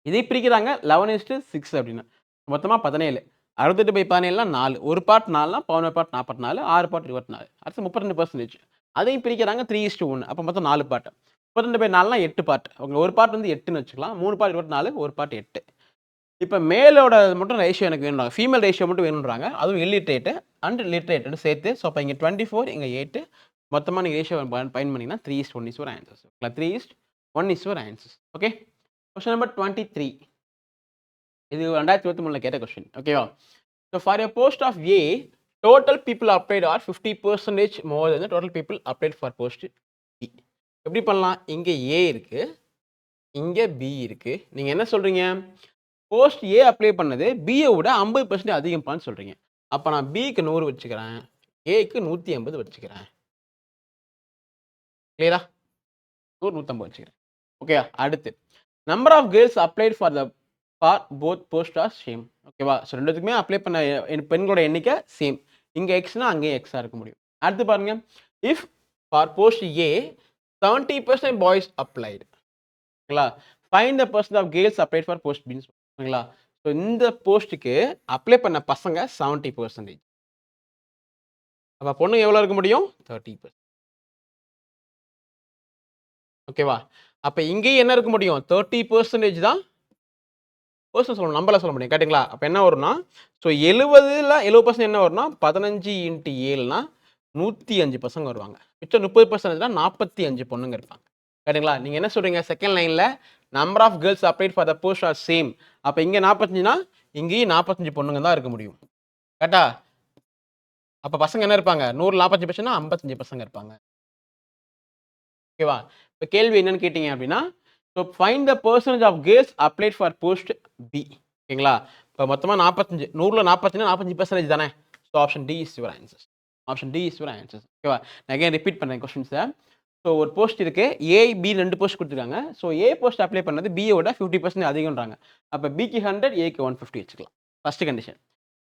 இதை பிரிக்கிறாங்க 11:6 அப்படின்னா மொத்தமாக 17. 68/17னா 4. ஒரு பார்ட் 4னா 11 பார்ட் 44, 6 பார்ட் 24. அடுத்து 32%. அதையும் பிரிக்கிறாங்க 3:1. அப்போ மொத்தம் 4 பார்ட். 32/4னா 8 பார்ட். உங்க ஒரு பார்ட் வந்து 8ன்னு வச்சுக்கலாம். 3 பார்ட் 24, ஒரு பார்ட் 8. இப்போ மேலோட மட்டும் ரேஷியோ எனக்கு வேணும். ஃபீமேல் ரேஷியோ மட்டும் வேணுன்றாங்க. அதுவும் இல்லிட்ரேட்டு அண்ட் லிட்ரேட்டு சேர்த்து. ஸோ அப்போ இங்கே 24, இங்கே 8. மொத்தமாக நீங்கள் ரேஷியோ பயன் பண்ணிங்கன்னா 3:1 இஸ் ஒரு ஆன்சர்ஸ். 3:1 இஸ் ஒரு ஆன்சர்ஸ். ஓகே. Question number 23. இது 2023 கேட்ட கொஸ்டின். ஓகேவா? So for a post of A total people applied are 50% more than total people applied for post B. எப்படி பண்ணலாம்? இங்கே ஏ இருக்குது, இங்கே பி இருக்குது. நீங்கள் என்ன சொல்கிறீங்க? போஸ்ட் ஏ அப்ளை பண்ணது பியை விட 50% அதிகம்பான்னு சொல்கிறீங்க. அப்போ நான் பிக்கு 100 வச்சுக்கிறேன், ஏக்கு 150 வச்சுக்கிறேன். கிளியரா? 100 150 வச்சுக்கிறேன். ஓகே. அடுத்து number of girls applied for both post are same. ஓகேவா? ஸோ ரெண்டுத்துக்குமே அப்ளை பண்ண பெண்களோட எண்ணிக்கை சேம். இங்கே எக்ஸ்னா அங்கேயே எக்ஸாக இருக்க முடியும். அடுத்து பாருங்க, if for post A 70% boys applied. ஓகேங்களா? Find the percent of girls applied for post பின்னு. ஓகேங்களா? ஸோ இந்த போஸ்ட்டுக்கு அப்ளை பண்ண பசங்க 70%. அப்போ பொண்ணு எவ்வளோ இருக்க முடியும்? 30%. ஓகேவா? அப்போ இங்கேயும் என்ன இருக்க முடியும்? 30% தான் பர்சன் சொல்லணும், நம்பரில் சொல்ல முடியும். கேட்டிங்களா? அப்போ என்ன வரும்னா, ஸோ 70% என்ன வரும்னா 15 × 7னா 105 பசங்க வருவாங்க. மிச்சம் 30%னா 45 பொண்ணுங்க இருப்பாங்க. கேட்டிங்களா? நீங்கள் என்ன சொல்கிறீங்க? செகண்ட் லைனில் number of girls applied for the post are same. அப்போ இங்கே 45னா இங்கேயும் 45 பொண்ணுங்க தான் இருக்க முடியும். கரெக்டா? அப்போ பசங்க என்ன இருப்பாங்க? 100 45%னா 55 பசங்க இருப்பாங்க. ஓகேவா? இப்போ கேள்வி என்னன்னு கேட்டிங்க அப்படின்னா, so find the percentage of girls applied for post B. ஓகேங்களா? இப்போ மொத்தமாக 45, 100ல் 45னா 45% தானே. ஸோ option D is your answers. Option D is your answers. ஓகேவா? நான் அகைன் ரிப்பீட் பண்ணுறேன் கொஸ்டின்ஸை. ஸோ ஒரு போஸ்ட் இருக்குது, ஏ பி 2 போஸ்ட் கொடுத்துருக்காங்க. ஸோ ஏ போஸ்ட் அப்ளை பண்ணது பியோட 50% அதிகம்ன்றாங்க. அப்போ பிக்கு 100, ஏக்கு 150 வச்சுக்கலாம். First condition.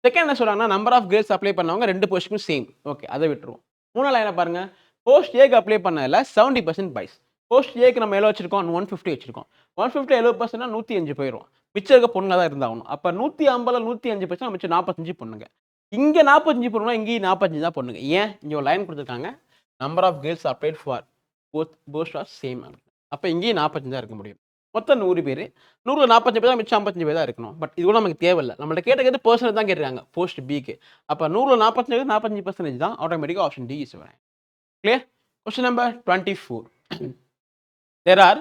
செகண்ட் என்ன சொல்கிறாங்கன்னா, நம்பர் ஆஃப் கேர்ள்ஸ் அப்ளை பண்ணவங்க 2 போஸ்ட்டுக்கும் சேம். ஓகே, அதை விட்டுருவோம். மூணாவது என்ன பாருங்க, போஸ்ட் ஏக்கு அப்ளை பண்ணதில் 70% பாய்ஸ். போஸ்ட் ஏக்கு நம்ம எவ்வளோ வச்சிருக்கோம்? 150 வச்சிருக்கோம். 150 70%னா 105 போயிடும். மிச்சம் இருக்க பொண்ணுங்க தான் இருந்தாகணும். அப்போ 150ல் 105% மிச்சம் 45 பொண்ணுங்க. இங்கே 45 பொண்ணுங்க, இங்கேயும் 45 தான் பொண்ணுங்க. ஏன்? இங்கே ஒரு லைன் கொடுத்துருக்காங்க, number of girls applied for post are same. அப்போ இங்கேயும் 45 தான் இருக்க முடியும். மொத்தம் 100 பேர். 100ல 45 பேர் தான், மிச்சம் 55 பேர் தான் இருக்கணும். பட் இது கூட நமக்கு தேவையில்ல. நம்மள்ட்ட கேட்டது பெர்சன்டேஜ் தான் கேட்டிருக்காங்க போஸ்ட் பிக்கு. அப்போ 100ல 45% தான். ஆட்டோமேட்டிக்கா option D is right. Clear? Question number 24. There are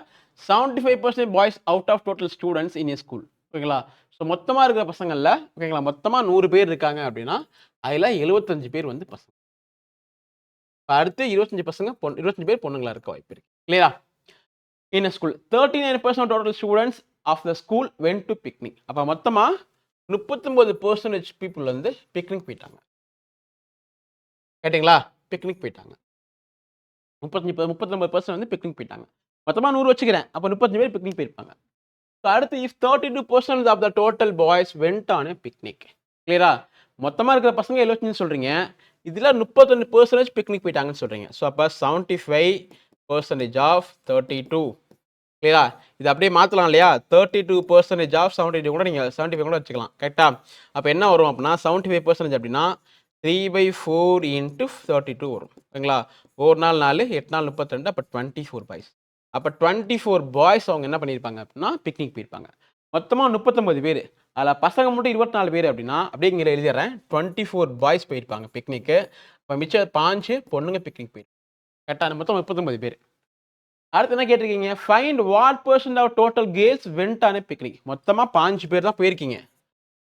75% boys out of total students in a school. ஓகேங்களா? ஸோ மொத்தமாக இருக்கிற பசங்களில் ஓகேங்களா மொத்தமாக 100 பேர் இருக்காங்க அப்படின்னா அதில் 75 பேர் வந்து பசங்க. அடுத்து 25 பசங்க 25 பேர் பொண்ணுங்களா இருக்க வாய்ப்பு இருக்கு. கிளியரா? இன் school 39% total students of the school went to picnic. அப்போ மொத்தமாக 39% பீப்புள் வந்து பிக்னிக் போயிட்டாங்க. கேட்டிங்களா? பிக்னிக் போயிட்டாங்க. 39% வந்து பிக்னிக் போயிட்டாங்க. மொத்தமாக 100 வச்சுக்கிறேன். அப்போ 35 பேர் பிக்னிக் போயிருப்பாங்க. ஸோ அடுத்து if 32% of the total boys went on a picnic. கிளியரா? மொத்தமாக இருக்கிற பசங்க 75 சொல்கிறீங்க. இதில் 31% பிக்னிக் போயிட்டாங்கன்னு சொல்கிறீங்க. ஸோ அப்போ 75% ஆஃப் 32. கிளியரா? இது அப்படியே மாற்றலாம் இல்லையா? 32% ஆஃப் 72 கூட நீங்கள் 75 கூட வச்சுக்கலாம். கரெக்டா? அப்போ என்ன வரும் அப்படின்னா 75% அப்படின்னா 3/4 இன்ட்டு 32 வரும். ஓகேங்களா? ஒரு நாள் 4, 8 நாள் 32, அப்போ 24 பாய்ஸ். அப்போ 24 பாய்ஸ் அவங்க என்ன பண்ணியிருப்பாங்க அப்படின்னா பிக்னிக் போயிருப்பாங்க. மொத்தமாக 39 பேர். அதில் பசங்க மட்டும் 24 பேர் அப்படின்னா அப்படியே இங்கே எழுதிடுறேன். 24 பாய்ஸ் போயிருப்பாங்க பிக்னிக்கு. இப்போ மிச்சம் 5 பொண்ணுங்க பிக்னிக் போயிருப்பாங்க. கரெக்டாக? மொத்தம் 39 பேர். அடுத்து என்ன கேட்டிருக்கீங்க? Find what percent of total girls went on a picnic. மொத்தமாக 5 பேர் தான் போயிருக்கீங்க.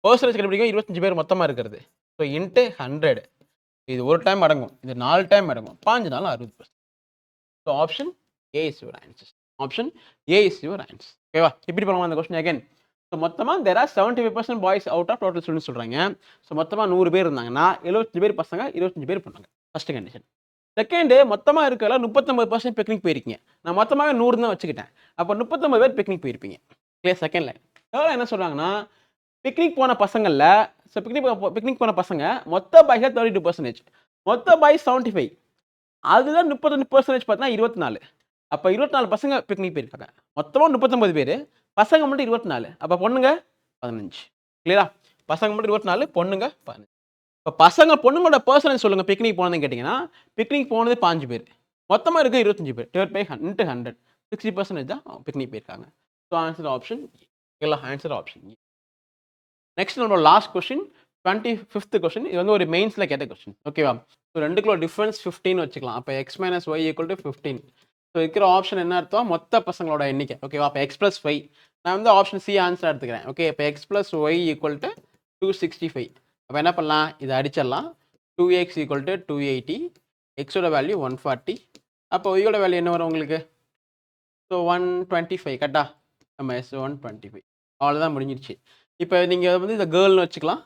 பர்சன்டேஜ் கண்டுபிடிக்கும் 25 பேர் மொத்தமாக இருக்கிறது. So into 100. இது ஒரு டைம் அடங்கும், இது 4 டைம் அடங்கும். 5 நாள் 60%. So option A is your answer. Option A is your answer. ஓகேவா? இப்படி பண்ணலாம் அந்த கொஸ்டின் அகைன். ஸோ மொத்தமாக there are 75% boys out of total students சொல்கிறாங்க. ஸோ மொத்தமாக 100 பேர் இருந்தாங்கன்னா 75 பேர் பசங்க, 25 பேர் பொண்ணுங்க. First condition. செகண்டு, மொத்தமாக இருக்கிற 39% பிக்னிக் போயிருக்கீங்க. நான் மொத்தமாக 100 தான் வச்சுக்கிட்டேன். அப்போ 39 பேர் பிக்னிக் போயிருப்பீங்க. கிளியர்? Second line. தேர்ட் என்ன சொல்கிறாங்கன்னா பிக்னிக் போன பசங்களில், ஸோ பிக்னிக் போன பசங்க மொத்த பாய்ஸில் 32%, மொத்த பாய்ஸ் 75, அதுதான் 35% பார்த்தீங்கன்னா 24. அப்போ 24 பசங்க பிக்னிக் போயிருக்காங்க. மொத்தமாக 39 பேர், பசங்க மட்டும் 24. அப்போ பொண்ணுங்க 15. கிளியரா? பசங்க மட்டும் 24, பொண்ணுங்க 15. இப்போ பசங்க பொண்ணுங்களோட பர்சன்டேஜ் சொல்லுங்கள் பிக்னிக் போனதுன்னு கேட்டிங்கன்னா பிக்னிக் போனது 5 பேர், மொத்தமாக இருக்க 25 பேர். டிவைட் பை இன்ட்டு 100, 60% தான் பிக்னிக் போயிருக்காங்க. ஸோ ஆன்சர் ஆப்ஷன் ஓகேங்களா? Answer option. நெக்ஸ்ட் நம்மளோட லாஸ்ட் கொஸ்டின் 25th கொஸ்டின். இது வந்து ஒரு மெயின்ஸில் கேட்ட கொஸ்டின். ஓகேவா? ஸோ ரெண்டுக்குள்ள டிஃப்ரென்ஸ் 15 வச்சுக்கலாம். அப்போ X minus Y equal to 15. So இருக்கிற ஆப்ஷன் என்ன அர்த்தம்? மொத்த பசங்களோட எண்ணிக்கை. ஓகேவா? அப்போ எக்ஸ் ப்ளஸ் ஒய், நான் வந்து ஆப்ஷன் சி ஆன்சர் எடுத்துக்கிறேன். ஓகே, இப்போ x plus y equal to 265. அப்போ என்ன பண்ணலாம்? இதை அடிச்சிடலாம். 2x ஈக்குவல் டு 280, எக்ஸோட வேல்யூ 140. அப்போ ஒய்யோட வேல்யூ என்ன வரும் உங்களுக்கு? ஸோ 125. கரெக்டா? நம்ம எஸ் 125. அவ்வளோதான், முடிஞ்சிருச்சு. இப்போ நீங்கள் வந்து இதை கேர்ள்னு வச்சுக்கலாம்,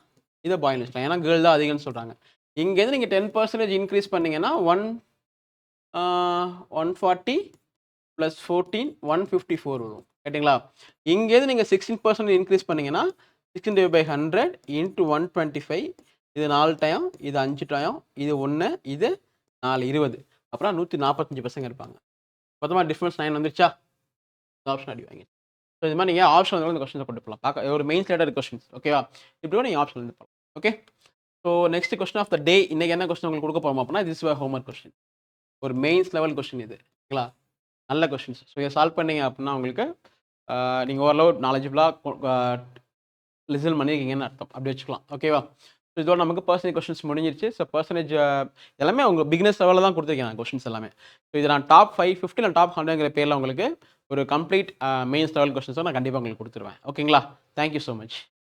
இதை பாய்னு வச்சுக்கலாம். ஏன்னா கேர்ள் தான் அதிகம்னு சொல்கிறாங்க. இங்கேருந்து நீங்கள் 10% இன்க்ரீஸ் பண்ணிங்கன்னா 140 ப்ளஸ் 14 154 வரும். கேட்டிங்களா? இங்கேருந்து நீங்கள் 16% இன்க்ரீஸ் பண்ணிங்கன்னா 16/100 இன்ட்டு 125. இது 4 டைம், இது 5 டைம், இது 1, இது 4, 20. அப்புறம் 145 பசங்க இருப்பாங்க. மொத்தமாக டிஃப்ரென்ஸ் 9 வந்துருச்சா? ஆப்ஷன் அடி வாங்கி. ஸோ இது மாதிரி நீங்கள் ஆப்ஷன் வந்து இந்த கொஸ்டின்ஸை போட்டு போகலாம். பார்க்க ஒரு மெயின் ஸ்லேட்டர் கொஸ்டின்ஸ். ஓகேவா? இப்படி நீங்கள் ஆப்ஷன் வந்து போகலாம். Okay. So next question of the day. இன்றைக்கி என்ன கொஸ்டின் உங்களுக்கு கொடுக்க போகிறோம் அப்படின்னா, திஸ் வே ஹோம்ஒர்க் கொஸ்டின். ஒரு மெயின்ஸ் லெவல் கொஸ்டின் இது. ஓகேங்களா? நல்ல கொஸ்டின்ஸ். ஸோ இதை சால்வ் பண்ணீங்க அப்படின்னா உங்களுக்கு நீங்கள் ஓரளவு நாலேஜபிளாக லிசன் பண்ணியிருக்கீங்கன்னு அர்த்தம். அப்படி வச்சுக்கலாம். ஓகேவா? ஸோ இதோட நமக்கு பர்சனேஜ் கொஸ்டின்ஸ் முடிஞ்சிருச்சு. ஸோ பர்சனேஜ் எல்லாமே அவங்க பிகினர்ஸ் லெவலில் தான் கொடுத்துருக்கேன் கொஸ்டின்ஸ் எல்லாமே. ஸோ இது நான் டாப் 550 இல்லை டாப் 100ங்கிற பேரில் உங்களுக்கு ஒரு கம்ப்ளீட் மெயின்ஸ் லெவல் கொஸ்டின்ஸை நான் கண்டிப்பாக உங்களுக்கு கொடுத்துருவேன். ஓகேங்களா? Thank you so much.